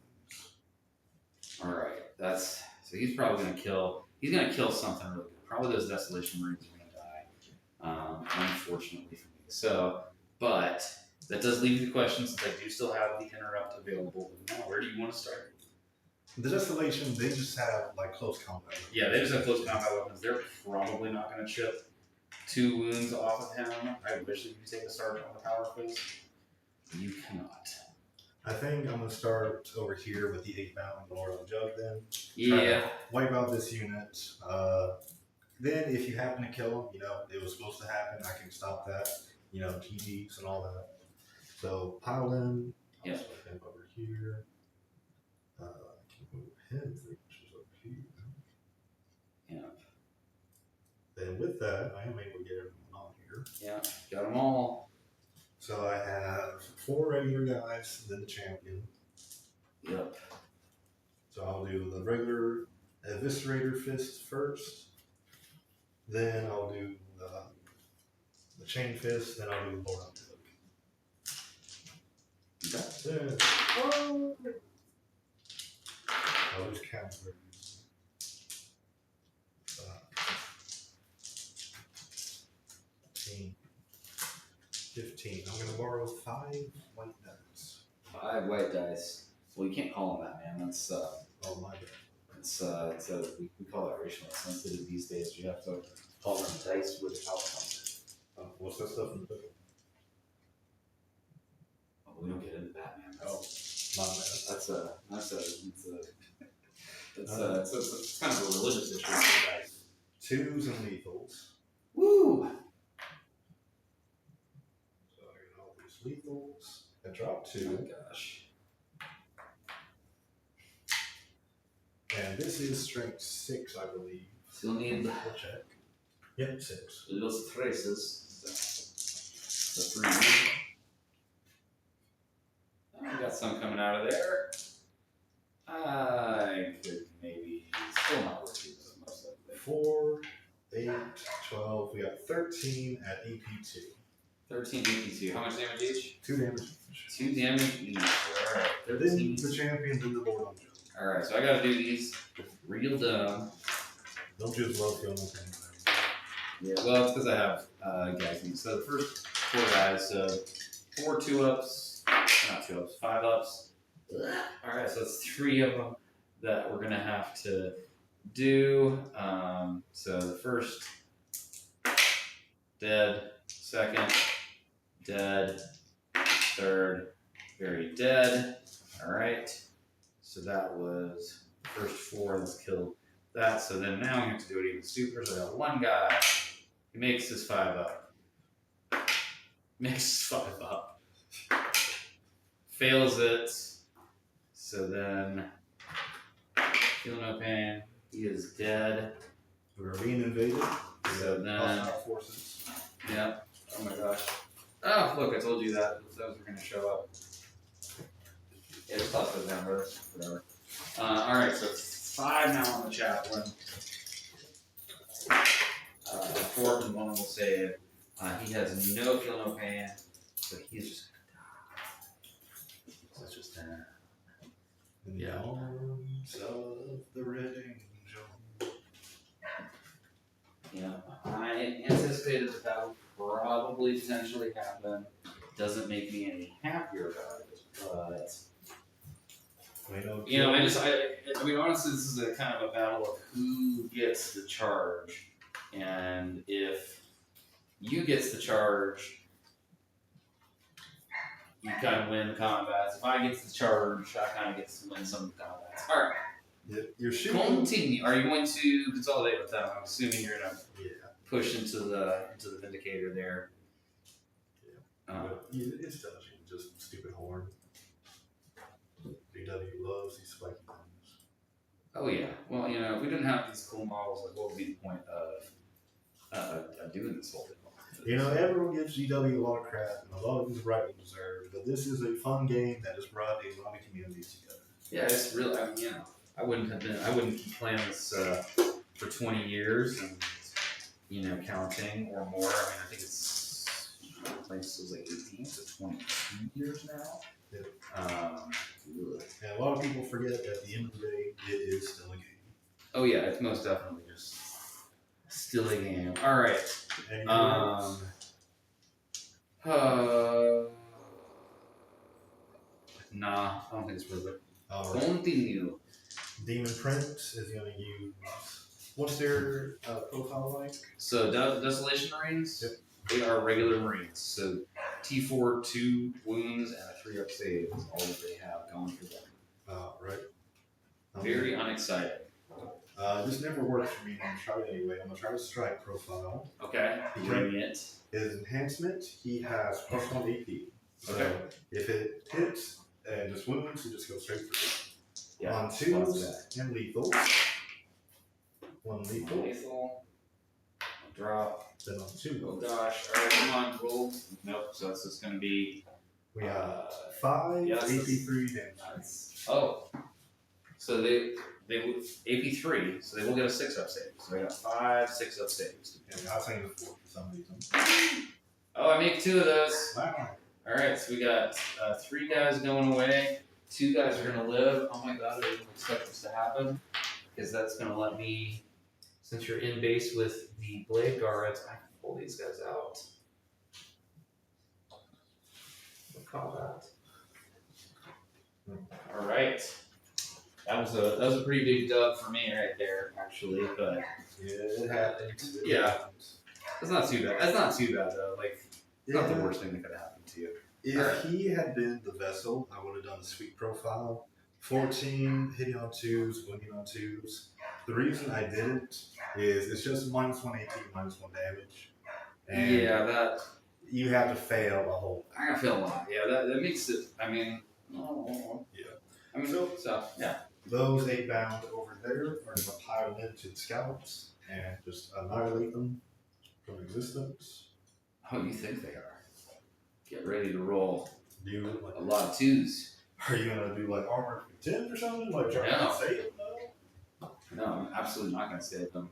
All right. So he's probably gonna kill. He's gonna kill something really good. Probably those Desolation Marines are gonna die. Unfortunately for me. So, but that does leave the question, since I do still have the interrupt available. Now, where do you want to start? The Desolation, they just have close combat weapons. Yeah, they just have close combat weapons. They're probably not gonna chip 2 wounds off of him. I wish that you could take a sergeant on the power fist. You cannot. I think I'm gonna start over here with the 8 Mountain Lord on Jug then. Yeah. Wipe out this unit. Then if you happen to kill him, it was supposed to happen. I can stop that. GGs and all that. So pile in. Yeah. I'll put him over here. I can move him 3 inches over here. Yeah. Then with that, I am able to get everyone on here. Yeah. Got them all. So I have 4 regular guys, then the champion. Yep. So I'll do the regular Eviscerator Fist first. Then I'll do the Chain Fist. Then I'll do the Lord on Jug. Then I'll just count for 15. 15. I'm going to borrow 5 white dice. 5 white dice. Well, you can't call them that, man. That's Oh, my bad. we call that racially sensitive these days. You have to call them dice with outcome. What's that stuff in the book? Oh, we don't get into that, man. Oh, my bad. It's kind of a religious issue. Dice. 2s and lethals. Woo! So I get all these lethals. I drop 2. Oh my gosh. And this is strength 6, I believe. Still need We'll check. Yep, 6. Los Treses. The 3. Oh, we got some coming out of there. I could maybe still not work these most likely. 4, 8, 12. We got 13 at EP2. 13 EP2. How much damage each? 2 damage. 2 damage each. Alright. Then 13. the champion did the board on Joe. Alright, so I gotta do these real dumb. Don't just love feeling anything. Yeah, well, it's because I have guys in. So the first 4 guys, so 4 2-ups, not 2-ups, 5-ups. Alright, so it's 3 of them that we're gonna have to do. So the first, dead. Second, dead. Third, very dead. Alright. So that was the first 4 that's killed that. So then now we have to do it even super. So I got 1 guy who makes his 5-up. Makes his 5-up. Fails it. So then, feel no pain. He is dead. We're being invaded. So then, Hostile forces. yep. Oh my gosh. Oh, look, I told you that those were going to show up. Yeah, just toss those down, brothers. Whatever. Alright, so 5 now on the chaplain. 4 and 1 will save. He has no feel, no pain. So he's just going to die. So it's just there. In the arms of the Red Angel. Yeah, I anticipated that would probably potentially happen. Doesn't make me any happier about it, but I mean, honestly, this is a kind of a battle of who gets the charge, and if you gets the charge, you kind of win the combats. If I get the charge, I kind of get to win some of the combats. All right. You're shooting. Continue. Are you going to consolidate with them? I'm assuming you're gonna push into the Vindicator there. Yeah. It's touching. Just stupid horn. VW loves these spiky things. Oh yeah. Well, if we didn't have these cool models, like, what would be the point of doing this whole thing? Everyone gives GW a lot of crap, and a lot of it is rightly deserved. But this is a fun game that has brought a lot of communities together. Yeah, it's really. I wouldn't keep playing this for 20 years and counting or more. I mean, I think it's places like 18 to 22 years now. Yeah. And a lot of people forget at the end of the day, it is still a game. Oh yeah, it's most definitely just still a game. All right. Nah, I don't think it's worth it. All right. Continue. Demon Prince is going to use. What's their profile like? So Desolation Marines, Yep. They are regular Marines. So T4, 2 wounds, and a 3-up save is all that they have going for them. Right. Very unexciting. This never works for me. I'm gonna try it anyway. I'm gonna try to strike profile. Okay, bring it. His enhancement, he has +1 AP. So Okay. if it hits and just wounds, it just goes straight through. Yeah. On 2s and lethal. 1 lethal. Lethal. Drop. Then on 2. Oh gosh. Alright, come on, roll. Nope, so it's just gonna be. We have 5 yes, AP3 damage. Oh. So they AP3, so they will get a 6-up save. So they got 5 6-up saves. And I was saying 4 for some reason. Oh, I make 2 of those. Wow. Alright, so we got 3 guys going away. 2 guys are gonna live. Oh my god, I didn't expect this to happen. Because that's gonna let me, since you're in base with the blade guards, I can pull these guys out. We'll call that. Alright. That was a pretty big dub for me right there, actually, but Yeah, it happens. yeah. It's not too bad. That's not too bad though. Like, it's not the worst thing that could happen to you. If he had been the vessel, I would have done the sweet profile. 14, hitting on 2s, winning on 2s. The reason I didn't is it's just -1 AP, -1 damage. And Yeah, that you have to fail a whole. I'm gonna feel a lot. Yeah, that makes it. I mean, Yeah. I mean, so yeah. Those 8 bound over there are going to pile into the scallops and just annihilate them from existence. Oh, you think they are? Get ready to roll Do you like? a lot of 2s. Are you gonna do like armor 10 or something? Like try No. to save it? No, I'm absolutely not gonna save them.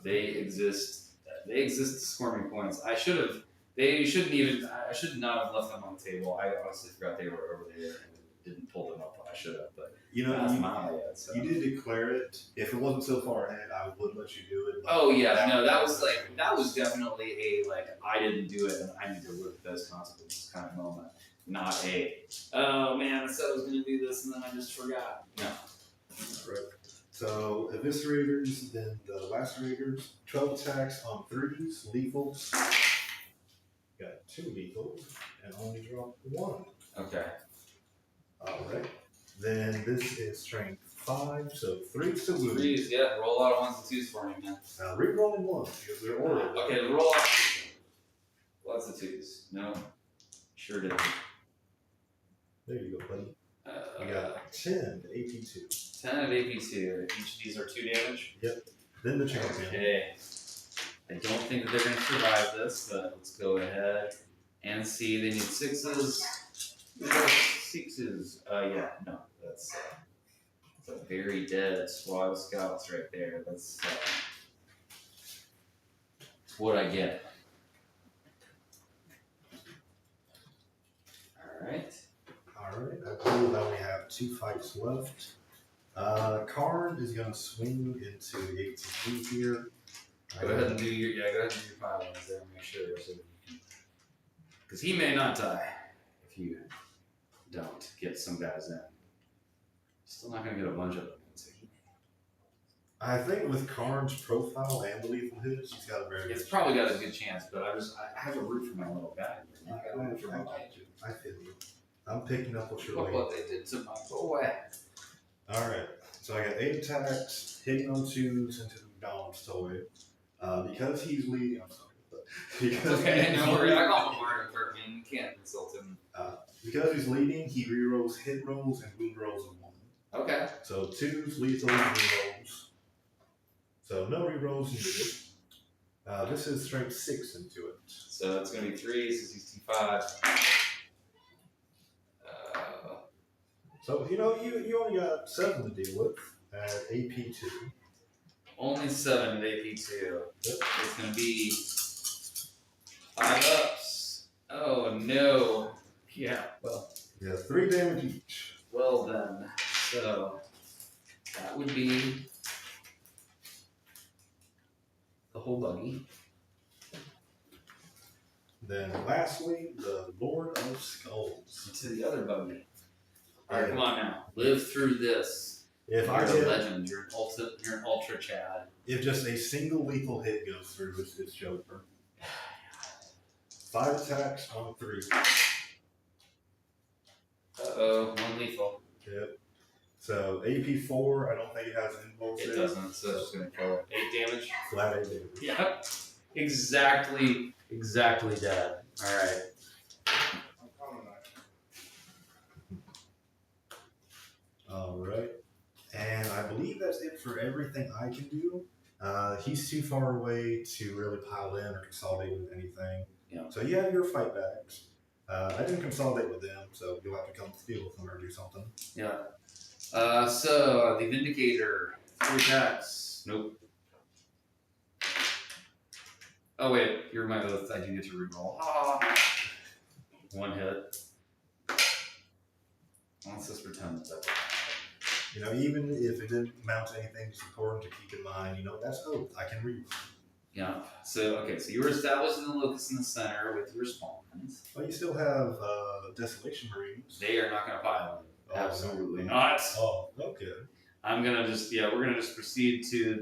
They exist. They exist as squirming points. I should have. They shouldn't even. I should not have left them on the table. I honestly forgot they were over there and didn't pull them up. I should have, but You know, that's my bad. So. you did declare it. If it wasn't so far ahead, I would let you do it. But Oh yeah, no, that was definitely a like I didn't do it and I need to live with those consequences kind of moment. Not a oh man, I said I was gonna do this and then I just forgot. No. Right. So eviscerators, then the lacerators, 12 attacks on 3s, lethals. Got 2 lethals and only dropped 1. Okay. Alright. Then this is strength 5, so 3 to wound. 3s, yeah, roll a lot of 1s and 2s for me, man. Re-rolling 1 because they're ordered. Okay, roll off. Lots of 2s. No. Sure did. There you go, buddy. We got 10 AP2. 10 of AP2. Each of these are 2 damage. Then the champion. Okay. I don't think that they're going to survive this, but let's go ahead and see. They need 6s. 6s. Yeah, no. That's a very dead squad of scouts right there. That's what I get. Alright. Alright, I believe I only have 2 fights left. Karn is going to swing into the ATP here. Go ahead and do your pilings there, make sure. Because he may not die if you don't get some guys in. Still not going to get a bunch of them in, so he I think with Karn's profile and the lethal hits, he's got a very It's good probably got a chance. good chance, but I have to root for my little guy. I gotta root for my guy. I feel you. I'm picking up what you're Look laying. what they did to my boy. Alright, so I got 8 attacks, hitting on 2s into Dom's toy. Because he's leading, I'm sorry. But because Okay, he's no worries. leading- I call him Mario Kart, man. You can't insult him. Because he's leading, he rerolls hit rolls and wound rolls in 1. Okay. So 2s, lethal, rerolls. So no rerolls needed. This is strength 6 into it. So it's going to be 3s, this is T5. So, you only got 7 to deal with at AP2. Only 7 at AP2. Yep. It's going to be 5 ups. Oh no. Yeah, well. Yeah, 3 damage each. Well then. So that would be the whole buggy. Then lastly, the Lord of Skulls. To the other buggy. Alright, come on now. Live through this. If You're I a get, legend. You're an ultra Chad. if just a single lethal hit goes through, it's Joker. 5 attacks on 3. One lethal. Yep. So AP4, I don't think it has an invuln It save. doesn't, so it's just gonna kill it. 8 damage. Flat 8 damage. Yep. Exactly dead. Alright. Alright. And I believe that's it for everything I can do. He's too far away to really pile in or consolidate with anything. Yeah. So you have your fight backs. I didn't consolidate with them, so you'll have to come deal with them or do something. Yeah. So the Vindicator, 3 attacks. Nope. Oh wait, you're my oath. I do get to reroll. One hit. Let's just pretend that. You know, even if it didn't amount to anything, it's important to keep in mind. You know, that's oath. I can reroll. Yeah. So okay. So you were establishing the locus in the center with your spawns. Well, you still have Desolation Marines. They are not going to pile in. Oh, Absolutely not. Oh, okay. I'm gonna just we're gonna just proceed to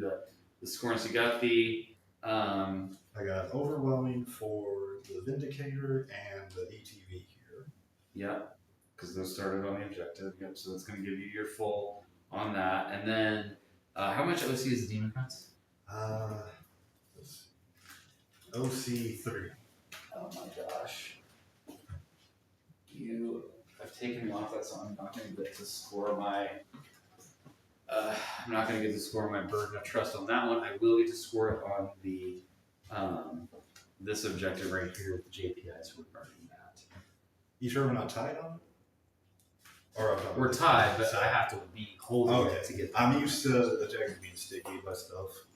the scoring. So you got the I got Overwhelming for the Vindicator and the ETV here. Yeah, because those started on the objective. Yep. So it's gonna give you your full on that, and then how much OC is the Demon Prince? OC3. Oh my gosh. I've taken me off that, so I'm not going to get to score my. I'm not going to get to score my burden of trust on that one. I will get to score it on the this objective right here with the JPIs regarding that. You sure we're not tied on it? Or we're tied, but I have to be holding it to get. I'm used to the objective being sticky by stuff.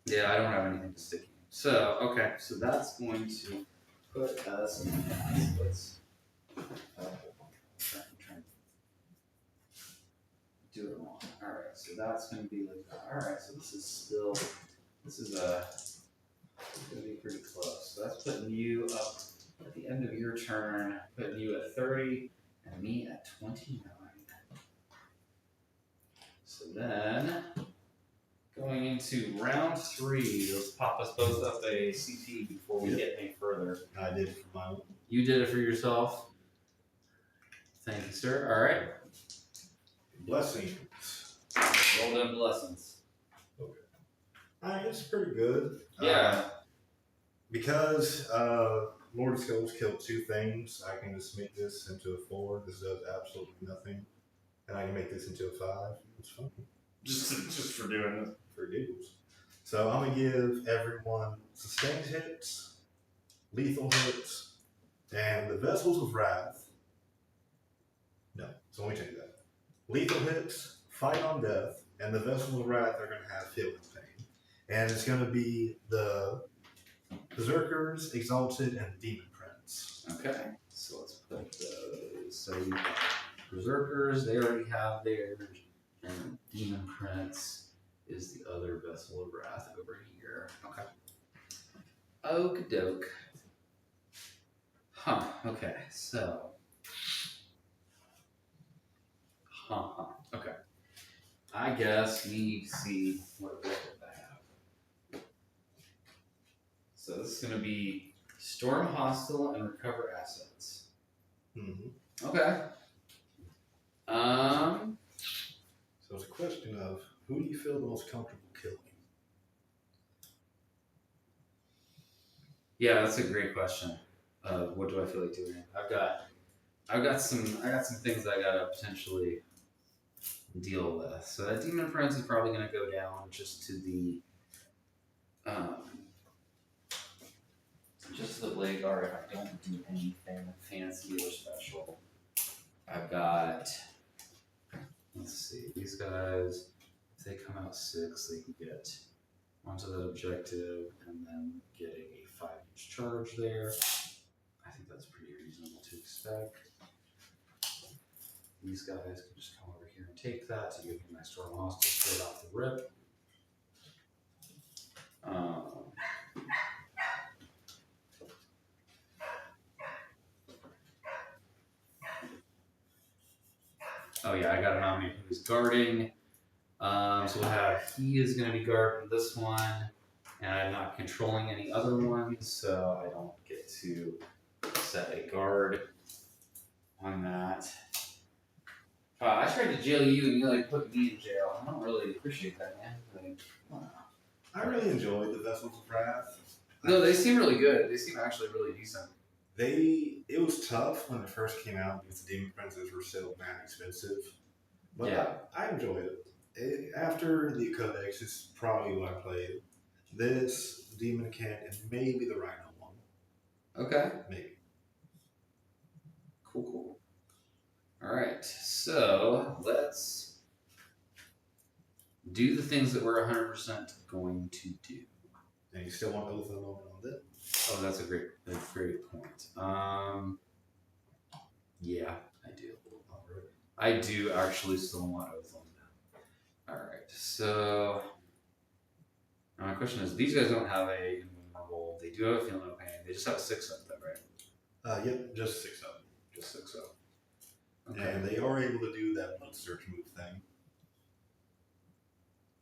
Yeah, I don't have anything to sticky. So okay, so that's going to put us in let's try and do it wrong. Alright, so that's gonna be like that. Alright, so this is gonna be pretty close. So that's putting you up at the end of your turn, putting you at 30 and me at 29. So then going into round 3, let's pop us both up a CP before we get any further. I did it for my own. You did it for yourself. Thank you, sir. All right. Blessings. Roll them blessings. Okay. It's pretty good. Yeah. Because Lord of Skulls killed 2 things, I can just make this into a 4. This does absolutely nothing. And I can make this into a 5. It's fun. Just for doing it. For giggles. So I'm going to give everyone sustained hits, lethal hits, and the Vessels of Wrath. No, so let me change that. Lethal hits, fight on death, and the Vessels of Wrath are going to have healing pain. And it's going to be the Berserkers, Exalted, and Demon Prince. Okay. So let's put those. So you got Berserkers, they already have theirs, and Demon Prince is the other Vessel of Wrath over here. Okay. Okie doke. Huh. Okay. So. Okay. I guess we need to see what objective I have. So this is going to be storm hostile and recover assets. Mm-hmm. Okay. So it's a question of who do you feel the most comfortable killing? Yeah, that's a great question. What do I feel like doing? I've got some things I gotta potentially deal with. So that Demon Prince is probably gonna go down just to the Blade Guard if I don't do anything fancy or special. I've got, let's see, these guys, if they come out 6, they can get onto that objective and then getting a 5-inch charge there. I think that's pretty reasonable to expect. These guys can just come over here and take that to give me my Storm Hostile straight off the rip. Oh yeah, I got an Omni who's guarding. So we'll have, he is going to be guarding this one, and I'm not controlling any other ones, so I don't get to set a guard on that. I tried to jail you and you like put me in jail. I don't really appreciate that, man. Like, wow. I really enjoyed the Vessels of Wrath. No, they seem really good. They seem actually really decent. It was tough when it first came out because the Demon Princes were so mad expensive. But Yeah. I enjoyed it. After the Codex, it's probably what I played. This, Demon Kin, and maybe the Rhino one. Okay. Maybe. Cool. All right. So let's do the things that we're 100% going to do. And you still want to open a moment on this? Oh, that's a great point. Yeah, I do. I do actually still want Oath on that. All right. So now my question is: these guys don't have a invulnerable. They do have a feel no pain. They just have a 6-up, though, right? Yep, just 6-up. Just 6-up. Okay. And they are able to do that blood search move thing.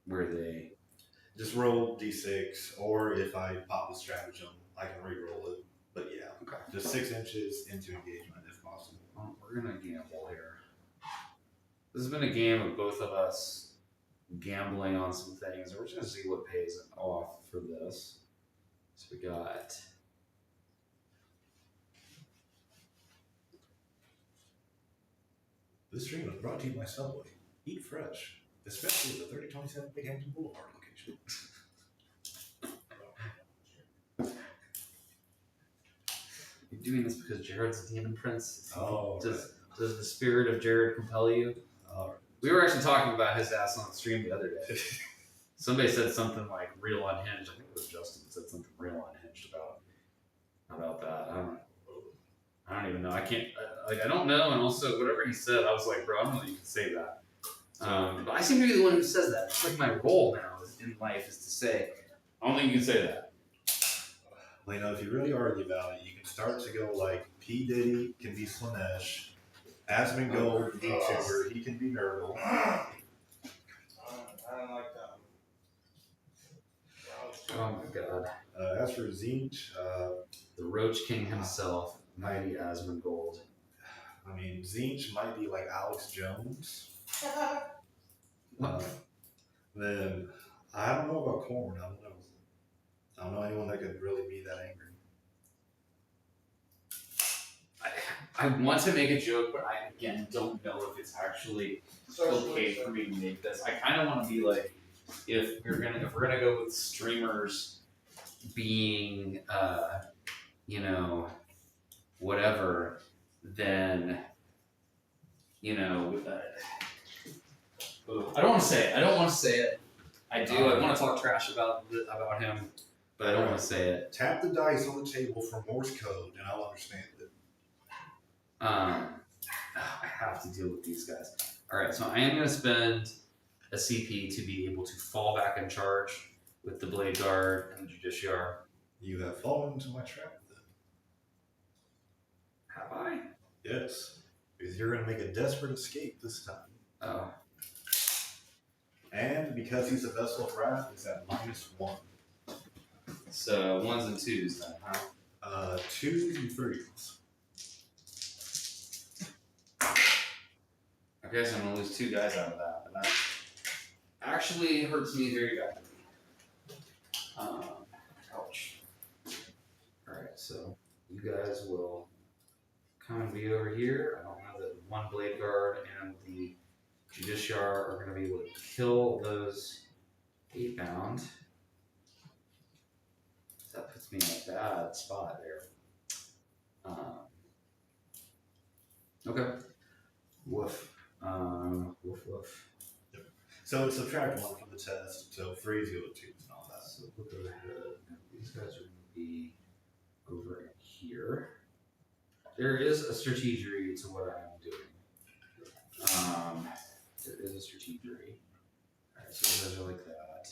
Where they just roll d6, or if I pop the stratagem, I can re-roll it. But yeah, okay. Just 6 inches into engagement if possible. Well, we're gonna gamble here. This has been a game of both of us gambling on some things. We're just gonna see what pays off for this. So we got. This stream was brought to you by Subway. Eat fresh, especially at the 3027 Big Hampton Boulevard location. You're doing this because Jared's a demon prince. Oh, does the spirit of Jared compel you? We were actually talking about his ass on the stream the other day. Somebody said something like real unhinged. I think it was Justin said something real unhinged about that. I don't even know. I can't. I don't know. And also, whatever he said, I was like, bro, I don't know you can say that. But I seem to be the one who says that. It's like my role now in life is to say, I don't think you can say that. Well, you know, if you really argue about it, you can start to go like P. Diddy can be Slanesh, Asmongold, VTuber, he can be Nurgle. I don't like that. Oh my god. As for Zinch, the Roach King himself, mighty Asmongold. I mean, Zinch might be like Alex Jones. Then I don't know about Corn. I don't know anyone that could really be that angry. I want to make a joke, but I again don't know if it's actually okay for me to make this. I kind of want to be like, if we're gonna go with streamers being, whatever, then, I don't want to say it. I do. I want to talk trash about him, but I don't want to say it. Tap the dice on the table for Morse code, and I'll understand it. I have to deal with these guys. All right, so I am going to spend a CP to be able to fall back and charge with the Blade Guard and the Judiciar. You have fallen into my trap, then. Have I? Yes, because you're going to make a desperate escape this time. Oh. And because he's a Vessel of Wrath, it's at -1. So 1s and 2s then, huh? 2s and 3s. Okay, so I'm going to lose 2 guys out of that. And that actually hurts me very badly. Ouch. Alright, so you guys will come and be over here. I don't know that 1 Blade Guard and the Judiciar are going to be able to kill those 8-bound. That puts me in a bad spot there. Okay. Woof. Woof. Yep. So it's subtract 1 from the test, so 3s go with 2s and all that. So look over here. These guys are going to be over here. There is a strategy to what I am doing. There is a strategy. Alright, so you guys are like that.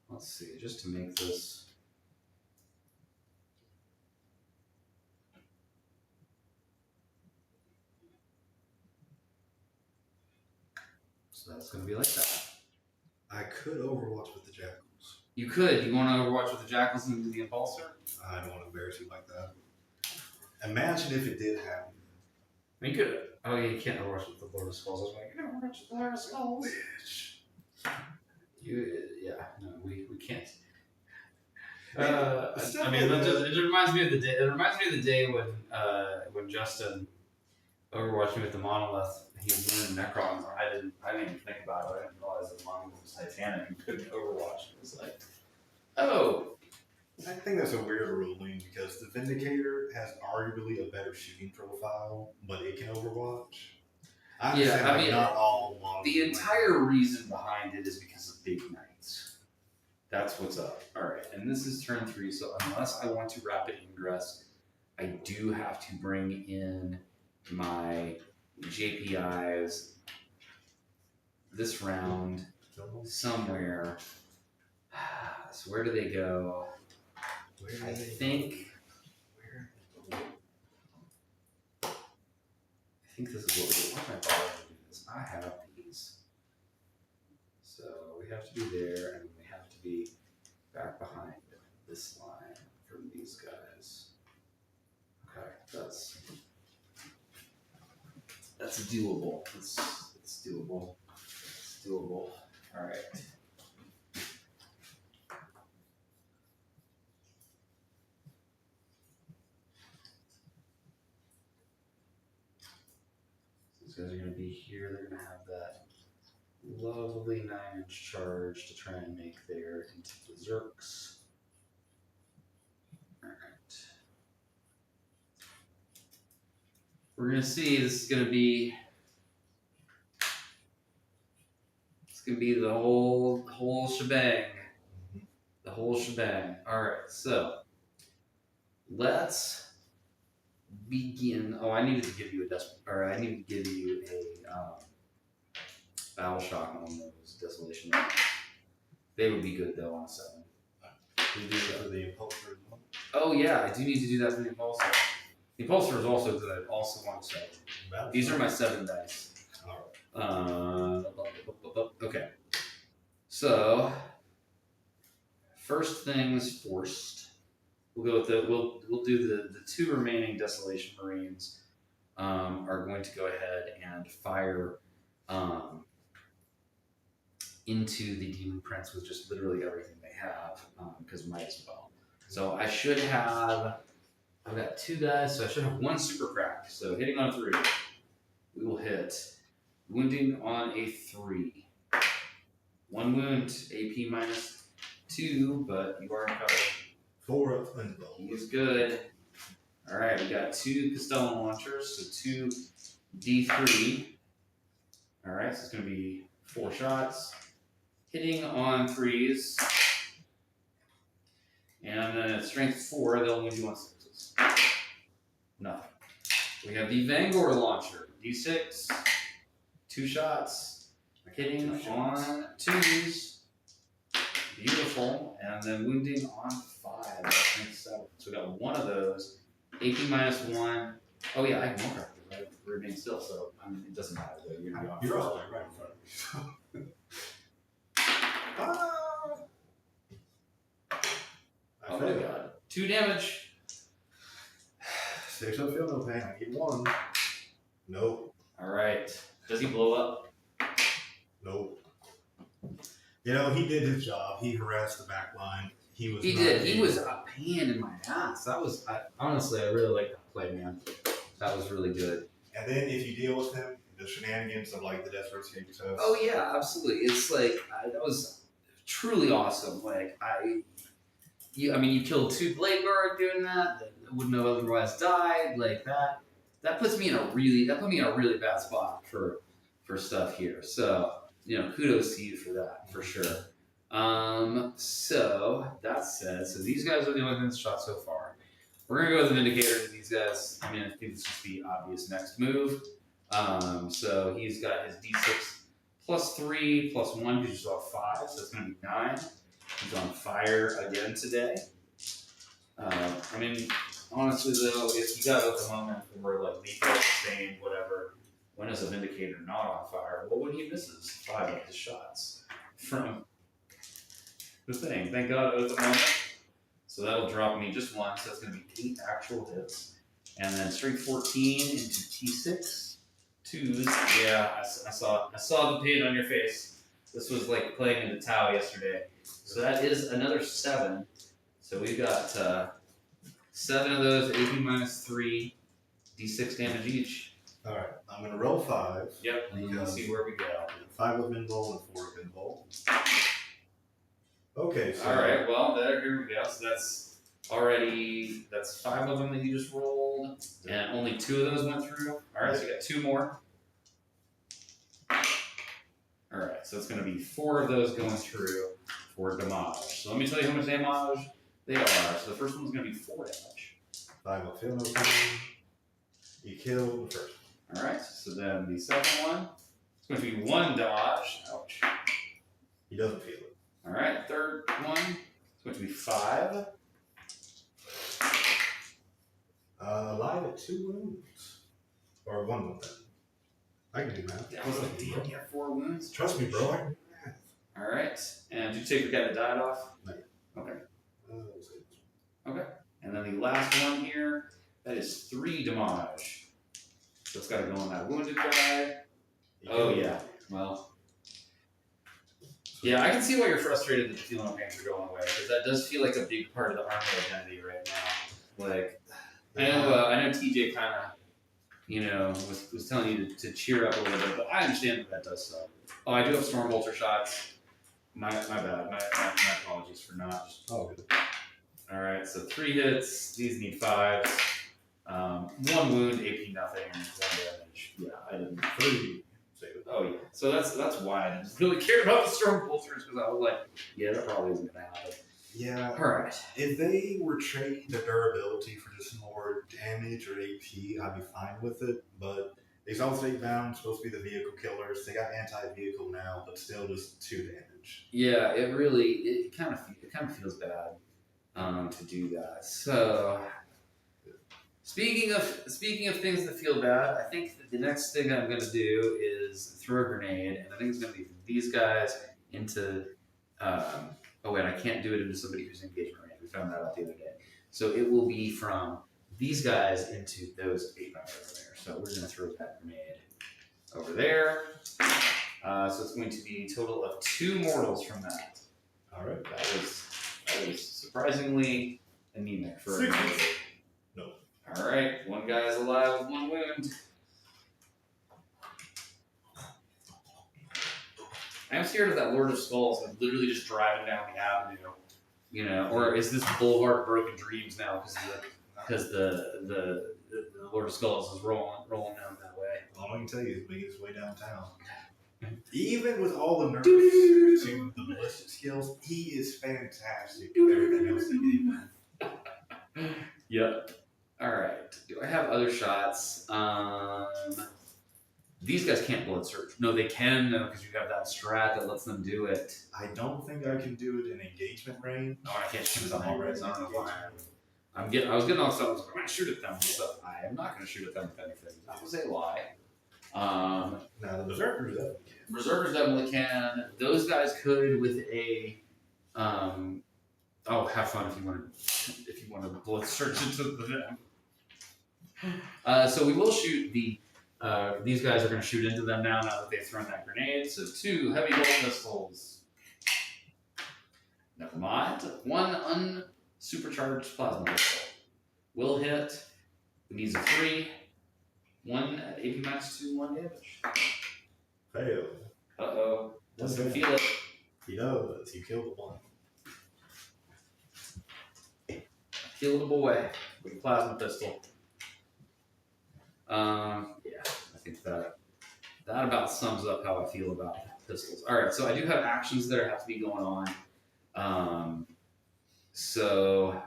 Let's see, just to make this. So that's going to be like that. I could Overwatch with the Jackals. You could. You want to Overwatch with the Jackals and the Impulsor? I don't want to embarrass you like that. Imagine if it did happen. I mean, you could. Oh, yeah, you can't Overwatch with the Lord of Skulls. I was like, you can Overwatch with the Lord of Skulls. No, we can't. I mean, it reminds me of the day. It reminds me of the day when Justin Overwatched me with the Monolith. He was doing Necrons. I didn't even think about it. I didn't realize that the Monolith was Titanic and couldn't Overwatch. It was like, oh. I think that's a weird ruling because the Vindicator has arguably a better shooting profile, but it can Overwatch. I mean, not all models. The entire reason behind it is because of Big Knights. That's what's up. All right, and this is turn 3, so unless I want to rapid ingress, I do have to bring in my JPIs this round somewhere. So where do they go? I think this is what we do. Why am I bothering to do this? I have these. So we have to be there, and we have to be back behind this line from these guys. Okay, that's doable. It's doable. It's doable. All right. These guys are going to be here. They're going to have that lovely 9-inch charge to try and make their into the Zerks. All right. We're going to see. This is going to be. It's going to be the whole shebang. The whole shebang. All right. So let's begin. Oh, I needed to give you I needed to give you a battle shock on those desolation rounds. They would be good though on 7. Can you do that for the Impulsor as well? Oh yeah, I do need to do that for the Impulsor. The Impulsor is also good. Also on 7. These are my 7 dice. Alright. Okay. So first things first. We'll go with we'll do the 2 remaining Desolation Marines are going to go ahead and fire into the Demon Prince with just literally everything they have, because might as well. So I should have, I've got 2 guys, so I should have 1 super crack. So hitting on a 3, we will hit. Wounding on a 3. 1 wound, AP -2, but you are covered. 4 up and go. He's good. All right, we got 2 Castellan launchers, so 2 D3. All right, so it's going to be 4 shots. Hitting on 3s. And then at strength 4, they'll wound you on 6s. Nothing. We have the Vanguard launcher, D6. 2 shots. Hitting on 2s. Beautiful. And then wounding on 5. Strength 7. So we got 1 of those. AP -1. Oh yeah, I have more crackers, right? We're being still, so I mean, it doesn't matter though. You're gonna be on. You're all right in front of me. Oh my god. 2 damage. 6 up, feel no pain. I need 1. Nope. Alright. Does he blow up? Nope. You know, he did his job. He harassed the back line. He did. He was a pain in my ass. Honestly, I really like that play, man. That was really good. And then if you deal with him, the shenanigans of like the Death Row Escape stuff. Oh yeah, absolutely. It's like that was truly awesome. Like you killed 2 Blade Guard doing that wouldn't have otherwise died. Like that. That put me in a really bad spot for stuff here. So kudos to you for that for sure. So that said, these guys are the only ones shot so far. We're gonna go with the Vindicator. These guys, I think it's just the obvious next move. So he's got his D6 +3 +1 because you still have 5, so it's gonna be 9. He's on fire again today. Honestly though, if you got Oklahoma for like lethal, sustained, whatever, when is a Vindicator not on fire? Well, when he misses 5 of his shots from the thing. Thank God it was a moment. So that'll drop me just one. So that's going to be 8 actual hits. And then straight 14 into T6. 2s. Yeah, I saw the pain on your face. This was like playing in the Tau yesterday. So that is another 7. So we've got 7 of those, AP minus 3, D6 damage each. All right, I'm gonna roll 5. Yep, and then we'll see where we go. 5 of Minvol and 4 of Minvol. Okay, so. All right, well, here we go. So that's 5 of them that you just rolled, and only 2 of those went through. All right, so you got 2 more. All right, so it's going to be 4 of those going through for damage. So let me tell you how much damage they are. So the first one's going to be 4 damage. 5 will feel no pain. You kill the first one. All right, so then the second one is going to be 1 damage. Ouch. He doesn't feel it. All right, third one is going to be 5. Alive at 2 wounds. Or 1 wound then. I can do math. That was like, damn, you have 4 wounds? Trust me, bro. I can do math. All right, and did you take the guy that died off? No. Okay. Let's see. Okay. And then the last one here, that is 3 damage. So it's got to go on that wounded guy. Oh, yeah. Well. Yeah, I can see why you're frustrated that the feeling of pains are going away, because that does feel like a big part of the armor identity right now. Like, I know TJ kind of, was telling you to cheer up a little bit, but I understand that does suck. Oh, I do have Storm Bolter shots. My bad. My apologies for not. Oh, good. All right, so 3 hits. These need 5s. 1 wound, AP nothing, 1 damage. Yeah, I didn't. 3. Oh yeah. So that's why I didn't really care about the Storm Bolters, because I was like, yeah, that probably isn't gonna happen. Yeah. All right. If they were trading their durability for just more damage or AP, I'd be fine with it. But Exalted Bound supposed to be the vehicle killers. They got anti-vehicle now, but still just 2 damage. Yeah, it kind of feels bad to do that. So speaking of things that feel bad, I think that the next thing I'm gonna do is throw a grenade, and I think it's gonna be these guys into. Oh wait, I can't do it into somebody who's engagement range. We found that out the other day. So it will be from these guys into those 8 members over there. So we're gonna throw that grenade over there. So it's going to be a total of 2 mortals from that. All right. That was surprisingly anemic for a 6. grenade. No. All right, 1 guy is alive with 1 wound. I'm scared of that Lord of Skulls, like literally just driving down the avenue, or is this Boulevard of Broken Dreams now because the Lord of Skulls is rolling down that way. All I can tell you is making his way downtown. Even with all the nerfs to the ballistic skills, he is fantastic with everything else he did. Yep. All right. Do I have other shots? These guys can't blood surge. No, they can though, because you have that strat that lets them do it. I don't think I can do it in engagement range. Oh, I can't shoot them already. I don't know why. I was getting all stuff. I was like, I'm gonna shoot at them. So I am not gonna shoot at them with anything. That was a lie. Now the Berserkers definitely can. Berserkers definitely can. Those guys could with a. Oh, have fun if you want to blood surge into them. So we will shoot the. These guys are going to shoot into them now that they've thrown that grenade. So 2 heavy bolt missiles. Never mind. 1 unsupercharged plasma pistol. Will hit. It needs a 3. 1 at AP max 2, 1 damage. Fail. Uh-oh. Doesn't feel it. He does. He killed the 1. Killed a boy with a plasma pistol. Yeah, I think that about sums up how I feel about pistols. All right, so I do have actions that have to be going on. So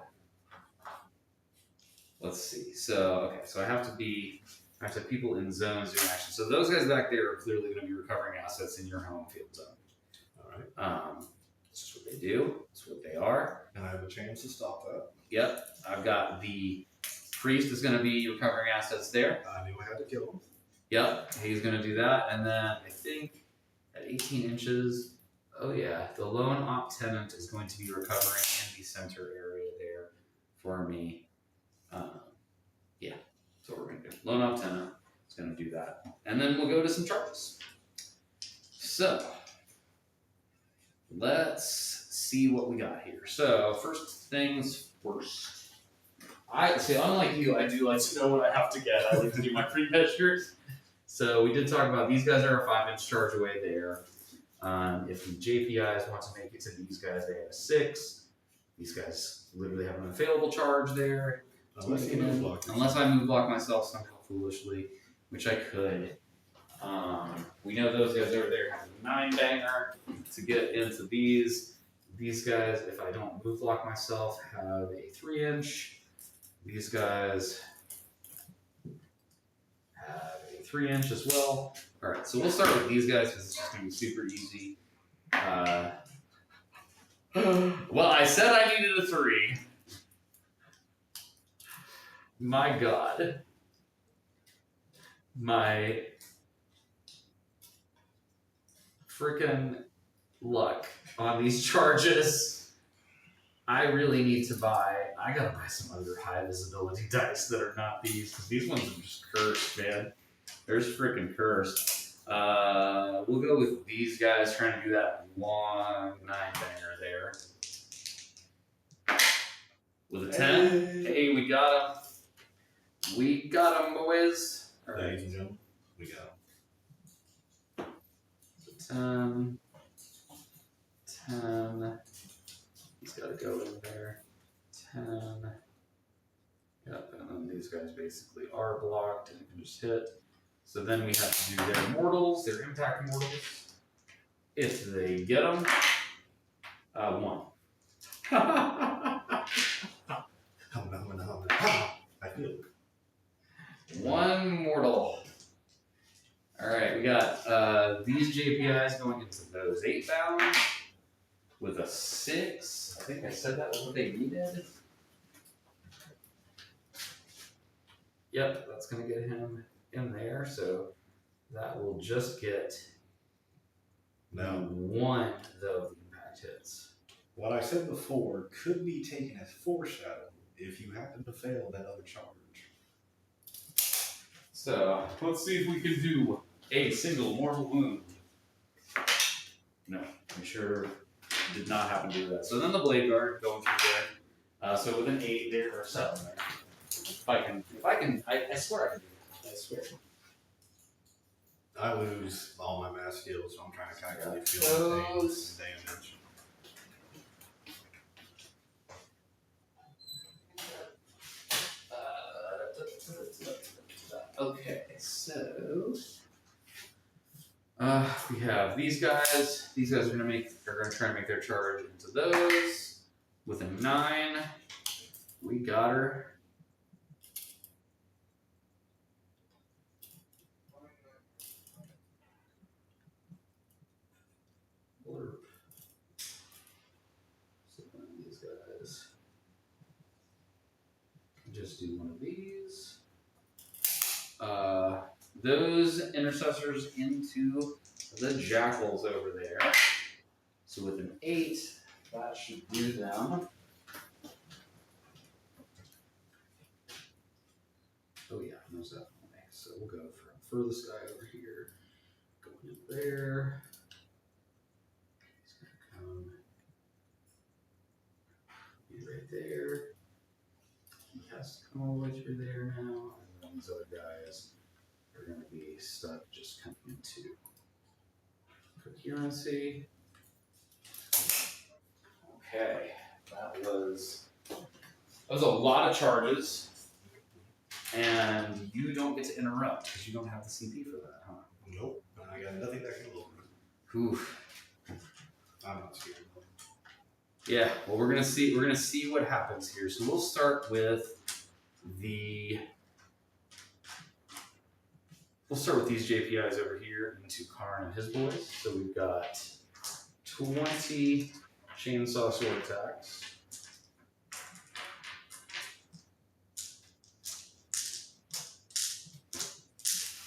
let's see. So I have to have people in zones doing action. So those guys back there are clearly going to be recovering assets in your home field zone. All right. That's just what they do. That's what they are. And I have a chance to stop that. Yep. I've got the priest is going to be recovering assets there. I knew I had to kill him. Yep, he's going to do that. And then I think at 18 inches, Oh yeah, the lone op tenant is going to be recovering in the center area there for me. Yeah, that's what we're gonna do. Lone op tenant is gonna do that, and then we'll go to some charges. So let's see what we got here. So first things first. I see. Unlike you, I do like to know what I have to get. I like to do my pre-measures. So we did talk about these guys are a 5-inch charge away there. If the JPIs want to make it to these guys, they have a 6. These guys literally have an available charge there. Unless you move block. Unless I move block myself somehow foolishly, which I could. We know those guys over there have a 9-banger to get into these. These guys, if I don't move block myself, have a 3-inch. These guys have a 3-inch as well. All right, so we'll start with these guys because it's just going to be super easy. Well, I said I needed a 3. My God. My freaking luck on these charges. I really need to buy. I gotta buy some other high visibility dice that are not these, because these ones are just cursed, man. They're just freaking cursed. We'll go with these guys trying to do that long 9-banger there. With a 10. Hey, we got him. We got him, boys. All right. Ladies and gentlemen, we got him. 10. 10. He's got to go in there. 10. Yep, and then these guys basically are blocked and can just hit. So then we have to do their mortals, their impact mortals. If they get them, 1. I feel it. 1 mortal. All right, we got these JPIs going into those 8 bound with a 6. I think I said that was what they needed. Yep, that's going to get him in there. So that will just get Now, 1 though the impact hits. what I said before could be taken as foreshadow if you happen to fail that other charge. So let's see if we can do a single mortal wound. No, I'm sure did not happen to do that. So then the blade guard going through there. So with an 8 there or 7 there. If I can, I swear I can do that. I swear. I lose all my math skills, so I'm trying to calculate field things and damage. Okay, so we have these guys. These guys are gonna try and make their charge into those with a 9. We got her. Blurp. So then these guys just do one of these. Those intercessors into the jackals over there. So with an 8, that should do them. Oh yeah, most definitely. So we'll go from furthest guy over here, going in there. He's gonna come be right there. He has to come all the way through there now, and then these other guys are going to be stuck just coming into coherency. Okay, that was a lot of charges, and you don't get to interrupt because you don't have the CP for that, huh? Nope, I got nothing that can lower. Oof. I'm not scared. Yeah, well, we're gonna see what happens here. So we'll start with these JPIs over here into Karn and his boys. So we've got 20 chainsaw sword attacks.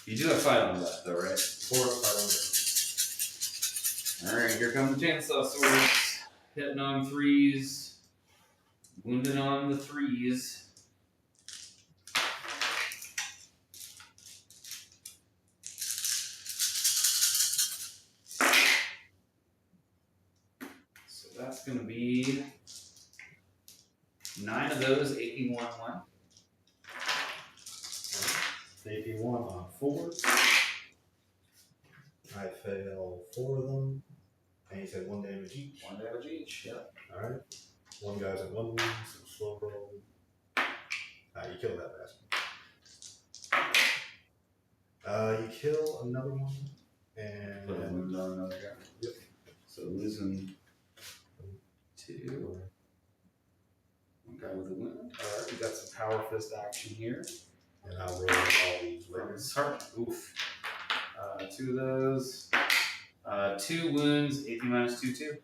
You do have 5 on left though, right? 4 up, 5 on Alright, here come the chainsaw swords. Hitting on 3s. Wounding on the 3s. So that's going to be 9 of those, AP 1-1. AP 1 on 4. I fail 4 of them. And you said 1 damage each. 1 damage each, yep. Alright. One guy's at 1 wound, so slow roll. You kill that bastard. You kill another one, and Put a wound on another guy. Yep. So losing 2. One guy with a wound. Alright, we got some power fist action here. and I'll roll all these later. Start. Oof. 2 of those. 2 wounds, AP minus 2/2.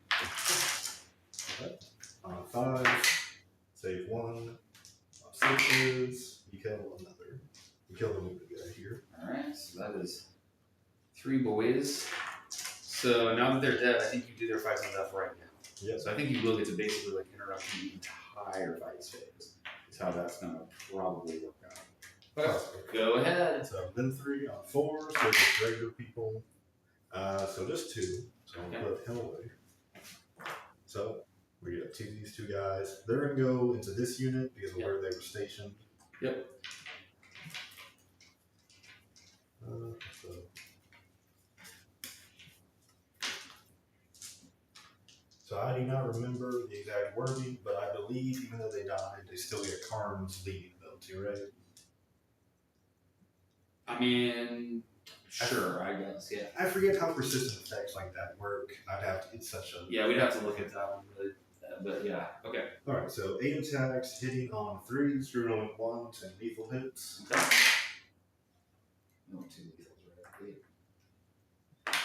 Okay. On 5, save 1. On 6s, you kill another. You kill the wounded guy here. Alright, so that is 3 boys. So now that they're dead, I think you do their fights on death right now. Yep. So I think you will get to basically like interrupt the entire fight phase. Is how that's gonna probably work out. But go ahead. So then 3 on 4, so just regular people. So just 2. So I'm gonna put him away. So we got these 2 guys. They're gonna go into this unit because of where they were stationed. Yep. So I do not remember the exact wording, but I believe even though they died, they still get Karn's leading ability, right? I mean, sure, I guess, yeah. I forget how persistent effects like that work. I'd have to, it's such a... Yeah, we'd have to look at that one, really. But yeah, okay. Alright, so 8 attacks, hitting on 3s, rerolling 1s, and lethal hits. Okay. No, 2 lethals, right?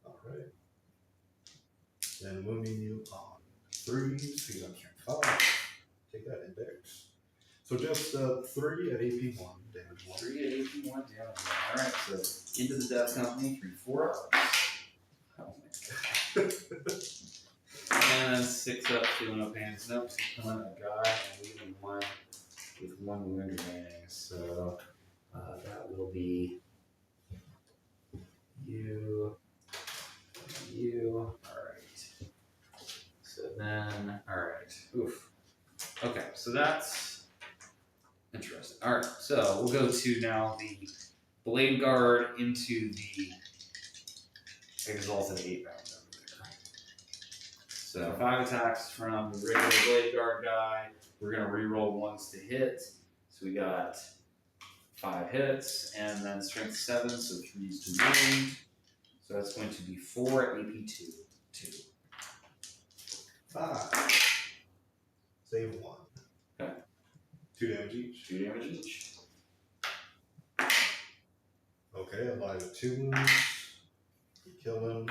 Alright. Then wounding you on 3s, because I'm strength 5. Take that index. So just 3 at AP 1, damage 1. 3 at AP 1, damage 1. Alright, so into the death company, 3/4 hours. Oh my god. And 6 up, feeling no pain. Nope, killing a guy and leaving 1 with 1 wound remaining. So that will be you. Alright. So then, alright. Oof. Okay, so that's interesting. Alright, so we'll go to now the Blade Guard into the Exalted 8 round over there. So 5 attacks from the regular Blade Guard guy. We're going to reroll 1s to hit. So we got 5 hits, and then strength 7, so 3s to wound. So that's going to be 4 at AP 2. 5. Save 1. Okay. 2 damage each. 2 damage each. Okay, alive at 2 wounds. You kill him.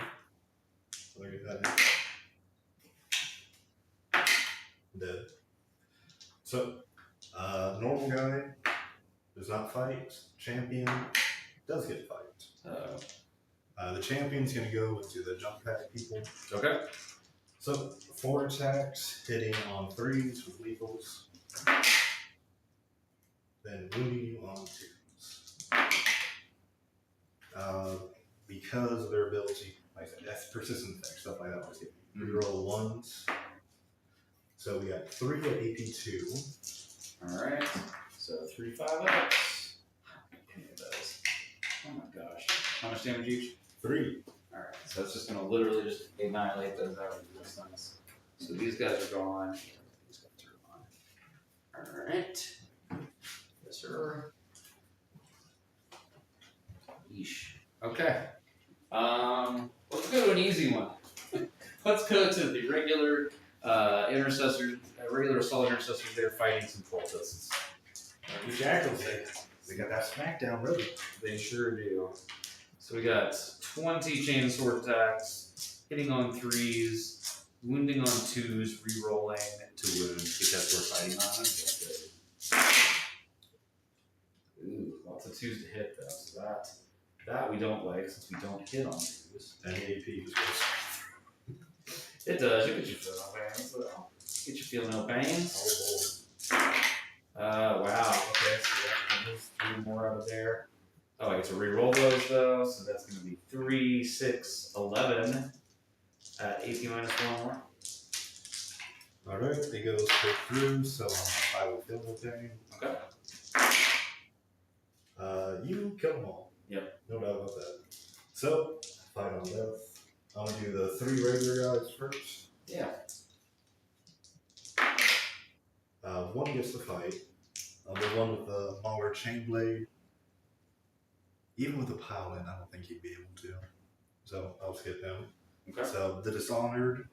Look at that. Dead. So, normal guy does not fight. Champion does get fight. The champion's going to go into the jump pack people. Okay. So, 4 attacks, hitting on 3s with lethals. Then wounding you on 2s. Because of their ability, like I said, that's persistent effects, stuff like that. We roll 1s. So we got 3 at AP 2. Alright. So 3 5-ups. Any of those. Oh my gosh. How much damage each? 3. Alright, so it's just gonna literally just annihilate those out of resistance. So these guys are gone. Yeah, these guys are gone. Alright. Yes, sir. Yeesh. Okay. Let's go to an easy one. Let's go to the regular intercessors, regular assault intercessors. They're fighting some cultists. The Jackals, they got that smackdown rhythm. They sure do. So we got 20 chainsword attacks, hitting on 3s, wounding on 2s, re-rolling to wound because we're fighting on them. Ooh, lots of 2s to hit though, so that That we don't like since we don't hit on twos. And the AP just goes. It does. You get your feel no pains. Well, get your feel no pains. Wow. Okay, so that moves 3 more out of there. Oh, I get to re-roll those though, so that's going to be 3, 6, 11 at AP minus 1 more. Alright, it goes straight through, so I will feel no pain. Okay. You kill them all. Yep. No doubt about that. So, fight on death. I'm gonna do the 3 regular guys first. Yeah. 1 gets the fight. The one with the Mauler chain blade. Even with the pile in, I don't think he'd be able to. So I'll skip him. Okay. So the Dishonored,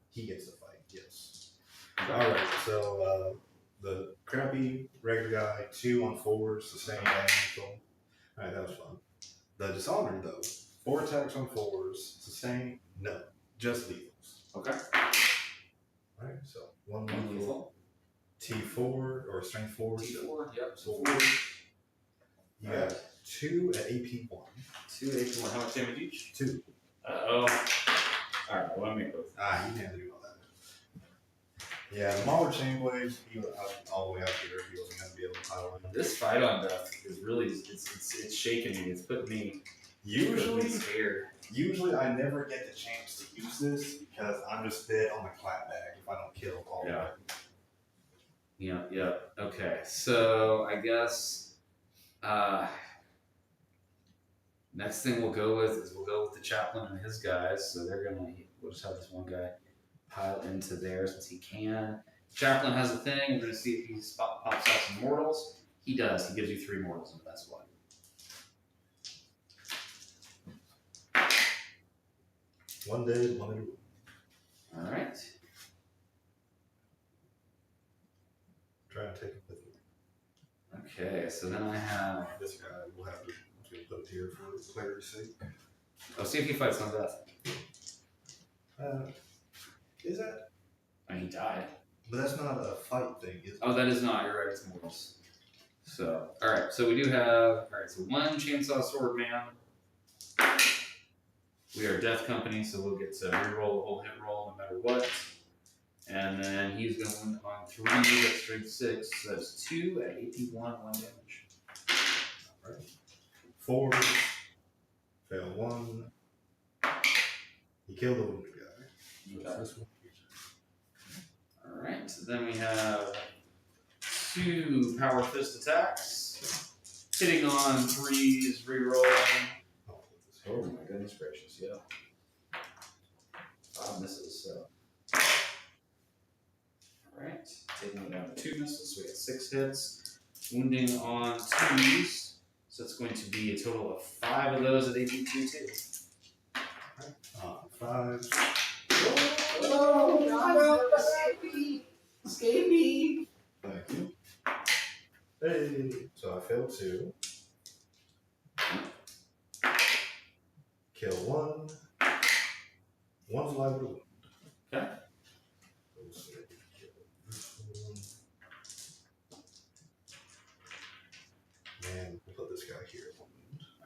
he gets the fight, yes. Okay. Alright, so the crappy regular guy, 2 on 4s, sustain damage. Alright, that was fun. The Dishonored, though, 4 attacks on 4s, sustain, no, just lethals. Okay. Alright, so 1 One lethal. lethal. T4 or strength 4. T4. Yep. So 4. You got 2 at AP 1. 2 AP1. How much damage each? 2. Oh. Alright, well, let me go. You can't do all that. Yeah, the Mauler chain blade, he was all the way up here. He wasn't going to be able to pile in. This fight on death is really it's shaking me. It's putting me scared. Usually, I never get the chance to use this because I'm just dead on the clapback if I don't kill all of it. Yeah. Okay, so I guess next thing we'll go with the chaplain and his guys. So we'll just have this one guy pile into there since he can. Chaplain has a thing. We're gonna see if he pops out some mortals. He does. He gives you 3 mortals into that spot. One dead, 1 in a room. All right. Try and take him with me. Okay, so then I have. This guy will have to. I'm going to put it here for clarity's sake. Oh, see if he fights on death. Is that? I mean, he died. But that's not a fight thing, is it? Oh, that is not. You're right. It's mortals. So, all right. So we do have. All right. So 1 chainsaw sword man. We are Death Company, so we'll get to reroll the whole hit roll no matter what. And then he's going to win on 3 at strength 6. So that's 2 at AP 1 damage. All right. 4. Fail 1. He killed the wounded guy. Okay. This one. All right. So then we have 2 power fist attacks, hitting on 3s, rerolling. I'll put this Oh here. my goodness gracious! Yeah. 5 misses. So. Alright, taking it down to 2 misses, so we got 6 hits. Wounding on 2s, so it's going to be a total of 5 of those at AP 2 too. 5. Oh, no, escape me! Thank you. Hey. So I failed 2. Kill 1. 1's alive with a wound. Okay. And we'll put this guy here.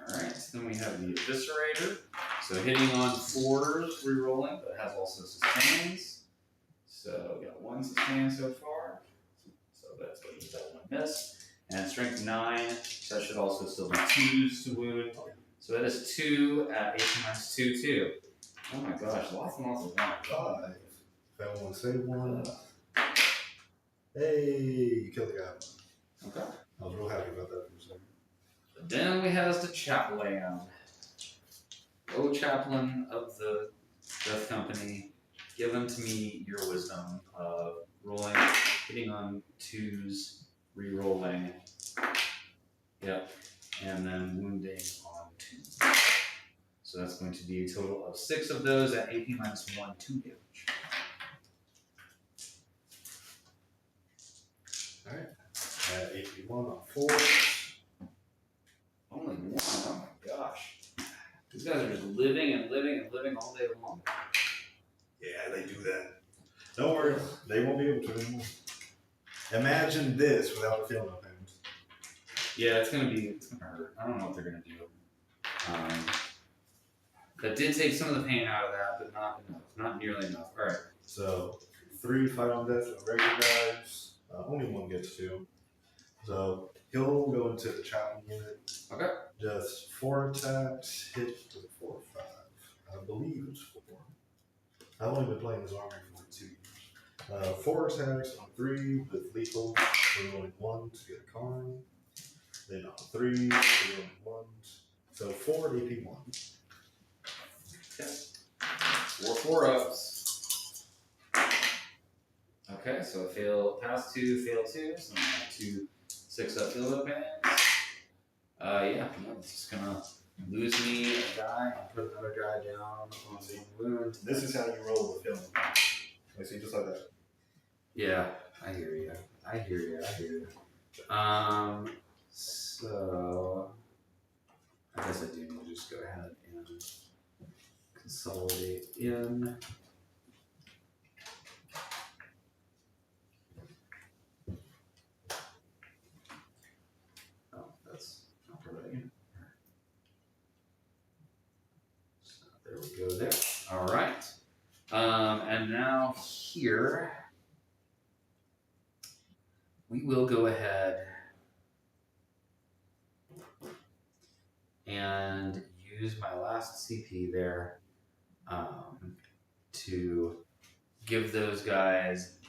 Alright, then we have the Eviscerator. So hitting on 4s, rerolling, but it has also sustains. So we got 1 sustain so far. So that's what you that 1 miss. And strength 9, so that should also still be 2s to wound. So that is 2 at AP minus 2 too. Oh my gosh, lots and lots of 1. 5. Fail 1, save 1. Hey, you killed the guy. Okay. I was real happy about that for a second. Then we have the Chaplain. O Chaplain of the Death Company, give unto me your wisdom of rolling, hitting on 2s, re-rolling, yep, and then wounding on 2s. So that's going to be a total of 6 of those at AP minus 1, 2 damage. Alright. At AP 1 on 4. Only 1, oh my gosh. These guys are just living and living and living all day long. Yeah, they do that. Don't worry, they won't be able to anymore. Imagine this without the feeling of things. Yeah, it's gonna hurt. I don't know what they're gonna do. That did take some of the pain out of that, but not enough. Not nearly enough. All right. So 3 fight on death of regular guys. Only one gets 2. So he'll go into the chopping unit. Okay. Just 4 attacks, hit with 4 or 5. I believe it's 4. I've only been playing this army for like 2 years. 4 attacks on 3 with lethal, rerolling 1 to get a card. Then on 3, rerolling 1. So 4 AP 1. Okay. 4 4-ups. Okay, so fail pass 2, fail 2. So I'm at 2 6-up field up bands. Yeah, no, it's just gonna lose me a guy and put another guy down on 1 wound. This is how you roll the film. I see, just like that. Yeah, I hear you. So I guess I do need to just go ahead and consolidate in. Oh, that's not right. So there we go there. All right. And now here, we will go ahead and use my last CP there to give those guys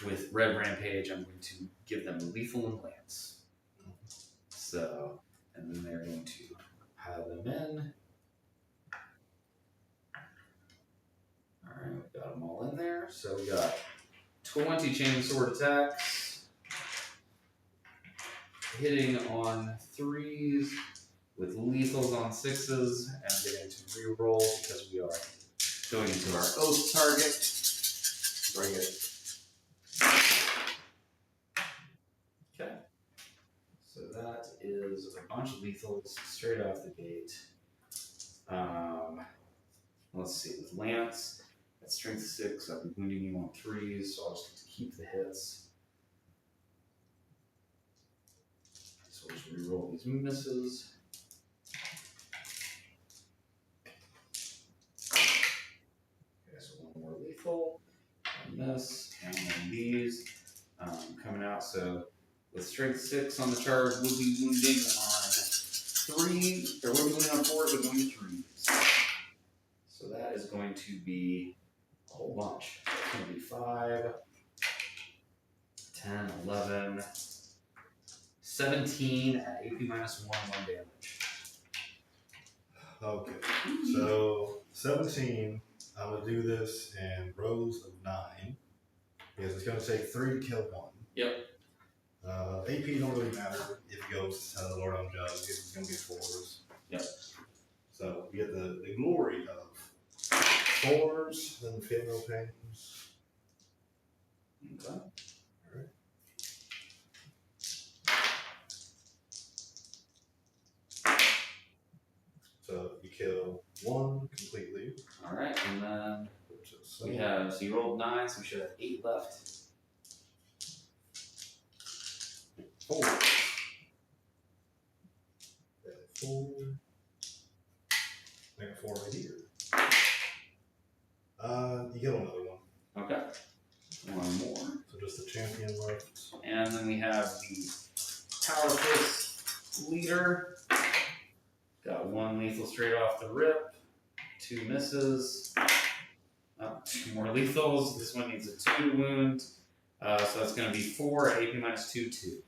with Red Rampage, I'm going to give them lethal and lance. So, and then they're going to pile them in. Alright, we got them all in there. So we got 20 chainsword attacks, hitting on 3s with lethals on 6s, and getting to reroll because we are going into our oath target. Bring it. Okay. So that is a bunch of lethals straight off the gate. Let's see, with Lance, at strength 6, I'll be wounding you on 3s, so I'll just get to keep the hits. So we'll just reroll these misses. Okay, so 1 more lethal on this, and then these coming out. So with strength 6 on the charge, we'll be wounding on 3, or we'll be wounding on 4s, but going to 3s. So that is going to be a whole bunch. So it's going to be 5, 10, 11, 17 at AP minus 1 damage. Okay, so 17, I'm going to do this in rows of 9, because it's going to take 3 to kill 1. Yep. AP don't really matter if it goes to the Lord on Judge, it's going to be 4s. Yep. So you get the glory of 4s, then feel no pains. Okay. Alright. So you kill 1 completely. Alright, and then we have, so you rolled 9, so we should have 8 left. 4. 4. Make a 4 right here. You kill another one. Okay. 1 more. So just the champion left. And then we have the Power Fist leader. Got 1 lethal straight off the rip. 2 misses. 2 more lethals. This one needs a 2 wound. So that's going to be 4 at AP minus 2, 2.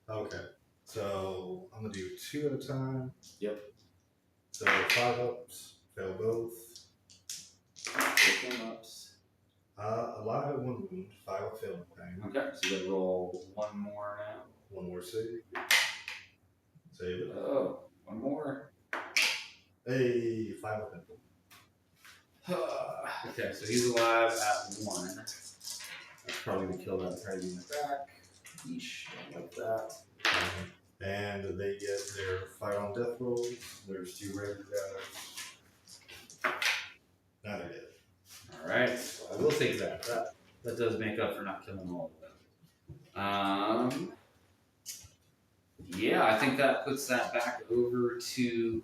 Okay. So I'm going to do 2 at a time. Yep. So 5 ups, fail both. 1 ups. Alive at 1 wound, 5 up fail pain. Okay, so you gotta roll 1 more now. 1 more save. Save it. Oh, 1 more. Hey, 5 up info. Okay, so he's alive at 1. That's probably gonna kill that entire unit back. Yeesh, don't like that. And they get their fight on death rolls. There's 2 regular guys. Now they're dead. Alright, so I will take that. That does make up for not killing all of them. Yeah, I think that puts that back over to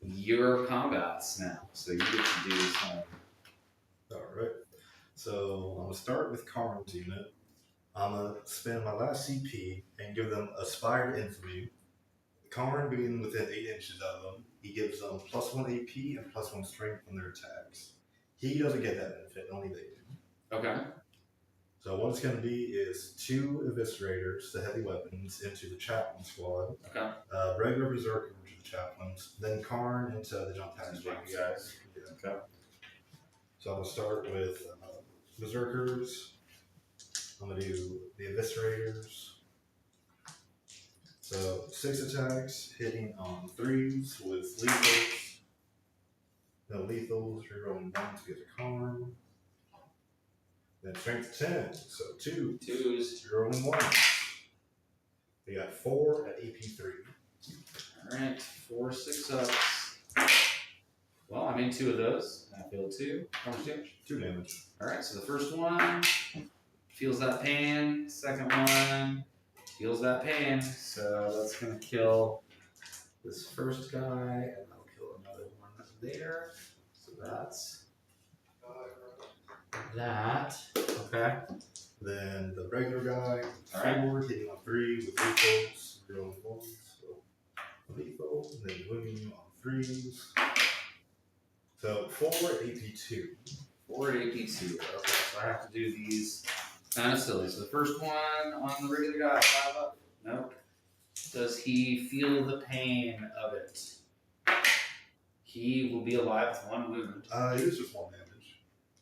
your combats now, so you get to do some. Alright. So I'm gonna start with Karn's unit. I'm gonna spend my last CP and give them Aspired Infamy. Karn being within 8 inches of them, he gives them +1 AP and +1 strength on their attacks. He doesn't get that benefit, only they do. Okay. So what it's going to be is 2 Eviscerators, the heavy weapons, into the Chaplain squad. Okay. Regular Berserker into the Chaplains. Then Karn into the Jump Pack guys. Yeah. Okay. So I'm going to start with Berserkers. I'm going to do the Eviscerators. So 6 attacks, hitting on 3s with lethals. No lethals, rerolling 1s to get a Karn. Then strength 10, so 2. 2s. Rerolling 1. We got 4 at AP3. Alright, 4 6-ups. Well, I made 2 of those. I failed 2. How much damage? 2 damage. Alright, so the first one feels that pain. Second one feels that pain. So that's going to kill this first guy, and I'll kill another one there. So that's that. Okay. Then the regular guy, Alright. 4, hitting on 3 with lethals, rerolling 1s. So lethal, then wounding on 3s. So 4 at AP2. 4 at AP2. Okay, so I have to do these kind of silly. So the first one on the regular guy, 5 up. Nope. Does he feel the pain of it? He will be alive with 1 wound. It is just 1 damage.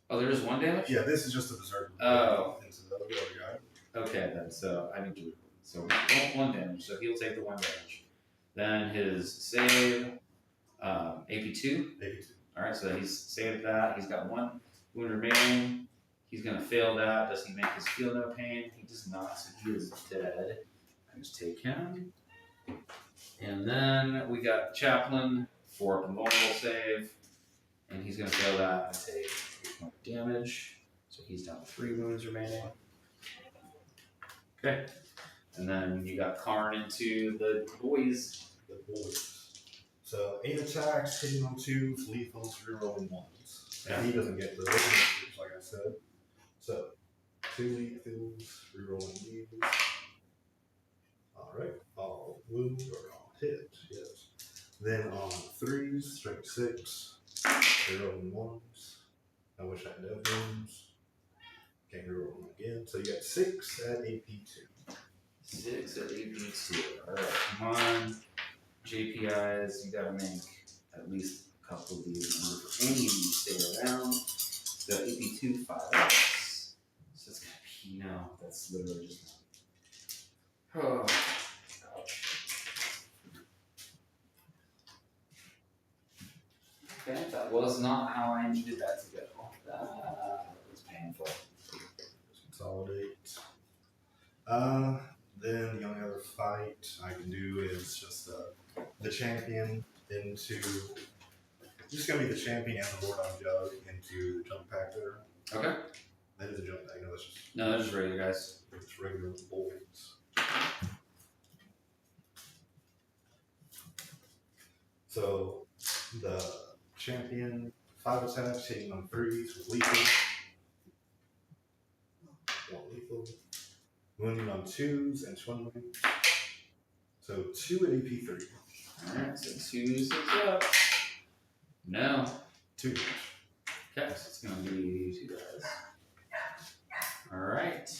Oh, there is 1 damage? Yeah, this is just a berserker. Oh. Into the other guy. Okay, then. So I need to. So 1 damage. So he'll take the 1 damage. Then his save, AP2. AP2. Alright, so he's saved that. He's got 1 wound remaining. He's going to fail that. Does he make his feel no pain? He does not, so he is dead. I just take him. And then we got Chaplain for a vulnerable save. And he's going to fail that and take 8 point damage. So he's down to 3 wounds remaining. Okay. And then you got Karn into the boys. The boys. So 8 attacks, hitting on 2s, lethals, rerolling 1s. Yeah. And he doesn't get the lethals, like I said. So 2 lethals, rerolling these. Alright, all wound or all hit, yes. Then on 3s, strength 6, rerolling 1s. I wish I had no wounds. Can't reroll them again. So you got 6 at AP2. 6 at AP2. Alright, come on. JPIs, you gotta make at least a couple of these in order for any of these to stay around. So AP2, 5 ups. So it's gonna be, no, that's literally just not. Oh, ouch. Okay, that was not how I needed that to go. That was painful. Consolidate. Then the only other fight I can do is just the champion into. Just gonna be the champion and the Lord on Jug into the jump pack there. Okay. That is a jump pack. No, that's just. No, that's just regular, guys. It's regular bolts. So the champion, 5 attacks, hitting on 3s with lethal. 1 lethal. Wounding on 2s and 1 wound. So 2 at AP3. Alright, so 2 6 up. No. 2 damage. Okay, so it's gonna be 2 guys. Alright.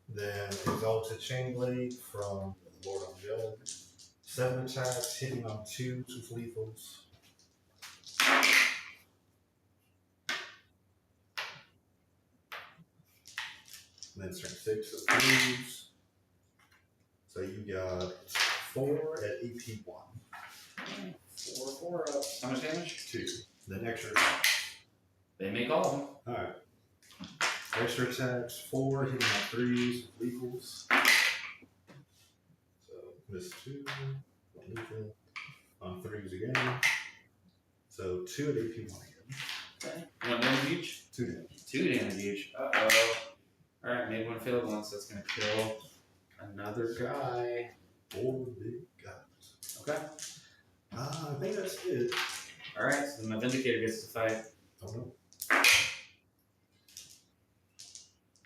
Then Exalted Chainblade from the Lord on Jug. 7 attacks, hitting on 2s with lethals. Then strength 6 of 3s. So you got 4 at AP1. 4 up. How much damage? 2. Then extra. They make all of them. Alright. Extra attacks, 4, hitting on 3s with lethals. So miss 2, 1 lethal. On 3s again. So 2 at AP1 again. Okay. 1 damage each? 2 damage. 2 damage each. Uh-oh. Alright, made 1 failed one, so that's gonna kill another guy. 4 big guys. Okay. I think that's it. Alright, so then my Vindicator gets to fight. Oh no.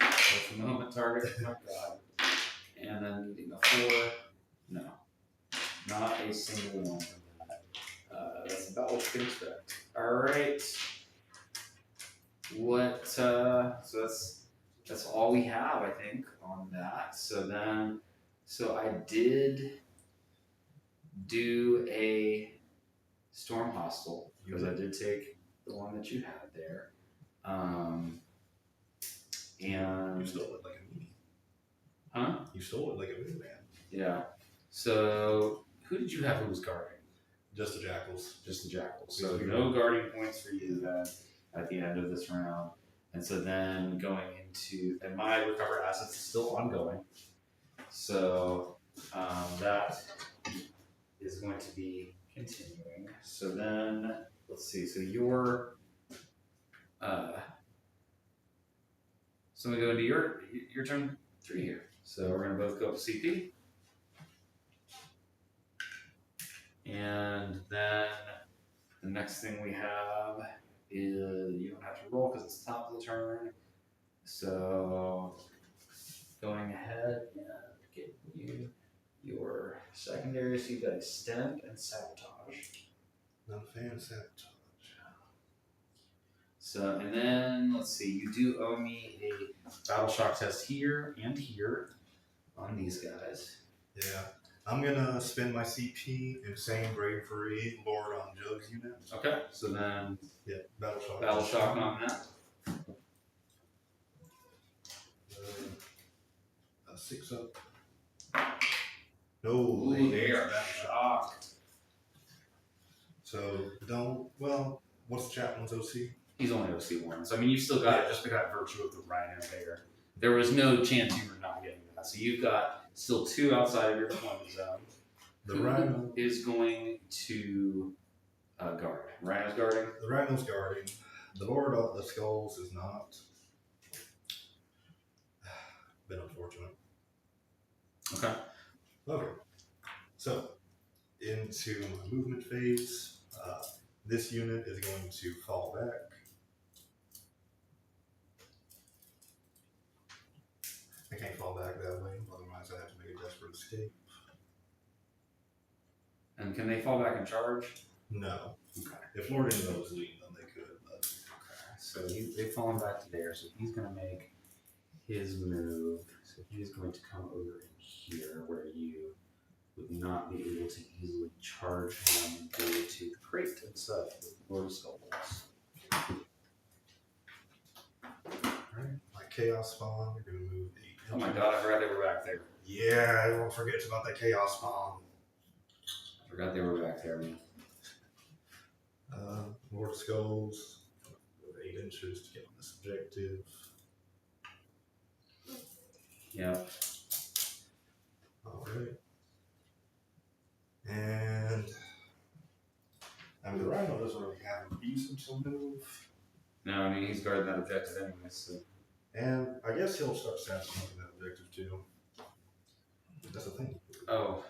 That's the moment target. Oh my god. And then needing a 4. No. Not a single one from that. That's about what you can expect. Alright. What, so that's all we have, I think, on that. So I did do a Storm Hostile, because I did take the one that you had there. And You stole it like a meanie. huh? You stole it like a minivan. Yeah. So who did you have who was guarding? Just the Jackals. Just the Jackals. So no guarding points for you then at the end of this round. And so then going into, and my recover assets is still ongoing. So that is going to be continuing. So then, let's see, so your, so we go into your turn 3 here. So we're gonna both go up to CP. And then the next thing we have is you don't have to roll because it's top of the turn. So going ahead and getting you your secondary, so you've got extend and sabotage. Not a fan of sabotage. So and then let's see, you do owe me a battle shock test here and here on these guys. Yeah. I'm gonna spend my CP insane bravery Lord on Jugs unit. Okay, so then Yeah, battle shock. battle shock on that. A 6 up. No, Ooh, they are shocked. So don't. Well, what's the chaplain's OC? He's only OC1. So I mean you've still got it just by virtue of the Rhino there. There was no chance you were not getting that. So you've got still 2 outside of your deployment zone. The Rhino is going to guard. Rhino's guarding. The Rhino's guarding. The Lord of the Skulls is not. Been unfortunate. Okay. Okay. So, into my movement phase, this unit is going to fall back. I can't fall back that way, otherwise I have to make a desperate escape. And can they fall back and charge? No. Okay. If Lord Inno was leading them, they could. But... Okay. So they've fallen back to there. So he's going to make his move. So he's going to come over in here where you would not be able to easily charge him and go to the crate and stuff with Lord of Skulls. Alright, my Chaos Spawn, you're going to move 8. Oh my god, I forgot they were back there. Yeah, everyone forgets about that Chaos Spawn. I forgot they were back there, man. Lord of Skulls, 8 inches to get on this objective. Yeah. Alright. And I mean, the Rhino doesn't really have a reason to move. No, I mean, he's guarding that objective anyway, so. And I guess he'll start assassinating that objective too. That's the thing. Oh.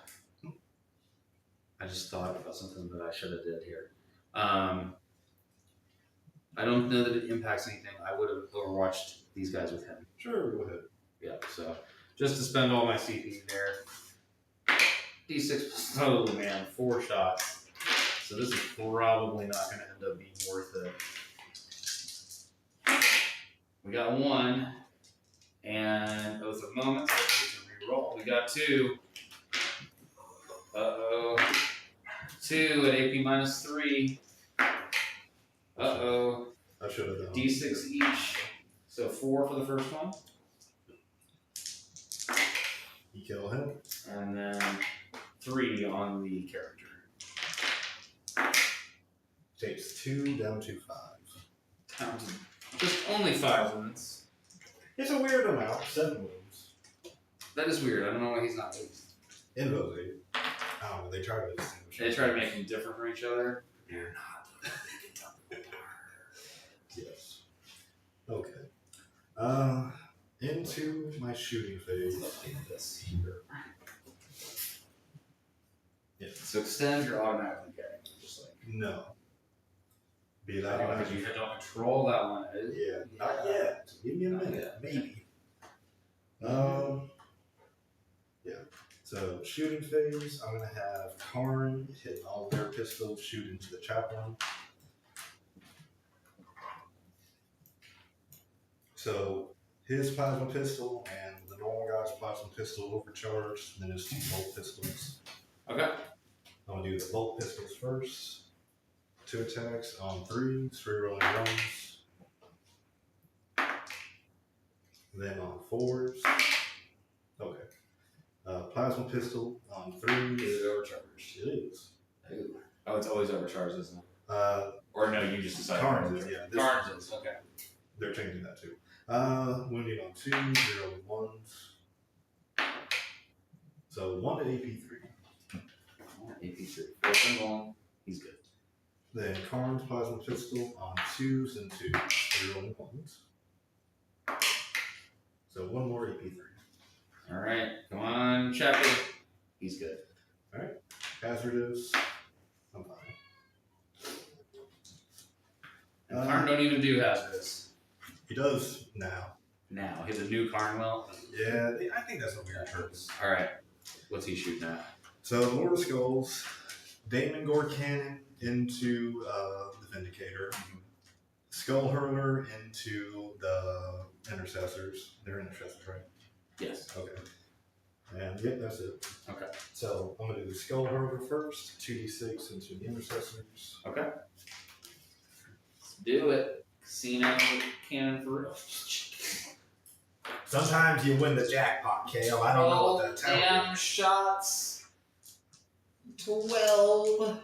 I just thought about something that I should have did here. I don't know that it impacts anything. I would have overwatched these guys with him. Sure, go ahead. Yeah, so just to spend all my CP there. D6 plus, oh man, 4 shots. So this is probably not going to end up being worth it. We got 1, and Oath of Moments, so we can reroll. We got 2. Uh-oh. 2 at AP minus 3. Uh-oh. I should have done. D6 each. So 4 for the first one. You kill him. And then 3 on the character. Takes 2 down to 5. Down to just only 5 wounds. It's a weird amount. 7 wounds. That is weird. I don't know why he's not moved. Invo's 8. I don't know. They try to distinguish. They try to make them different from each other. They're not. Yes. Okay. Into my shooting phase. This here. Yeah. So extend, you're automatically getting. No. Be it Because you don't control that one. Yeah, not yet. Give me a Not minute, yet. maybe. Yeah. So shooting phase, I'm gonna have Karn hit all their pistols, shoot into the chaplain. So his plasma pistol and the normal guy's plasma pistol overcharged, and then his 2 bolt pistols. Okay. I'm gonna do the bolt pistols first. 2 attacks on 3s, 3 rolling ones. Then on 4s. Okay. Plasma pistol on 3s. Is it overcharged? It is. Ooh. Oh, it's always overcharged, isn't it? Uh, Or no, you just decided. Karn's is, yeah. this Karn's one. is, okay. They're changing that too. Wounding on 2, 0 ones. So 1 to AP3. AP3. 4th and 1. He's good. Then Karn's plasma pistol on 2s and 2s, 0 and ones. So 1 more AP3. Alright, come on, Chapter. He's good. Alright. Hazardous. I'm fine. And Karn don't even do hazardous. He does now. Now, he's a new Karnwell. Yeah, I think that's a weird term. Alright, what's he shooting at? So Lord of Skulls, Damon Gore Cannon into the Vindicator, Skull Hurler into the Intercessors. They're Intercessors, right? Yes. Okay. And yep, that's it. Okay. So I'm gonna do the Skull Hurler first, 2d6 into the Intercessors. Okay. Let's do it. Casino cannon for real. Sometimes you win the jackpot, Kael. I don't know what that tells you. Damn shots. 12.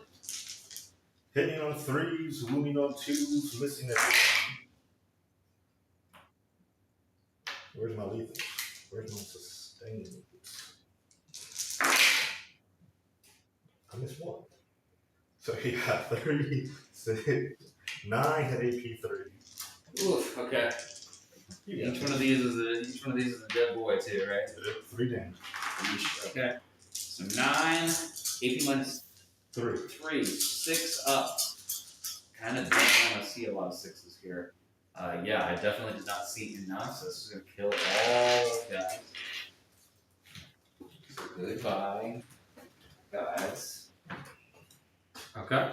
Hitting on 3s, wounding on 2s, missing everything. Where's my lethal? Where's my sustain? I missed 1. So he got 3, 6, 9 hit AP3. Oof, okay. Each one of these is a dead boy too, right? 3 damage. Okay. So 9, AP minus 3. 3, 6 up. Kind of don't want to see a lot of 6s here. Yeah, I definitely did not see enough, so this is going to kill all those guys. So goodbye, guys. Okay.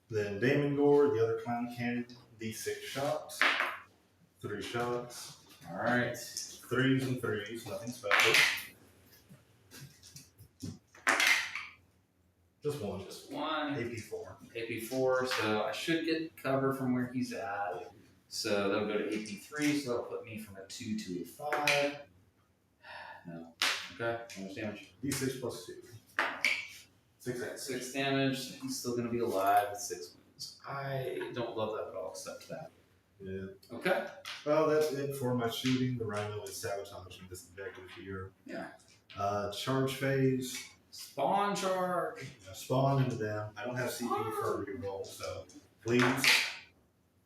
Then Damon Gore, the other clown cannon, D6 shots. 3 shots. Alright. 3s and 3s, nothing special. Just 1. Just 1. AP4. AP4, so I should get cover from where he's at. So that'll go to AP3, so that'll put me from a 2 to a 5. No. Okay, how much damage? D6 plus 2. 6 damage, so he's still going to be alive with 6 wounds. I don't love that at all, except that. Yeah. Okay. Well, that's it for my shooting. The Rhino is sabotaging this objective here. Yeah. Charge phase. Spawn charge. Spawn into them. I don't have CP for a reroll, so please.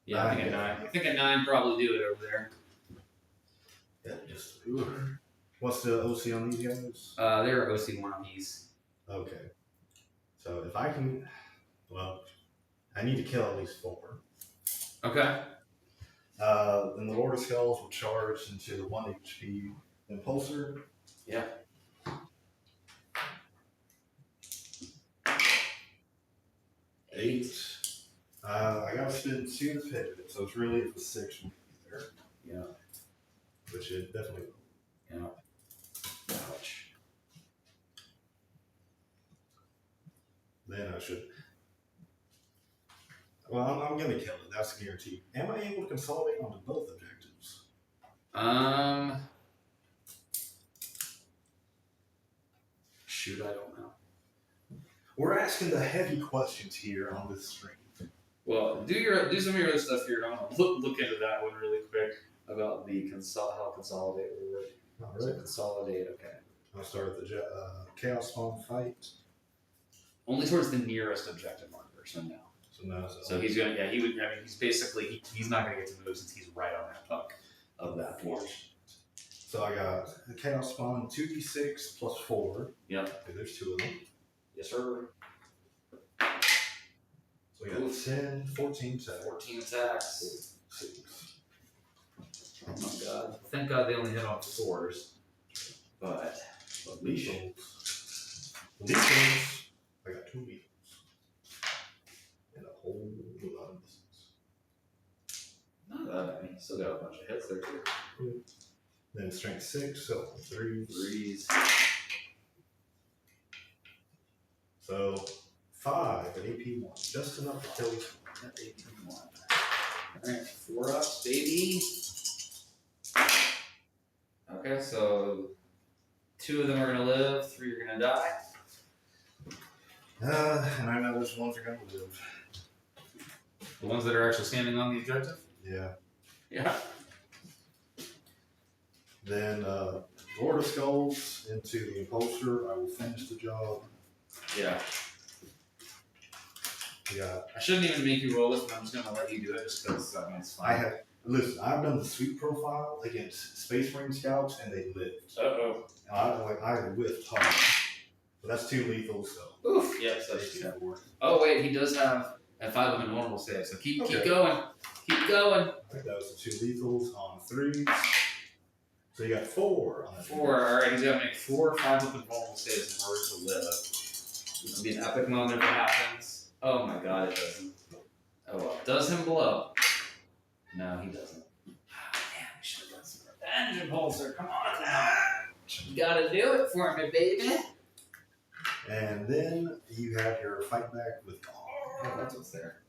Yeah, I think a 9 probably do it over there. Yeah, just. What's the OC on these guys? They're OC1 on these. Okay. So if I can, well, I need to kill at least 4. Okay. Then the Lord of Skulls will charge into the 1 HP Impulsor. Yeah. Eight. I gotta spend 2 to pivot it, so it's really a 6 there. Yeah. Which it definitely will. Yeah. Ouch. Then I should. Well, I'm gonna kill it. That's guaranteed. Am I able to consolidate onto both objectives? Shoot, I don't know. We're asking the heavy questions here on this stream. Well, do some of your other stuff here. I'm gonna look into that one really quick about the how consolidate will work. All So right. consolidate, okay. I'll start at the Chaos Spawn fight. Only towards the nearest objective marker, so no. So He's gonna, yeah, he would. I mean, he's basically he's not gonna get to move since he's right on that puck of that force. So I got the Chaos Spawn 2d6 plus 4. Yep. Okay, there's 2 of them. Yes, sir. So We got 10, 14 attacks. 14 attacks. 6. Oh my god. Thank god they only hit on 4s. But Lethals. Lethals. I got 2 lethals. And a whole lot of misses. not that many. Still got a bunch of hits there too. Then strength 6, so 3s. 3s. So 5 at AP 1. Just enough to kill each one. At 18-1. Alright, 4 ups, baby. Okay, so 2 of them are gonna live, 3 are gonna die. And I know which ones are going to live. The ones that are actually standing on the objective? Yeah. Yeah. Then Lord of Skulls into the Impulsor. I will finish the job. Yeah. Yeah. I shouldn't even make you roll this, but I'm just gonna let you do it just because it's fun. I've done the sweep profile against Space Marine Scouts and they lived. Uh-oh. I whiffed hard. So that's 2 lethals, so. Oof. Yeah, so that's 2 more. Oh wait, he does have a 5 of a normal save, so keep Okay. going. Keep going. I think that was the 2 lethals on 3s. So you got 4 on that. 4. Alright, he's gonna make 4 or 5 of the normal saves in order to live. This will be an epic moment if it happens. Oh my god, it doesn't. Oh well. Does him blow? No, he doesn't. Oh, man, we should have done some revenge impulsor. Come on now. You gotta do it for me, baby. And then you have your fight back with Oh, that's what's there.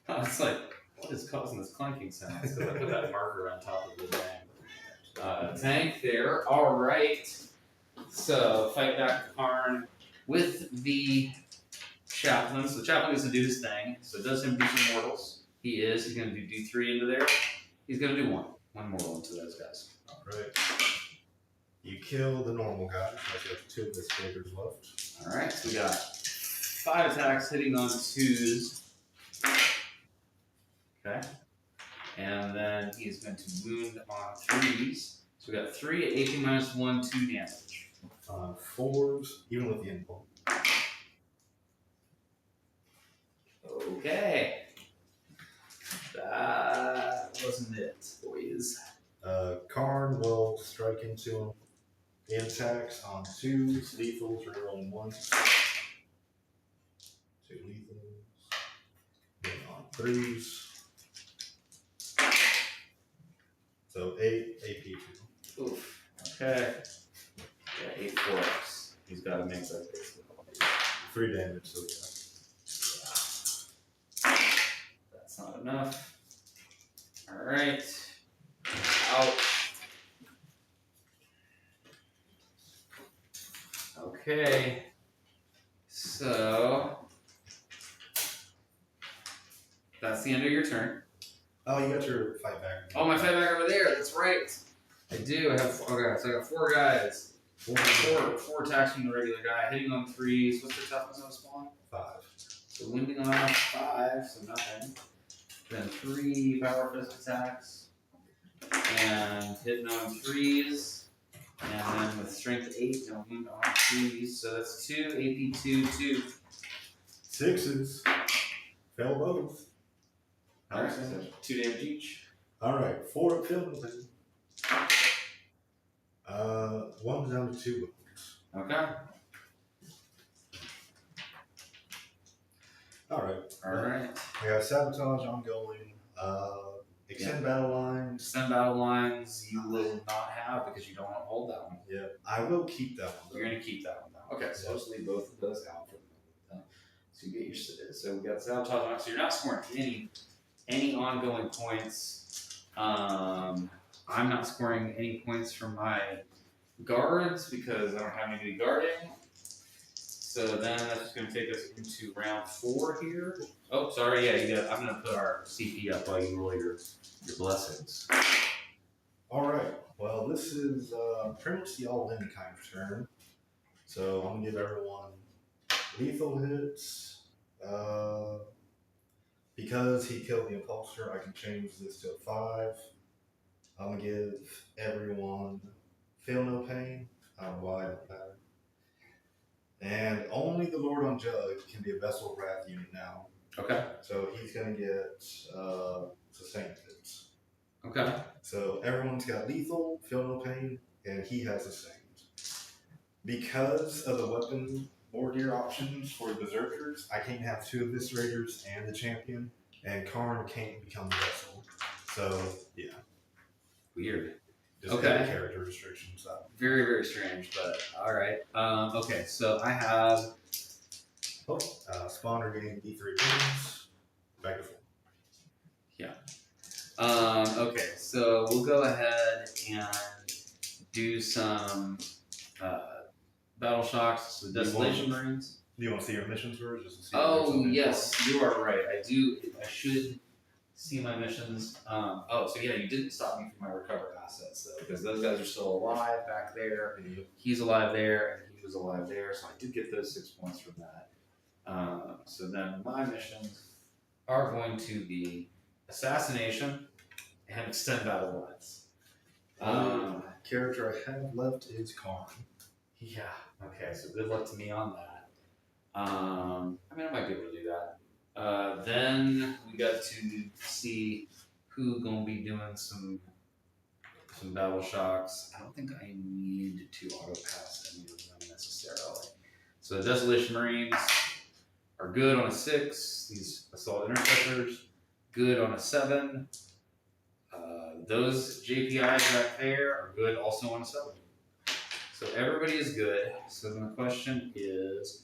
I was like, what is causing this clanking sound? Because I put that marker on top of the tank there. All right. So fight back to Karn with the chaplain. So the chaplain gets to do his thing. So it does him do some mortals. He's going to do D3 into there. He's going to do one mortal into those guys. All right. You kill the normal guy. I got 2 of the skaters left. All right. So we got 5 attacks hitting on 2s. Okay. And then he's going to wound on 3s. So we got 3 at 18 minus 1, 2 damage. 4s, even with the impulse. Okay. That wasn't it, boys. Karn will strike into him. In attacks on 2s, lethals are rolling 1s. 2 lethals. Then on 3s. So 8 AP 2. Oof. Okay. Yeah, 8 4-ups. He's got to make that basically. 3 damage, so yeah. That's not enough. Alright. Ouch. Okay. So that's the end of your turn. Oh, you got your fight back. Oh, my fight back over there. That's right. I do. I have. Okay, so I got 4 guys. Four attacks from the regular guy. Hitting on 3s. What's their toughness on spawn? 5. So winding on 5, so nothing. Then 3 power fist attacks. And hitting on 3s. And then with strength 8, no wound on 3s. So that's 2, AP 2, 2. 6s. Fail both. Alright, so 2 damage each. Alright, 4 up Pendleton. 1 down to 2 wounds. Okay. Alright. I got sabotage ongoing. Extend battle lines. Extend battle lines you will not have because you don't want to hold that one. Yeah, I will keep that one. You're going to keep that one down. Okay, so just leave both of those out for the moment. So you get your so we got sabotage on. So you're not scoring any ongoing points. I'm not scoring any points from my guards because I don't have anybody guarding. So then that's just going to take us into round 4 here. Oh, sorry, yeah, I'm going to put our CP up while you roll your blessings. Alright, well, this is pretty much the all-in kind of turn. So I'm going to give everyone lethal hits. Because he killed the Impulsor, I can change this to a 5. I'm going to give everyone Feel No Pain. I don't know why, it doesn't matter. And only the Lord on Jug can be a Vessel of Wrath unit now. Okay. So he's going to get sustained hits. Okay. So everyone's got lethal, feel no pain, and he has sustained. Because of the weapon more gear options for the berserkers, I can't have 2 eviscerators and the champion, and Karn can't become the vessel. So yeah, Weird. just Okay. add character restrictions. So. Very, very strange, but all right. Okay, so I have. Spawner getting D3 points. Back to 4. Okay, so we'll go ahead and do some battle shocks. So Desolation Marines. Do you want to see your missions first? Just to see Oh yes, you are right. I do. I should see my missions. So yeah, you didn't stop me from my recover assets though, because those guys are still alive back there. He's alive there, and he was alive there, so I did get those 6 points from that. So then my missions are going to be assassination and extend battle lines. Character I have left is Karn. Yeah. Okay. So good luck to me on that. I mean, I might be able to do that. Then we got to see who gonna be doing some battle shocks. I don't think I need to auto pass any of them necessarily. So the Desolation Marines are good on a 6. These Assault Interceptors good on a 7. Those JPIs back there are good also on a 7. So everybody is good. So then the question is,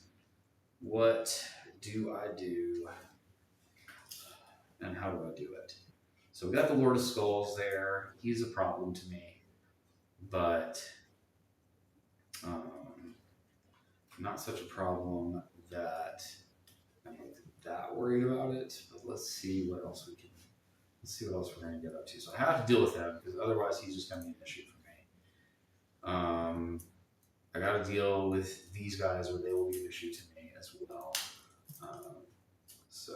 what do I do? And how do I do it? So we got the Lord of Skulls there. He's a problem to me. But not such a problem that I'm not that worried about it. But let's see what else we can. Let's see what else we're going to get up to. So I have to deal with him because otherwise he's just going to be an issue for me. I got to deal with these guys, or they will be an issue to me as well. So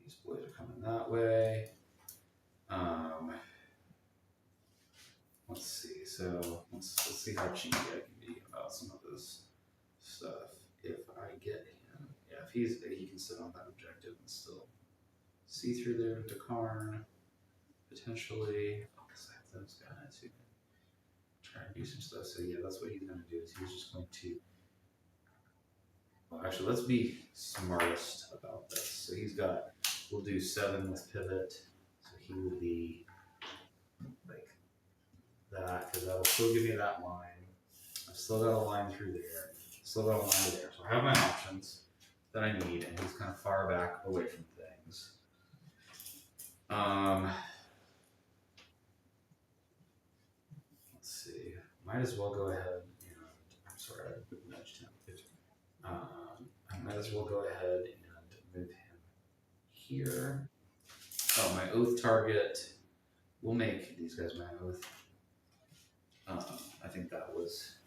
these boys are coming that way. Let's see. So let's see how cheeky I can be about some of this stuff. If I get him, yeah, if he can sit on that objective and still see through there to Karn, potentially. Because I have those guys who can try and do some stuff. So yeah, that's what he's going to do. Is he's just going to. Well, actually, let's be smartest about this. So we'll do 7 with pivot. So he will be like that, because that'll still give me that line. I've still got a line through there. Still got a line there. So I have my options that I need, and he's kind of far back away from things. Let's see. Might as well go ahead. I'm sorry, I nudged him. I might as well go ahead and move him here. Oh, my oath target. We'll make these guys my oath. I think that was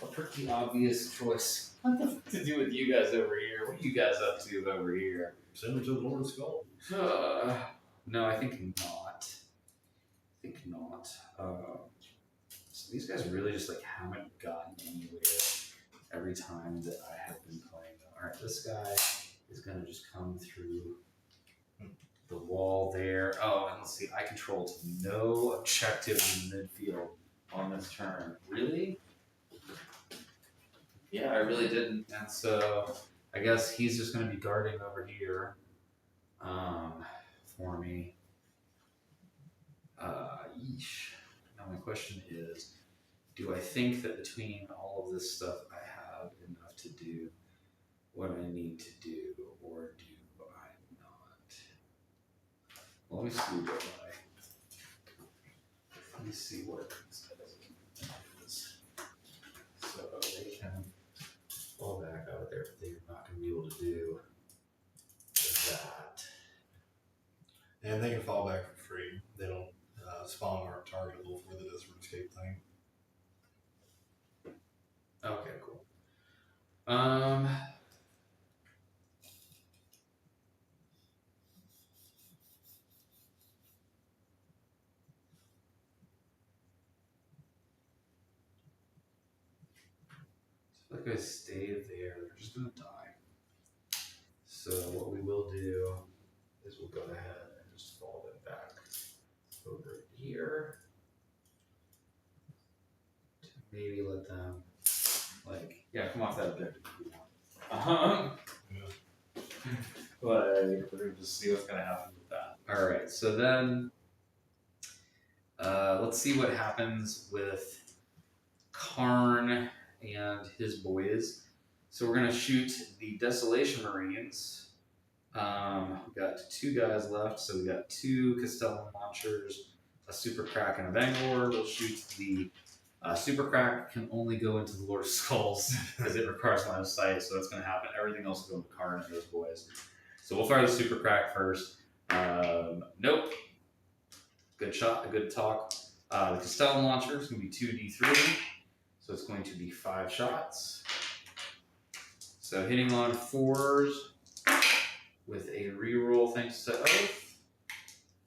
a pretty obvious choice. What to do with you guys over here? What are you guys up to over here? Send them to the Lord of Skull. No, I think not. So these guys really just like haven't gotten anywhere every time that I have been playing them. All right, this guy is gonna just come through the wall there. Oh, and let's see, I controlled no objective in the midfield on this turn. Really? Yeah, I really didn't. And so I guess he's just gonna be guarding over here for me. Yeesh. Now my question is, do I think that between all of this stuff I have enough to do what I need to do, or do I not? Well, let me see what let me see what this is. So they can fall back out of there, but they're not going to be able to do that. And they can fall back for free. They don't spawn or targetable for the Desert Escape thing. Okay, cool. Like I stay there, they're just gonna die. So what we will do is we'll go ahead and just fall them back over here. To maybe let them, like, yeah, come off that objective. Like, we're gonna just see what's gonna happen with that. All right, so then let's see what happens with Karn and his boys. So we're gonna shoot the Desolation Marines. We got 2 guys left, so we got 2 Castellan launchers, a Super Crack, and a Bangor. We'll shoot the Super Crack can only go into the Lord of Skulls because it requires line of sight, so that's going to happen. Everything else will go to Karn and those boys. So we'll fire the Super Crack first. Nope. Good shot, a good talk. The Castellan launcher is going to be 2d3, so it's going to be 5 shots. So hitting on 4s with a reroll thanks to Oath.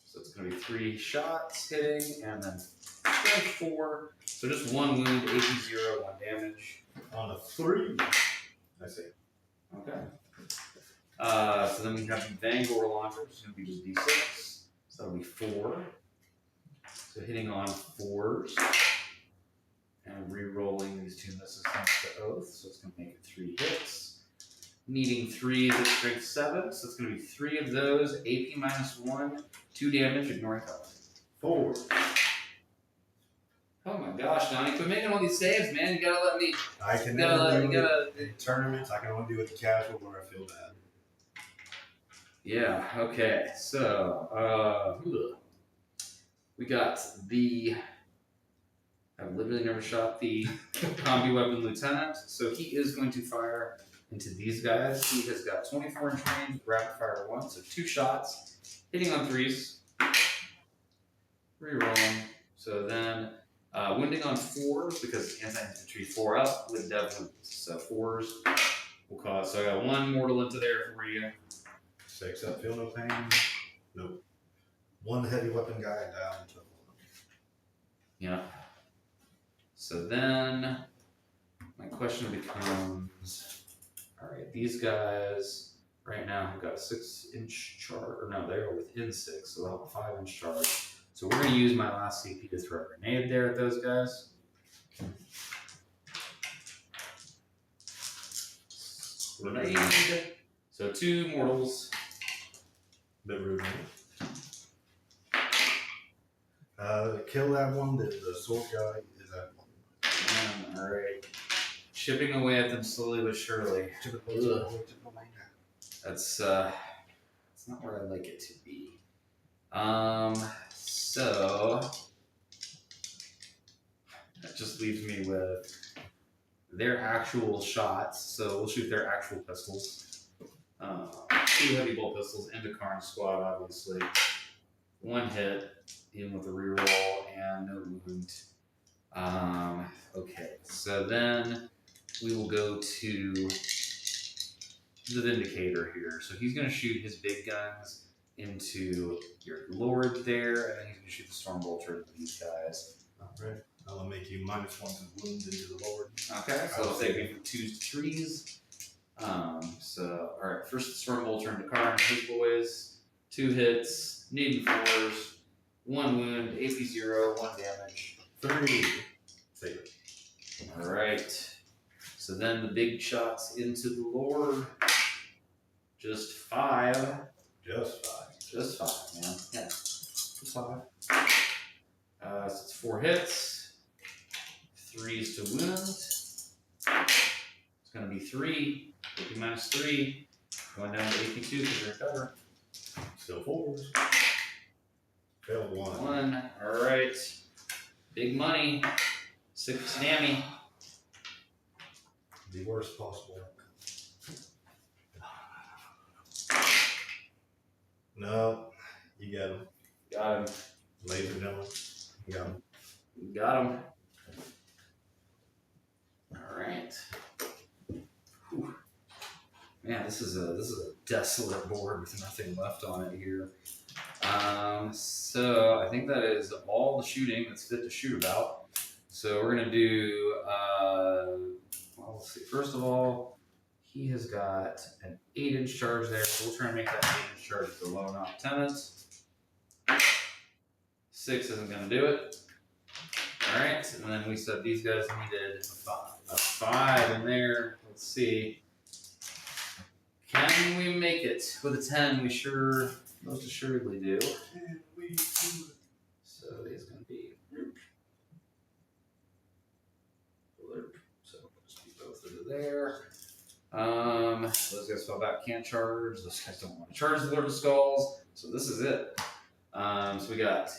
So it's going to be 3 shots hitting, and then 4. So just 1 wound, AP 0, 1 damage. On a 3. I see. Okay. So then we have the Bangor launcher, which is going to be just d6. So that'll be 4. So hitting on 4s. And re-rolling these 2 misses thanks to Oath. So it's going to make it 3 hits. Needing 3 at strength 7. So it's going to be 3 of those. AP -1, 2 damage, ignoring cover. 4. Oh my gosh, Donnie, quit making all these saves, man. You gotta let me. I can You gotta, never you do gotta. it in tournaments. I can only do it in casual where I feel bad. Yeah. Okay. So, we got the. I've literally never shot the combi weapon lieutenant, so he is going to fire into these guys. He has got 24-inch range, rapid fire 1, so 2 shots, hitting on 3s, rerolling. So then. Wounding on 4s because anti-infantry 4 up with dev wounds. So 4s will cause. So I got 1 mortal into there for you. 6 up, feel no pain. Nope. 1 heavy weapon guy down to 1. Yeah. So then my question becomes, all right, these guys right now have got a 6-inch charge. Or no, they're within 6, so they'll have a 5-inch charge. So we're going to use my last CP to throw a grenade there at those guys. Grenade. So 2 mortals. Bit rude, man. Kill that one, the sword guy is that one. Alright. Chipping away at them slowly but surely. That's not where I like it to be. So that just leaves me with their actual shots. So we'll shoot their actual pistols. 2 heavy bolt pistols into Karn's squad, obviously. 1 hit, even with a reroll, and no wound. Okay, so then we will go to the Vindicator here. So he's going to shoot his big guns into your Lord there, and then he's going to shoot the Storm Bolter into these guys. Alright. I'll make you -1 to wound into the Lord. Okay, so it'll take me from 2s to 3s. So, alright, first the Storm Bolter into Karn and his boys. 2 hits, needing 4s, 1 wound, AP 0, 1 damage. 3. Save it. Alright. So then the big shots into the Lord. Just 5. Just 5. Just 5, man. Yeah. Just 5. So it's 4 hits. 3s to wound. It's going to be 3. AP -3. Going down to AP2 because they're cover. Still 4s. Fail 1. 1. Alright. Big money. 6 damage. The worst possible. No, you got him. Got him. Ladies and gentlemen, you got him. Got him. Alright. Man, this is a desolate board with nothing left on it here. So I think that is all the shooting that's fit to shoot about. So we're gonna do Well, let's see. First of all, he has got an 8-inch charge there, so we'll try and make that 8-inch charge with the low not tenant. 6 isn't going to do it. Alright, and then we said these guys needed a 5 in there. Let's see. Can we make it with a 10? We sure, most assuredly do. And we do it. So these going to be so we'll just be both of there. Those guys fell back, can't charge. Those guys don't want to charge the Lord of Skulls. So this is it. So we got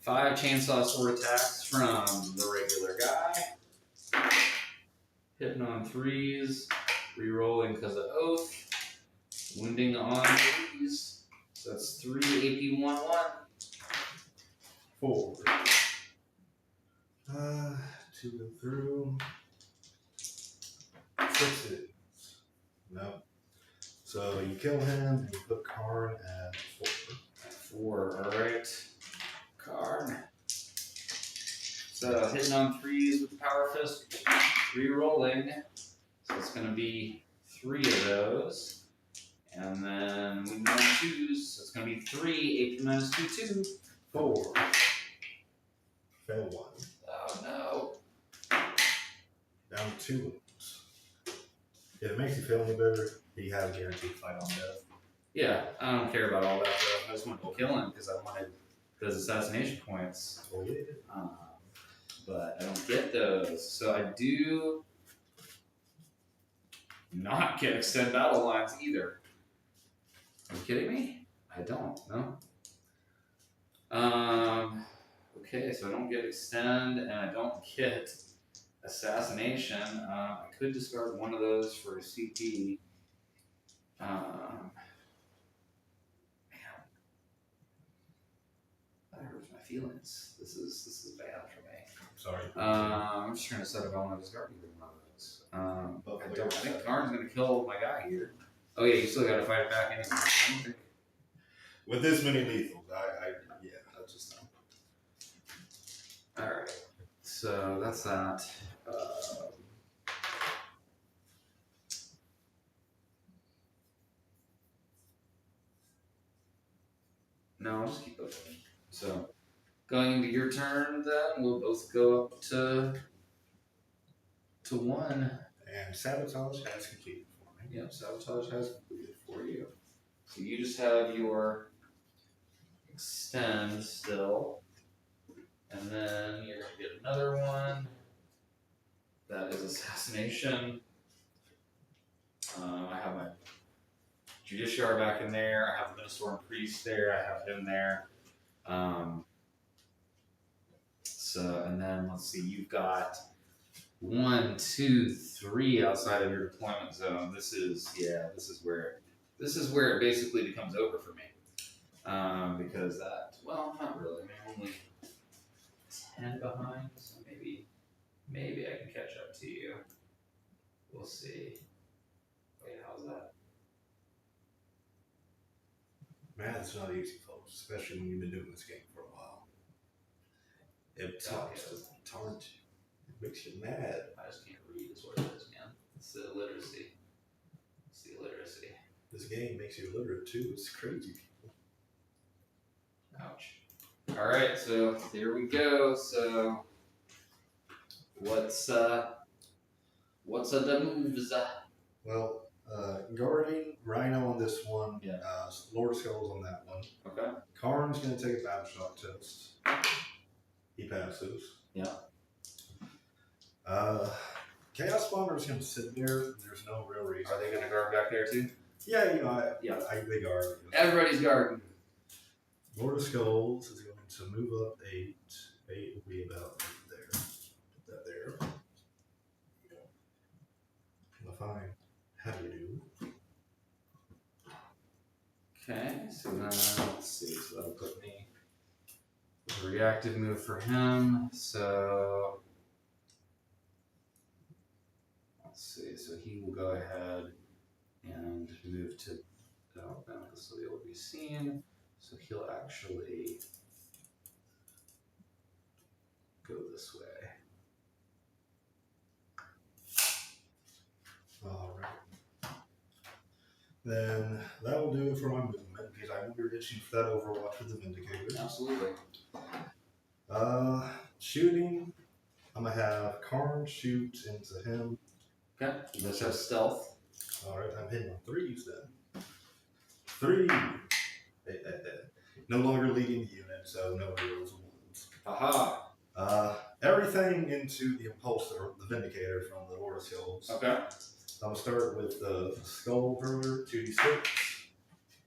5 chainsaw sword attacks from the regular guy. Hitting on 3s, re-rolling because of Oath. Wounding on 3s. So that's 3 AP 1-1. 4. 2 go through. 6 hits. No. So you kill him and you put Karn at 4. At 4, alright. Karn. So hitting on 3s with the Power Fist, re-rolling. So it's going to be 3 of those. And then we know 2s, so it's going to be 3, 8 minus 2, 2. 4. Fail 1. Oh no. Down to 2 wounds. If it makes you feel any better, he has a guaranteed fight on death. Yeah, I don't care about all that stuff. I just wanted to kill him because I wanted those assassination points. Oh yeah. But I don't get those. So I do not get extend battle lines either. Are you kidding me? I don't, no. Okay, so I don't get extend and I don't get assassination. I could discard one of those for a CP. Man, that hurts my feelings. This is bad for me. Sorry. I'm just trying to set up. I want to discard either one of those. I don't. I think Karn's gonna kill my guy here. Oh yeah, you still gotta fight it back anyway. I don't think. With this many lethals, yeah. That's just not. All right. So that's that. No, I'll just keep those in. So, going into your turn, then we'll both go up to 1. And sabotage has completed for me. Yep, sabotage has completed for you. So you just have your extend still, and then you're gonna get another one. That is assassination. I have my Judiciary back in there. I have the Ministorum Priest there. I have him there. So, and then let's see, you've got 1, 2, 3 outside of your deployment zone. This is where it basically becomes over for me. Because that, well, not really. I mean, only 10 behind, so maybe I can catch up to you. We'll see. Wait, how's that? Math's not easy, folks, especially when you've been doing this game for a while. It makes you mad. I just can't read is what it is, man. It's the illiteracy. This game makes you illiterate too. It's crazy, people. Ouch. Alright, so there we go. So what's the moves? Well, guarding Rhino on this one. Yeah. Lord of Skulls on that one. Okay. Karn's gonna take a battle shock test. He passes. Yeah. Chaos Wanderer's gonna sit there. There's no real reason. Are they gonna guard back there too? Yeah, they guard. Everybody's guarding. Lord of Skulls is going to move up 8. 8 will be about there. Put that there. Fine. How do you do? Okay, so then let's see. So that'll put me with a reactive move for him. So let's see. So he will go ahead and move to Donovan so they will be seen. So he'll actually go this way. Then that will do it for my movement because I know you're itching for that Overwatch with the Vindicator. Absolutely. Shooting, I'm gonna have Karn shoot into him. Okay. Let's have stealth. All right, I'm hitting on threes then. 3. No longer leading the unit, so no heroes or wounds. Aha. Everything into the Impulsor, the Vindicator from the Horus Hills. Okay. I'm gonna start with the Skull Hurler, 2d6.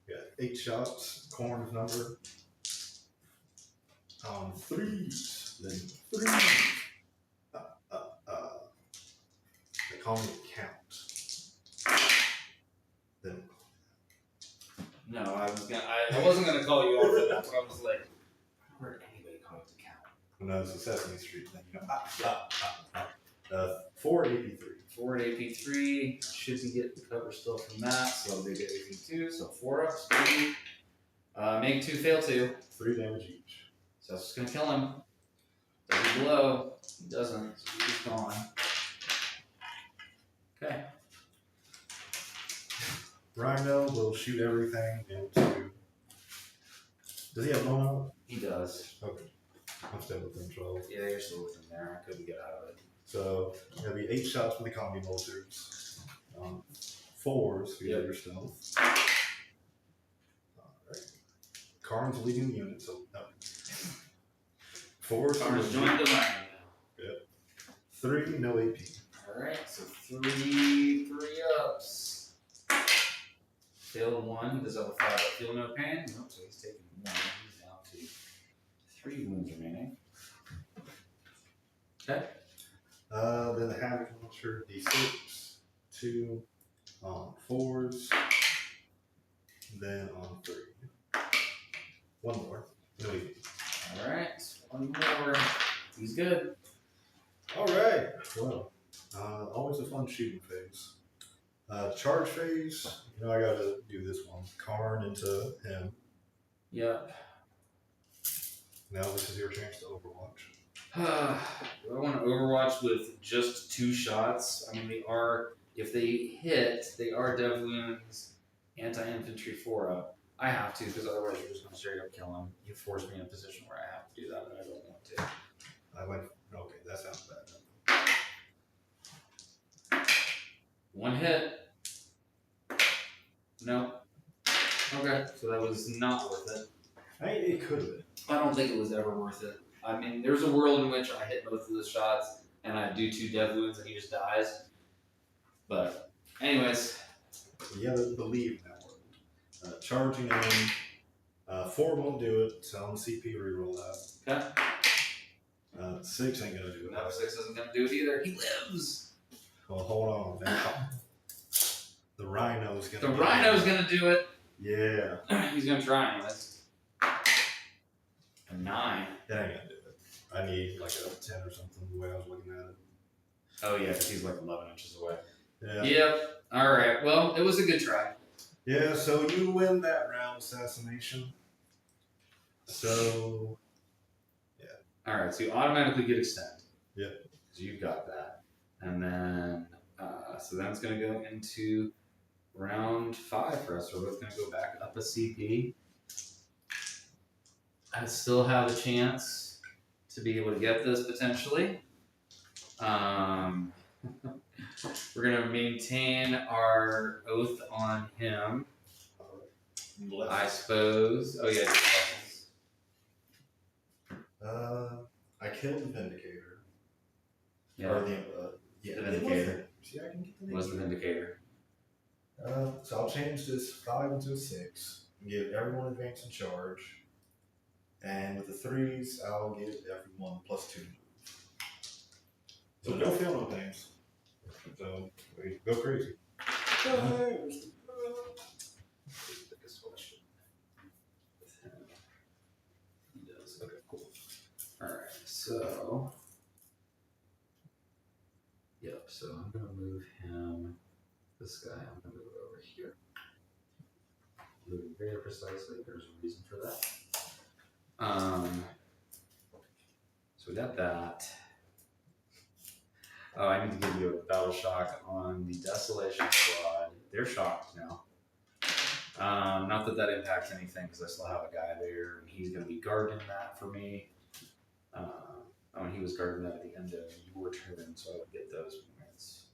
Got 8 shots, Corn's number. On 3s, then 3. They call me count. Then No, I wasn't gonna call you off for that, but I was like, I heard anybody call it to count. when I was a Sesame Street thing, 4 AP3. 4 at AP3 should be getting the cover still from that, so they get AP2, so 4 ups, baby. Make 2, fail 2. 3 damage each. So that's just gonna kill him. Does he blow? He doesn't, so he's just gone. Okay. Rhino will shoot everything into. Does he have one on? He does. Okay. I'm still within 12. Yeah, you're still within there. I couldn't get out of it. So that'll be 8 shots with the combi bolters. 4s for your stealth. Alright. Karn's leading the unit, so no. 4 Karn's joined the line now. Yep. 3, no AP. Alright, so 3 ups. Failed 1. Does have a 5 up? Feel no pain? Nope, so he's taking 1. He's down to 3 wounds remaining. Okay. Then the Havoc Launcher, D6, 2 on 4s, then on 3. 1 more. No AP. Alright, 1 more. He's good. Alright. Well, always a fun shooting phase. Charge phase, I gotta do this one. Karn into him. Yep. Now this is your chance to Overwatch. Do I want to Overwatch with just 2 shots? I mean, they are, if they hit, they are Dev Wounds, Anti-Infantry 4 up. I have to, because otherwise you're just going to straight up kill him. You force me in a position where I have to do that, and I don't want to. Okay, that sounds bad. 1 hit. No. Okay, so that was not worth it. It could have been. I don't think it was ever worth it. I mean, there's a world in which I hit both of those shots, and I do 2 dev wounds, and he just dies. But, anyways. You gotta believe in that world. Charging in. 4 won't do it, so I'm CP reroll that. Okay. 6 ain't gonna do it. No, 6 isn't gonna do it either. He lives! Well, hold on. Now. The Rhino's gonna The Rhino's gonna do it! Yeah. He's gonna try anyways. A 9. That ain't gonna do it. I need like a 10 or something, the way I was looking at it. Oh yeah, because he's like 11 inches away. Yeah. Yep. Alright, well, it was a good try. Yeah, so you win that round assassination. So, Alright, so you automatically get extend. Yep. So you've got that. And then, so then it's going to go into round 5 for us. We're both going to go back up a CP. I still have a chance to be able to get this potentially. We're going to maintain our oath on him. I suppose. Oh, yeah. I killed the Vindicator. Yeah. Or the Vindicator. See, I can get the Was the Vindicator. So I'll change this 5 into a 6 and give everyone advance and charge. And with the 3s, I'll give everyone +2. So no fail, no pains. So we go crazy. He does. Okay, cool. Alright, so. Yep, so I'm going to move him. This guy, I'm going to move it over here. Moving very precisely. There's a reason for that. So we got that. Oh, I need to give you a battle shock on the Desolation Squad. They're shocked now. Not that that impacts anything because I still have a guy there and he's going to be guarding that for me. And he was guarding that at the end of your turn, so I would get those points.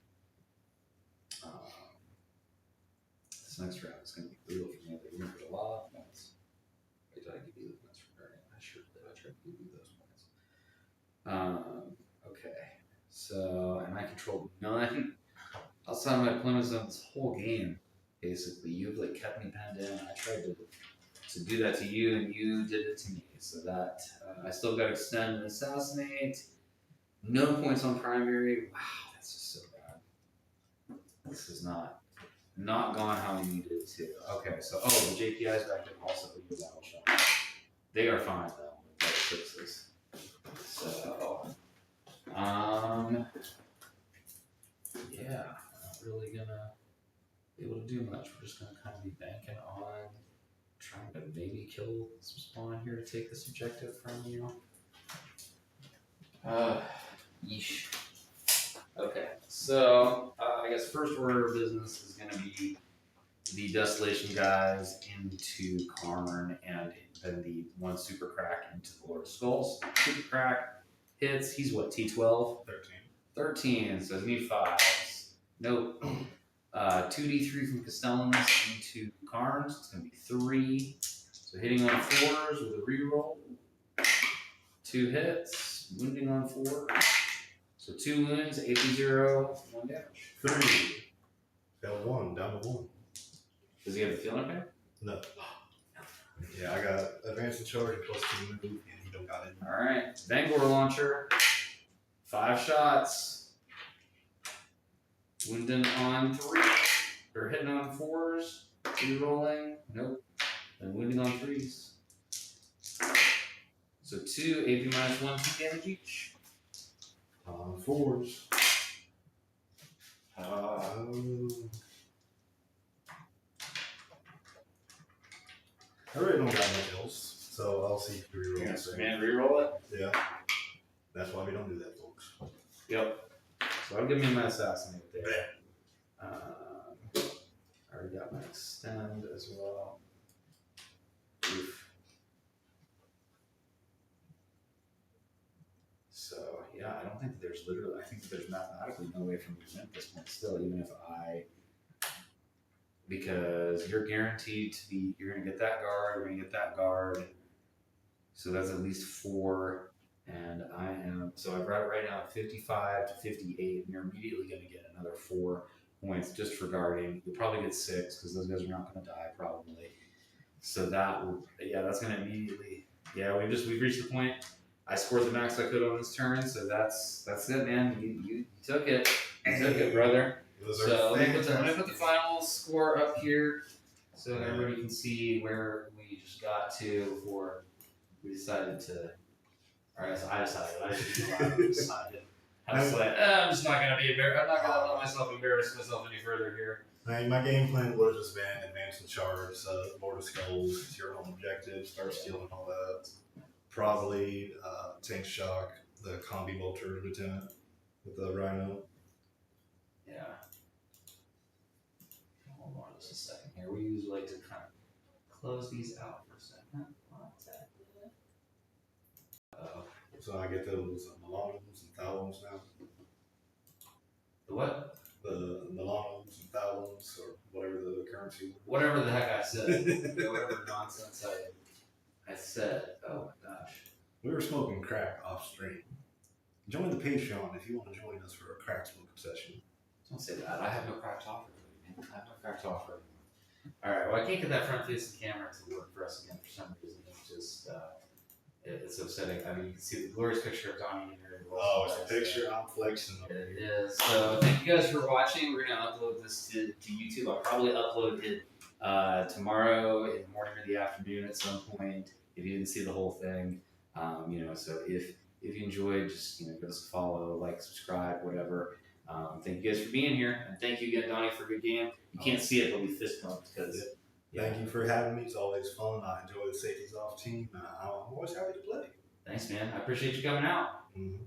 This next round is going to be brutal for me. You're going to get a lot of points. Wait, did I give you the points for guarding? I sure did. I tried to give you those points. Okay. So, and I controlled none outside of my opponent's zone this whole game. Basically, you've like kept me penned in. I tried to do that to you, and you did it to me. So that I still got to extend and assassinate. No points on primary. Wow, that's just so bad. This is not gone how we needed it to. Okay, so the JPI's back there also for your battle shot. They are fine though with better sixes. So yeah, not really gonna be able to do much. We're just gonna kind of be banking on trying to maybe kill some spawn here to take this objective from you. Yeesh. Okay, so I guess first order of business is going to be the Desolation guys into Karn and then the one Super Crack into the Lord of Skulls. Super Crack hits, he's what, T12? 13, so he needs 5s. Nope. 2d3 from Castellans into Karns, it's going to be 3. So hitting on 4s with a reroll. 2 hits, wounding on 4. So 2 wounds, AP0, 1 damage. 3. Got 1, down to 1. Does he have the feeling okay? No. Yeah, I got advanced and charge plus 2 move, and he don't got it. Alright, Vanguard launcher. 5 shots. Wounding on 3. Or hitting on 4s. 2 rolling. Nope. And wounding on 3s. So 2, AP minus 1, 2 damage each. 4s. I really don't got much else, so I'll see if you reroll Yes, it. man, reroll it. Yeah. That's why we don't do that, folks. Yep. So I'll give me my assassinate there. I already got my extend as well. Oof. So yeah, I don't think that there's literally. I think that there's mathematically no way for me to win at this point. Still, even if because you're guaranteed to be. You're gonna get that guard. You're gonna get that guard. So that's at least 4. And I am, so I've got it right now at 55 to 58, and you're immediately going to get another 4 points just for guarding. You'll probably get 6 because those guys are not going to die probably. So that will, yeah, that's going to immediately, yeah, we've reached the point. I scored the max I could on this turn, so that's it, man. You took it. You took it, brother. So let me put the final score up here so everybody can see where we just got to before we decided to. Alright, so I decided. I decided. I was like, I'm just not gonna be embarrassed. I'm not gonna let myself embarrass myself any further here. My game plan would have just been advance and charge, Lord of Skulls, zero on objectives, start stealing all that. Probably tank shock, the combi bolter lieutenant with the rhino. Yeah. Hold on just a second here. We usually like to kind of close these out for a second. So I get those Milanos and Thalons now. The what? The Milanos and Thalons, or whatever the currency was. Whatever the heck I said. Whatever nonsense I said. Oh my gosh. We were smoking crack off stream. Join the Patreon if you want to join us for a crack smoking session. Don't say that. I have no crack to offer. I have no crack to offer. Alright, well I can't get that front facing camera to work for us again for some reason. It's just it's upsetting. I mean, you can see the glorious picture of Donnie in there. Oh, it's a picture. I'm flexing. It is. So thank you guys for watching. We're gonna upload this to YouTube. I'll probably upload it tomorrow in the morning or the afternoon at some point. If you didn't see the whole thing, so if you enjoyed, just give us a follow, like, subscribe, whatever. Thank you guys for being here, and thank you again, Donnie, for a good game. You can't see it, but we fist bumped because. Thank you for having me. It's always fun. I enjoy the Safeties Off team. I'm always happy to play. Thanks, man. I appreciate you coming out. Mm-hmm.